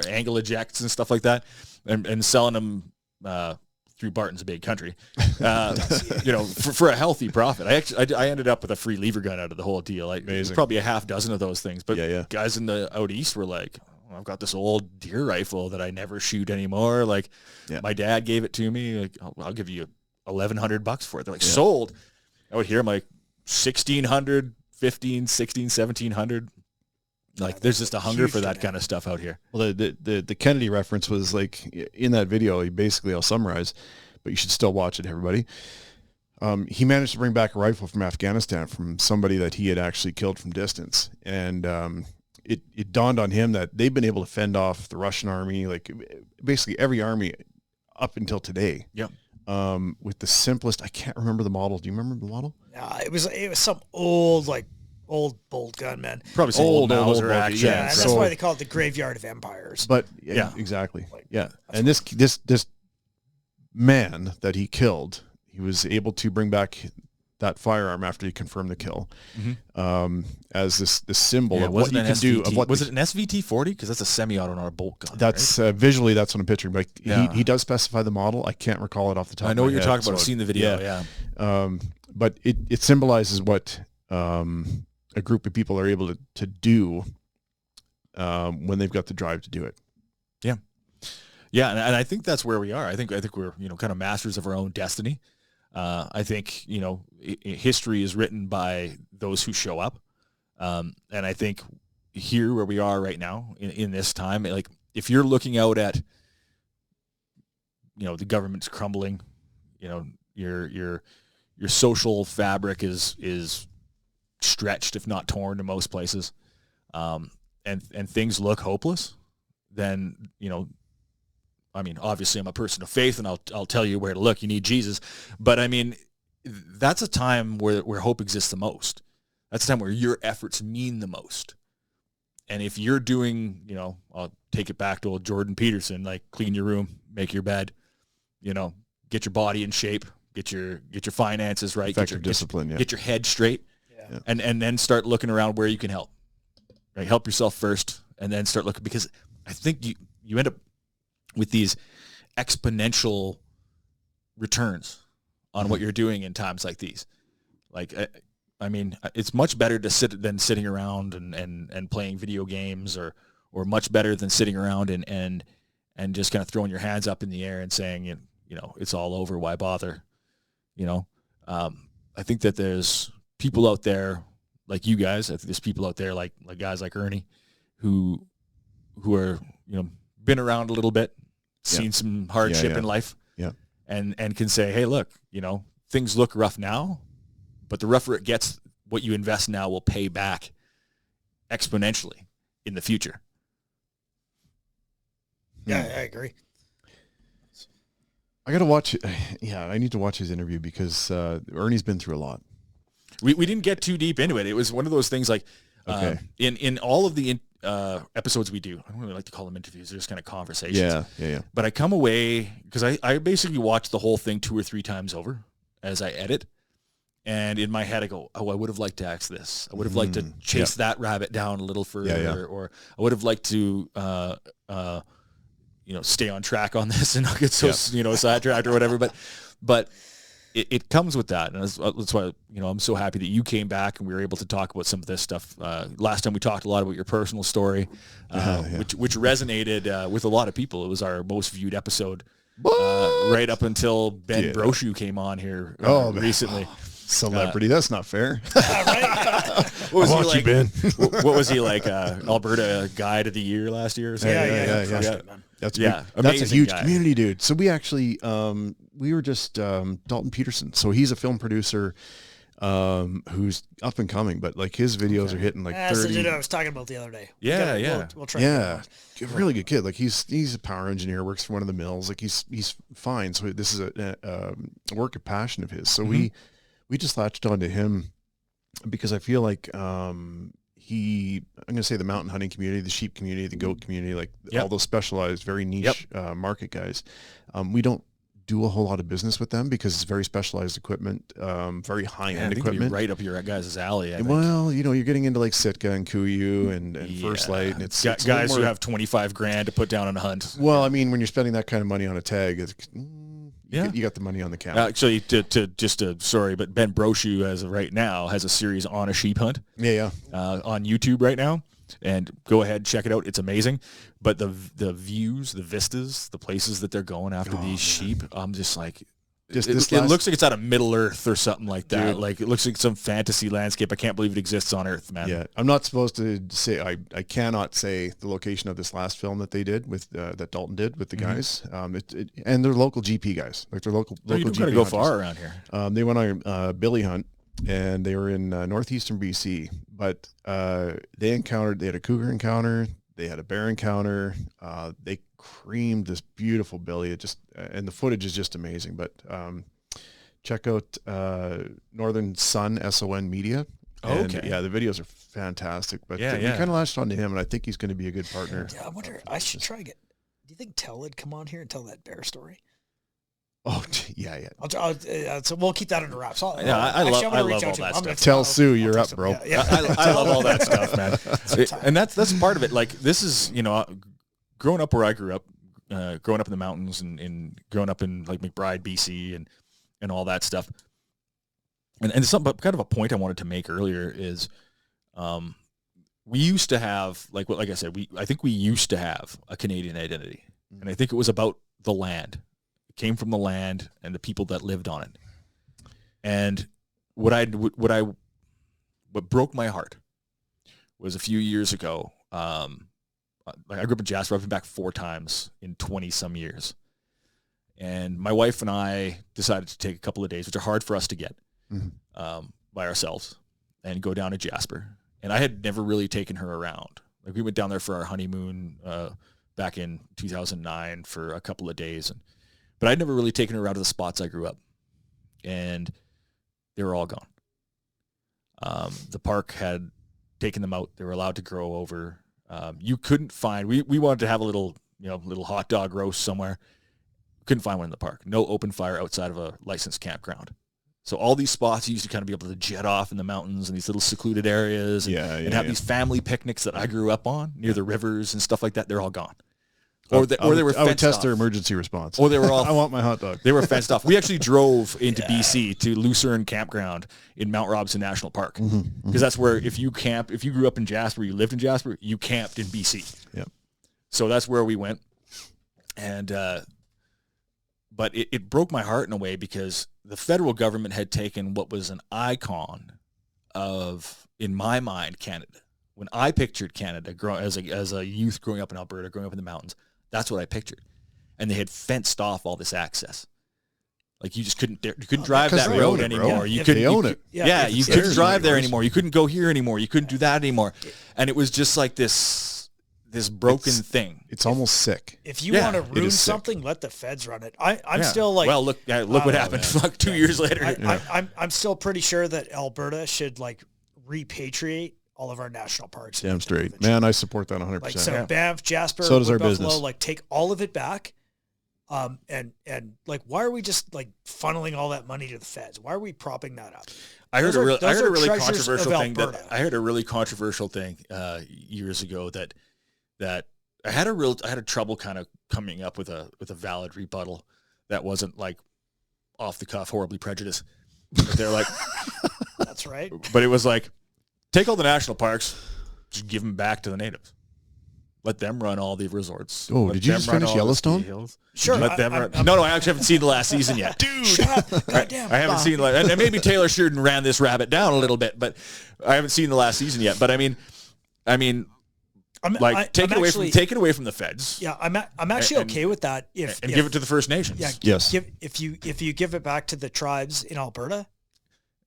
angle ejects and stuff like that, and selling them through Barton's a big country, for a healthy profit. I ended up with a free lever gun out of the whole deal. Like probably a half dozen of those things. But guys in the out east were like, I've got this old deer rifle that I never shoot anymore. Like my dad gave it to me. Like I'll give you $1,100 for it. They're like sold. I would hear them like 1,600, 15, 16, 1,700. Like there's just a hunger for that kind of stuff out here. Well, the Kennedy reference was like in that video. I'll summarize, but you should still watch it, everybody. He managed to bring back a rifle from Afghanistan from somebody that he had actually killed from distance, and it dawned on him that they've been able to fend off the Russian army, like basically every army up until today. Yep. With the simplest, I can't remember the model. Do you remember the model? It was some old bolt gun, man. Probably some old Mauser action. Yeah, and that's why they call it the graveyard of empires. But exactly. And this man that he killed, he was able to bring back that firearm after he confirmed the kill, as this symbol of what you can do. Was it an SVT-40? Because that's a semi-auto, not a bolt gun. That's right? Visually, that's what I'm picturing. But he does specify the model. I can't recall it off the top. I know of what my you're head, talking about. I've seen the video. Yeah. But it symbolizes what a group of people are able to do when they've got the drive to do it. Yeah, and I think that's where we are. I think we're kind of masters of our own destiny. I think history is written by those who show up, and I think here where we are right now in this time, like if you're looking out at the government's crumbling, your social fabric is stretched, if not torn, in most places, and things look hopeless, then I mean, obviously I'm a person of faith, and I'll tell you where to look. You need Jesus, but I mean, that's a time where hope exists the most. That's a time where your efforts mean the most. And if you're doing, I'll take it back to old Jordan Peterson, like clean your room, make your bed, get your body in shape, get your finances right, effective discipline, get your head straight, and then start looking around where you can help. Right, help yourself first, and then start looking, because I think you end up with these exponential returns on what you're doing in times like these. Like, I mean, it's much better to than sitting around and playing video games, or much better than sitting around and just kind of throwing your hands up in the air and saying, it's all over, why bother? I think that there's people out there like you guys. I think there's people out there like guys like Ernie who are, been around a little bit, seen some hardship in life, and can say, hey, look, things look rough now, but the rougher it gets, what you invest now will pay back exponentially in the future. Yeah, I agree. I got to watch. Yeah, I need to watch his interview because Ernie's been through a lot. We didn't get too deep into it. It was one of those things like in all of the episodes we do, I don't really like to call them interviews. They're just kind of conversations. Yeah. But I come away, because I basically watch the whole thing 2 or 3 times over as I edit. And in my head, I go, oh, I would have liked to ask this. I would have liked to chase that rabbit down a little further, or I would have liked to, stay on track on this and not get so, sidetracked or whatever. But it comes with that, and that's why I'm so happy that you came back and we were able to talk about some of this stuff. Last time we talked a lot about your personal story, which resonated with a lot of people. It was our most viewed episode, right up until Ben Brochu came on here recently. Celebrity, that's not fair. What was he like? Ben. What was he like? Alberta Guide of the Year last year or something? Yeah. That's a huge community, dude. So we actually we were just Dalton Peterson. So he's a film producer who's up and coming, but like his videos are hitting like 30. I was talking about the other day. We'll try. Yeah, really good kid. Like he's a power engineer, works for one of the mills. Like he's fine. So this is a work of passion of his. So we just latched onto him because I feel like I'm going to say the mountain hunting community, the sheep community, the goat community, like all those specialized, very niche market guys. We don't do a whole lot of business with them because it's very specialized equipment, very high-end equipment. Right up your guys' alley, I think. Well, you're getting into like Sitka and Kuiu and First Light. And it's guys who have $25,000 to put down on a hunt. Well, I mean, when you're spending that kind of money on a tag, you got the money on the counter. Actually, but Ben Brochu, as of right now, has a series on a sheep hunt. On YouTube right now, and go ahead, check it out. It's amazing. But the views, the vistas, the places that they're going after these sheep, I'm just like, it looks like it's out of Middle Earth or something like that. Dude. Like it looks like some fantasy landscape. I can't believe it exists on Earth, man. Yeah, I'm not supposed to say. I cannot say the location of this last film that they did with that Dalton did with the guys. And they're local GP guys. Like they're local. You don't gotta go far around here. They went on a billy hunt, and they were in northeastern BC. But they had a cougar encounter. They had a bear encounter. They creamed this beautiful billy. It just and the footage is just amazing. But check out Northern Sun SON Media. And, the videos are fantastic. But we kind of latched on to him, and I think he's going to be a good partner. Yeah, I wonder. I should try to get. Do you think Tell would come on here and tell that bear story? Oh yeah. So we'll keep that under wraps. I love all that stuff. Tell Sue you're up, bro. Yeah. I love all that stuff, man. And that's part of it. Like this is growing up where I grew up, growing up in the mountains and growing up in like McBride, BC, and all that stuff. And something, kind of a point I wanted to make earlier is, we used to have like I said, I think we used to have a Canadian identity, and I think it was about the land. Came from the land and the people that lived on it. And what broke my heart was a few years ago. I grew up in Jasper. I've been back 4 times in 20 some years. And my wife and I decided to take a couple of days, which are hard for us to get by ourselves, and go down to Jasper. And I had never really taken her around. Like we went down there for our honeymoon back in 2009 for a couple of days. But I'd never really taken her out to the spots I grew up, and they were all gone. The park had taken them out. They were allowed to grow over. You couldn't find, we wanted to have a little hot dog roast somewhere. Couldn't find one in the park. No open fire outside of a licensed campground. So all these spots you used to kind of be able to jet off in the mountains and these little secluded areas and have these family picnics that I grew up on near the rivers and stuff like that. They're all gone. Or they were fenced I would test off. their emergency response. Or they were all. I want my hot dog. They were fenced off. We actually drove into BC to Lucerne Campground in Mount Robson National Park because that's where if you grew up in Jasper, you lived in Jasper, you camped in BC. Yeah. So that's where we went, and but it broke my heart in a way because the federal government had taken what was an icon of, in my mind, Canada. When I pictured Canada as a youth growing up in Alberta, growing up in the mountains. That's what I pictured, and they had fenced off all this access. Like you just couldn't drive that road anymore. You couldn't own it. Yeah, you couldn't drive there anymore. You couldn't go here anymore. You couldn't do that anymore. And it was just like this this broken thing. It's almost sick. If you want to ruin something, let the feds run it. I'm still like, well, look what happened. Fuck, 2 years later. I'm still pretty sure that Alberta should like repatriate all of our national parks. Damn straight, man. I support that 100%. Like, so Banff, Jasper, so does our Buffalo, business. like take all of it back. And like, why are we just like funneling all that money to the feds? Why are we propping that up? I heard a really controversial thing Alberta. I heard a really controversial thing years ago that I had a trouble kind of coming up with a valid rebuttal that wasn't like off the cuff, horribly prejudiced. They're like, that's right. But it was like, take all the national parks, just give them back to the natives. Let them run all the resorts. Oh, did you just finish Yellowstone? Sure. Let them run. No, I actually haven't seen the last season yet. Dude, shut up. Goddamn. I haven't seen, and maybe Taylor Sheridan ran this rabbit down a little bit, but I haven't seen the last season yet. But I mean, take it away from the feds. Yeah, I'm actually okay with that. If give it to the First Nations. Yeah, yes. If you give it back to the tribes in Alberta,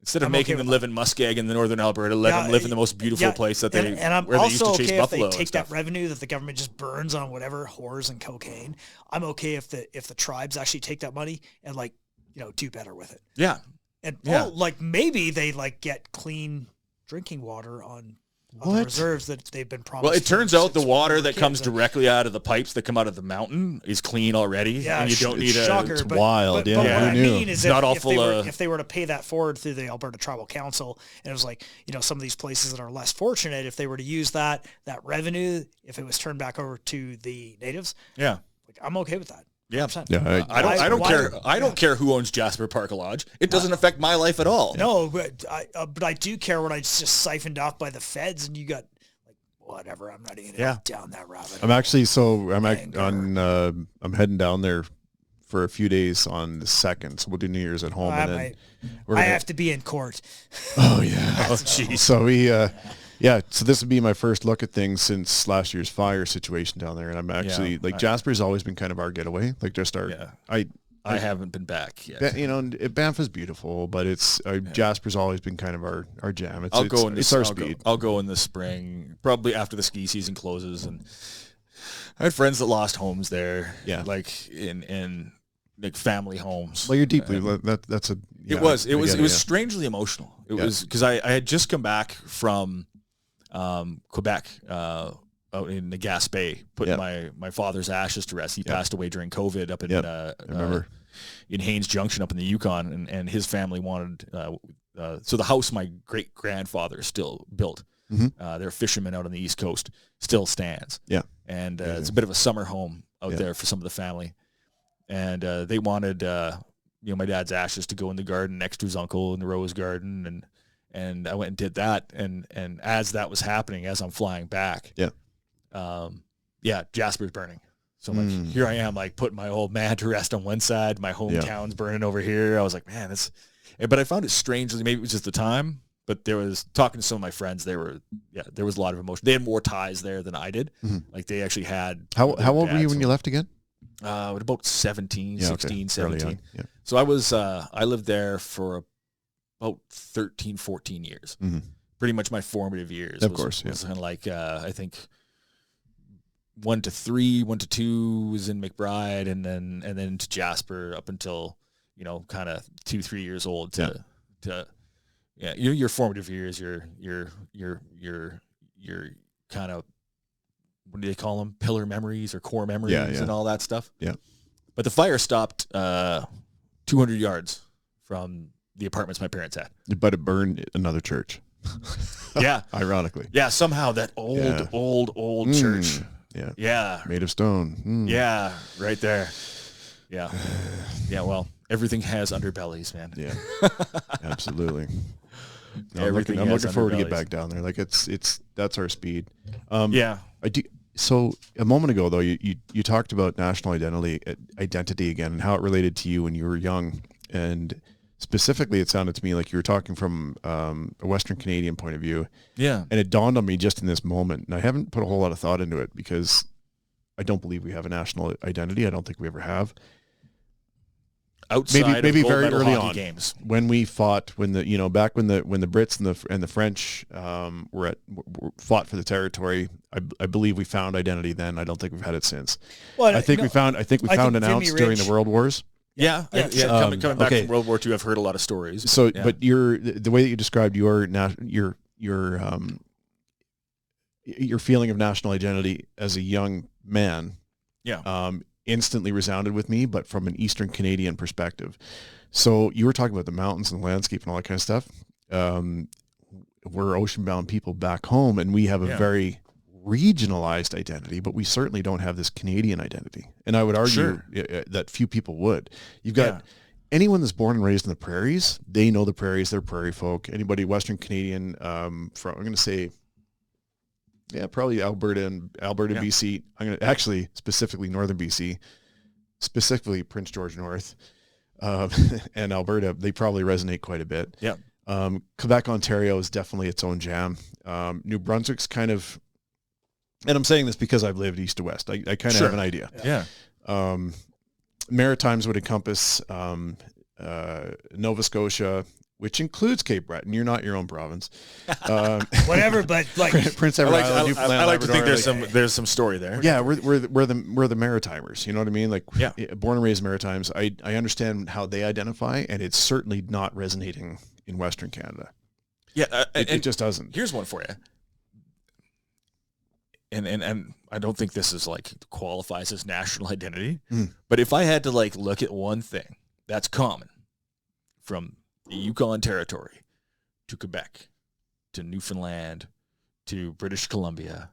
instead of making them live in Muskeg in the northern Alberta, let them live in the most beautiful place that they and I'm where also they used to chase okay buffalo. If they take that revenue that the government just burns on whatever whores and cocaine. I'm okay if the tribes actually take that money and do better with it. Yeah, and maybe they get clean drinking water on the reserves that they've been promised. Well, it turns out the water that comes directly out of the pipes that come out of the mountain is clean already, and you don't need It's wild. But what I mean is if they were to pay that forward through the Alberta Tribal Council, and it was like, some of these places that are less fortunate, if they were to use that revenue, if it was turned back over to the natives, I'm okay with that. Yeah, 100%. I don't care. I don't care who owns Jasper Park Lodge. It doesn't affect my life at all. No, but I do care when it's just siphoned off by the feds, and you got whatever. I'm not even down that rabbit. I'm actually I'm heading down there for a few days on the 2nd, so we'll do New Year's at home, and then I have to be in court. Oh yeah. Oh jeez. So we. So this would be my first look at things since last year's fire situation down there, and I'm actually Jasper's always been kind of our getaway, like just our. Yeah. I haven't been back yet. Banff is beautiful, but it's Jasper's always been kind of our jam. It's our speed. I'll go in the spring, probably after the ski season closes, and I had friends that lost homes there. Yeah, like in like family homes. Well, you're deeply that's a. Yeah, it was strangely emotional. It was because I had just come back from. Quebec, out in the Gaspé, putting my father's ashes to rest. He passed away during COVID up in I remember in Haines Junction up in the Yukon, and his family wanted so the house my great grandfather still built. Mm-hmm. They're fishermen out on the East Coast, still stands. Yeah, and it's a bit of a summer home out there for some of the family, and they wanted my dad's ashes to go in the garden next to his uncle in the rose garden, and I went and did that, and as that was happening, as I'm flying back, Jasper's burning. So I'm like, here I am, like putting my old man to rest on one side, my hometown's burning over here. I was like, man, but I found it strangely, maybe it was just the time, but there was talking to some of my friends, there was a lot of emotion. They had more ties there than I did. Mm-hmm. Like they actually had. How old were you when you left again? About 17, 16, 17. Yeah. So I lived there for about 13, 14 years. Mm-hmm. Pretty much my formative years. Of course, was kind of like, I think 1 to 3, 1 to 2 was in McBride, and then to Jasper up until, kind of 2, 3 years old your formative years, your kind of, what do they call them? Pillar memories or core memories and all that stuff. Yeah. But the fire stopped 200 yards from the apartments my parents had. But it burned another church. Yeah. Ironically. Yeah, somehow that old church. Yeah. Yeah. Made of stone. Yeah, right there. Yeah. Yeah, well, everything has underbellies, man. Yeah. Absolutely. No, I'm looking forward to get back down there. Like that's our speed. I do. So a moment ago though, you talked about national identity again and how it related to you when you were young, and specifically, it sounded to me like you were talking from a Western Canadian point of view. Yeah. And it dawned on me just in this moment, and I haven't put a whole lot of thought into it because I don't believe we have a national identity. I don't think we ever have. outside maybe of gold very medal early hockey on games. when we fought, back when the Brits and the French fought for the territory. I believe we found identity then. I don't think we've had it since. Well, I think we found an ounce during the World Wars. Yeah. Coming back from World War II, I've heard a lot of stories. So, but the way that you described your feeling of national identity as a young man, instantly resounded with me, but from an Eastern Canadian perspective. So you were talking about the mountains and the landscape and all that kind of stuff. We're ocean-bound people back home, and we have a very regionalized identity, but we certainly don't have this Canadian identity. And I would argue that few people would. You've got anyone that's born and raised in the prairies, they know the prairies, they're prairie folk. Anybody Western Canadian, I'm going to say, probably Alberta, BC. I'm going to actually specifically Northern BC, specifically Prince George North, and Alberta. They probably resonate quite a bit. Yeah. Quebec, Ontario is definitely its own jam. New Brunswick's kind of, and I'm saying this because I've lived east to west. I kind of have an idea. Yeah. Maritimes would encompass Nova Scotia, which includes Cape Breton. You're not your own province. Whatever, but like Prince Edward Island, Newfoundland, I like to think Labrador, there's some story there. Yeah, we're the Maritimers. You know what I mean? Like, born and raised Maritimes. I understand how they identify, and it's certainly not resonating in Western Canada. Yeah, it just doesn't. Here's one for you. And I don't think this is like qualifies as national identity, but if I had to like look at one thing that's common from the Yukon Territory to Quebec to Newfoundland to British Columbia,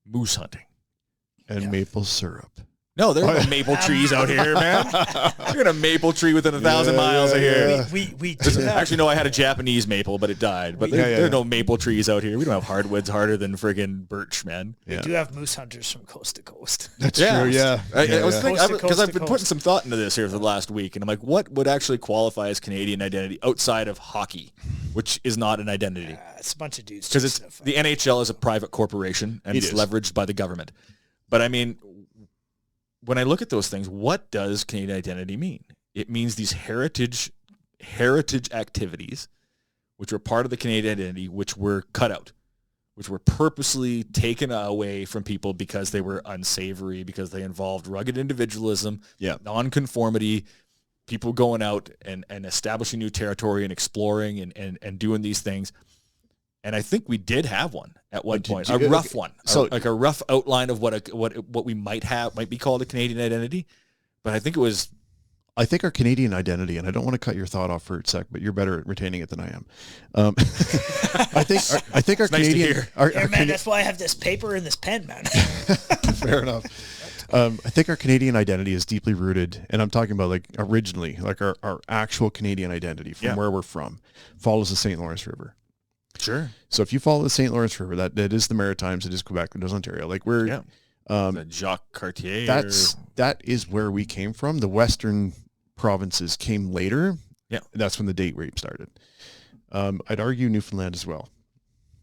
moose hunting and maple syrup. No, there are no maple trees out here, man. You're in a maple tree within 1,000 miles of here. We Actually, no, I had a Japanese maple, but it died. But there are no maple trees out here. We don't have hardwoods harder than friggin' birch, man. We do have moose hunters from coast to coast. That's true, yeah. I was thinking, because I've been putting some thought into this here for the last week, and I'm like, what would actually qualify as Canadian identity outside of hockey, which is not an identity? It's a bunch of dudes. Because the NHL is a private corporation, and it's leveraged by the government. But I mean, when I look at those things, what does Canadian identity mean? It means these heritage activities, which were part of the Canadian identity, which were cut out, which were purposely taken away from people because they were unsavory, because they involved rugged individualism, nonconformity, people going out and establishing new territory and exploring and doing these things. And I think we did have one at one point, a rough one, like a rough outline of what we might be called a Canadian identity. But I think our Canadian identity, and I don't want to cut your thought off for a sec, but you're better at retaining it than I am. I think our Canadian, man, that's why I have this paper and this pen, man. Fair enough. I think our Canadian identity is deeply rooted, and I'm talking about like originally, like our actual Canadian identity from where we're from, follows the St. Lawrence River. Sure. So if you follow the St. Lawrence River, that is the Maritimes, it is Quebec, it is Ontario. Like we're Jacques Cartier. That is where we came from. The Western provinces came later. Yeah. That's when the date rape started. I'd argue Newfoundland as well.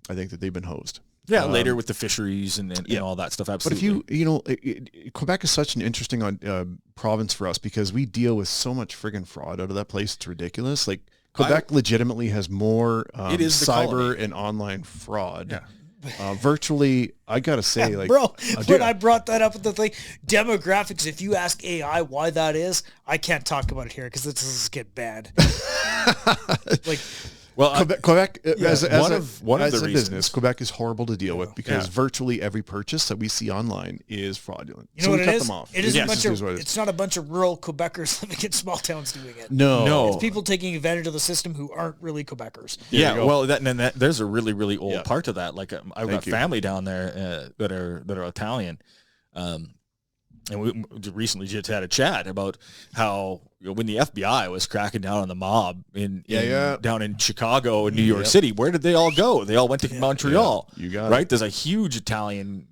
I think that they've been hosed. Yeah, later with the fisheries and all that stuff. Absolutely. But if Quebec is such an interesting province for us because we deal with so much friggin' fraud out of that place. It's ridiculous. Like Quebec legitimately has more cyber and online fraud. Yeah. Virtually, I gotta say, like, bro, when I brought that up with the thing, demographics. If you ask AI why that is, I can't talk about it here because this is get banned. Like, well, Quebec as a reasons. business, Quebec is horrible to deal with because virtually every purchase that we see online is fraudulent. You know what it is? It is it's not a bunch of rural Quebecers living in small towns doing it. No. It's people taking advantage of the system who aren't really Quebecers. Well, there's a really, really old part to that. Like I've got family down there that are Italian. And we recently just had a chat about how when the FBI was cracking down on the mob down in Chicago and New York City, where did they all go? They all went to Montreal. You got right? There's a huge Italian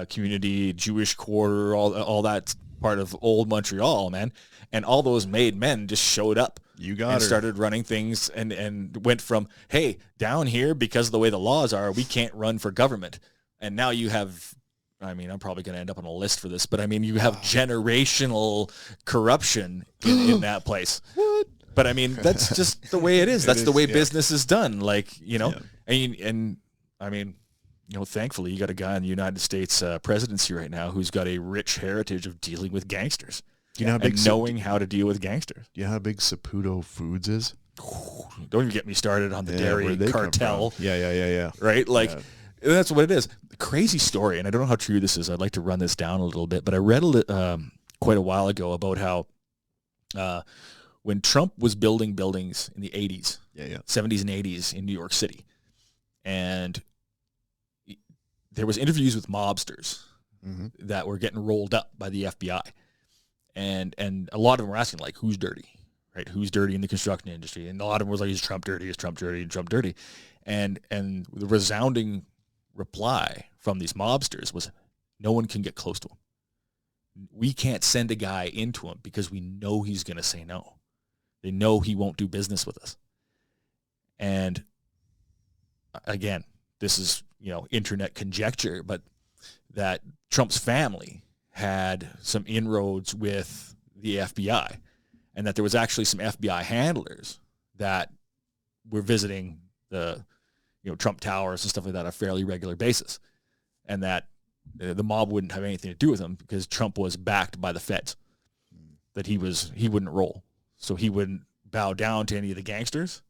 community, Jewish quarter, all that part of old Montreal, man. And all those made men just showed up. Started running things and went from, hey, down here, because of the way the laws are, we can't run for government. And now you have I mean, I'm probably going to end up on a list for this, but I mean, you have generational corruption in that place. What? But I mean, that's just the way it is. That's the way business is done. Like, you know, and I mean, you know, thankfully you got a guy in the United States presidency right now who's got a rich heritage of dealing with gangsters. Do you know how big knowing how to deal with gangsters. Do you know how big Saputo Foods is? Don't even get me started on the dairy cartel. Yeah. Right? Like, that's what it is. The crazy story, and I don't know how true this is. I'd like to run this down a little bit, but I read quite a while ago about how when Trump was building buildings in the 80s, 70s and 80s in New York City, and there was interviews with mobsters that were getting rolled up by the FBI. And a lot of them were asking, like, who's dirty, right? Who's dirty in the construction industry? And a lot of them was like, is Trump dirty? Is Trump dirty? Is Trump dirty? And the resounding reply from these mobsters was, no one can get close to him. We can't send a guy into him because we know he's going to say no. They know he won't do business with us. And again, this is, you know, internet conjecture, but that Trump's family had some inroads with the FBI, and that there was actually some FBI handlers that were visiting the, you know, Trump Towers and stuff like that on a fairly regular basis, and that the mob wouldn't have anything to do with him because Trump was backed by the feds, that he wouldn't roll, so he wouldn't bow down to any of the gangsters,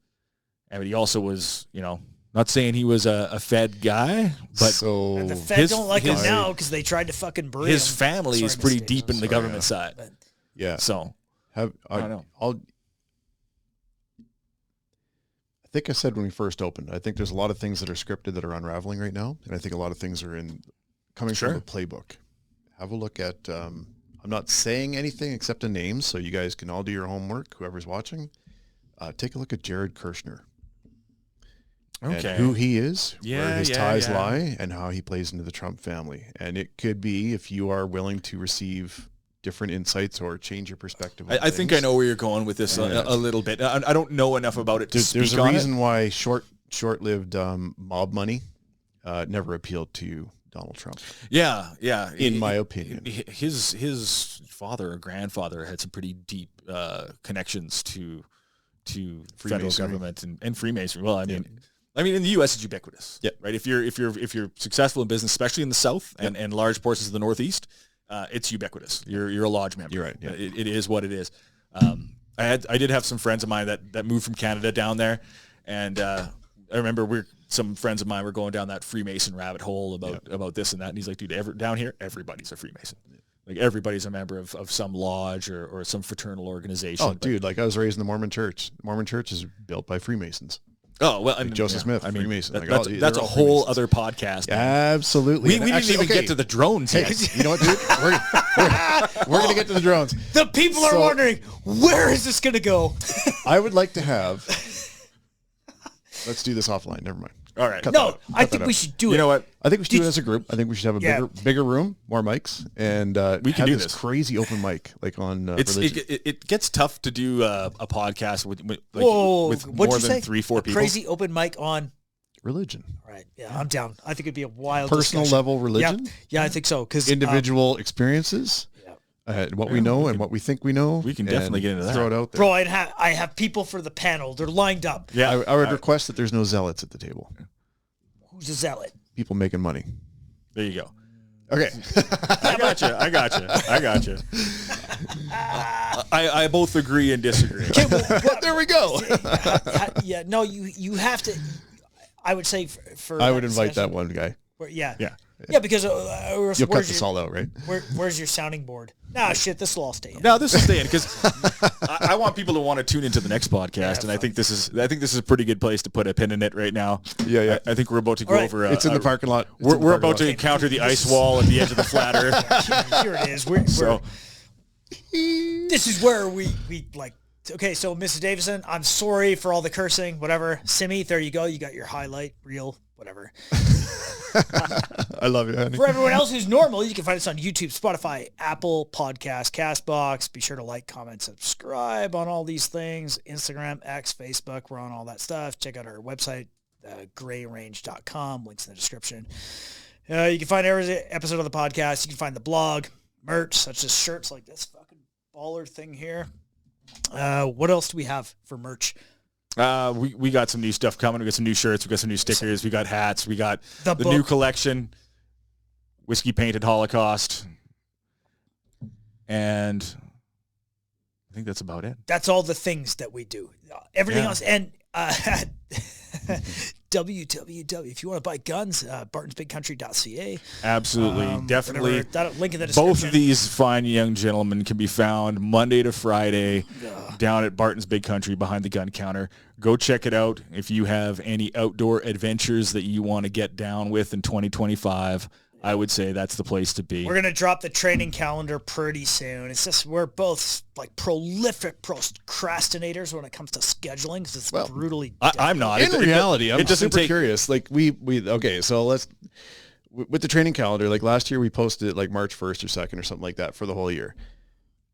and he also was, you know, not saying he was a Fed guy, but the Fed don't like him now because they tried to fucking bury him. His family is pretty deep in the government side. But, so I don't know. I think I said when we first opened, I think there's a lot of things that are scripted that are unraveling right now, and I think a lot of things are coming from the playbook. Have a look at. I'm not saying anything except the names, so you guys can all do your homework. Whoever's watching, take a look at Jared Kushner. Okay. And who he is, where his ties lie, and how he plays into the Trump family. And it could be, if you are willing to receive different insights or change your perspective. I think I know where you're going with this a little bit. I don't know enough about it to speak on it. There's a reason why short-lived mob money never appealed to Donald Trump. Yeah. In my opinion. His father or grandfather had some pretty deep connections to federal government and Freemasonry. Well, I mean, in the U.S. it's ubiquitous, right? If you're successful in business, especially in the South and large portions of the Northeast, it's ubiquitous. You're a lodge member. You're right. Yeah. It is what it is. I did have some friends of mine that moved from Canada down there, and I remember some friends of mine were going down that Freemason rabbit hole about this and that, and he's like, dude, down here everybody's a Freemason. Like, everybody's a member of some lodge or some fraternal organization. Oh, dude, like I was raised in the Mormon Church. The Mormon Church is built by Freemasons. Oh, well, like Joseph Smith, Freemason. That's a whole other podcast. Absolutely. We didn't even get to the drones yet. You know what, dude? We're going to get to the drones. The people are wondering, where is this going to go? I would like to have... Let's do this offline. Never mind. All right. I think we should do it. You know what? I think we should do it as a group. I think we should have a bigger room, more mics, and we can have do this crazy open mic like on religion. It gets tough to do a podcast with more than 3-4 people. Crazy open mic on religion. All right. Yeah, I'm down. I think it'd be a wild personal discussion. level religion. Yeah, I think so. Because individual experiences. What we know and what we think we know. We can definitely get into that. Throw it out there. Bro, I have people for the panel. They're lined up. Yeah. I would request that there's no zealots at the table. Who's a zealot? People making money. There you go. Okay. I got you. I both agree and disagree. Okay, well, there we go. No, you have to. I would say for I would invite that one guy. Yeah, because you'll cut this all out, right? Where's your sounding board? Nah, shit, this will all stay in. No, this will stay in because I want people to want to tune into the next podcast, and I think this is a pretty good place to put a pin in it right now. Yeah. I think we're about to go over. It's in the parking lot. We're about to encounter the ice wall at the edge of the flat Earth. Here it is. This is where we like. Okay, so Mrs. Davison, I'm sorry for all the cursing, whatever. Simi, there you go. You got your highlight reel, whatever. I love you, honey. For everyone else who's normal, you can find us on YouTube, Spotify, Apple Podcast, CastBox. Be sure to like, comment, subscribe on all these things. Instagram, X, Facebook. We're on all that stuff. Check out our website, grayrange.com. Links in the description. You can find every episode of the podcast. You can find the blog, merch, such as shirts like this fucking baller thing here. What else do we have for merch? We got some new stuff coming. We got some new shirts. We got some new stickers. We got hats. We got the new collection, Whiskey Painted Holocaust. And I think that's about it. That's all the things that we do. Everything else. And www. If you want to buy guns, bartonsbigcountry.ca. Absolutely. Definitely. Link in the description. Both of these fine young gentlemen can be found Monday to Friday down at Barton's Big Country behind the gun counter. Go check it out. If you have any outdoor adventures that you want to get down with in 2025, I would say that's the place to be. We're going to drop the training calendar pretty soon. It's just we're both like prolific procrastinators when it comes to scheduling because it's brutally difficult. I'm not. In reality, I'm super curious. Like okay, so let's, with the training calendar, like last year we posted it like March 1st or 2nd or something like that for the whole year.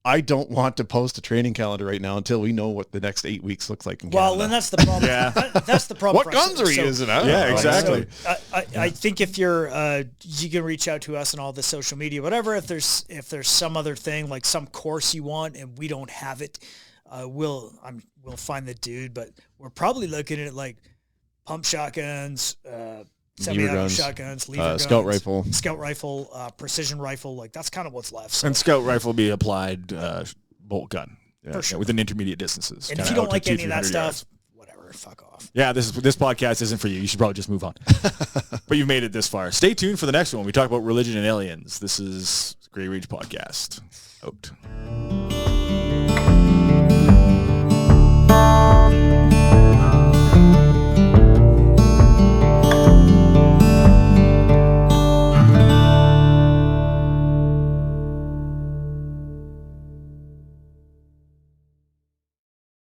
I don't want to post a training calendar right now until we know what the next 8 weeks looks like in Canada. Well, and that's the problem. That's the problem. What guns are you using? Yeah, exactly. So, I think if you're, you can reach out to us on all the social media, whatever. If there's some other thing like some course you want and we don't have it, we'll find the dude. But we're probably looking at like pump shotguns, semi-auto shotguns, lever guns, scout rifle, precision rifle. Like that's kind of what's left. So. And scout rifle will be applied bolt gun for sure. within intermediate distances. And if you don't like any of that stuff, whatever, fuck off. Yeah, this podcast isn't for you. You should probably just move on. But you've made it this far. Stay tuned for the next one. We talk about religion and aliens. This is Grey Ridge Podcast. Out.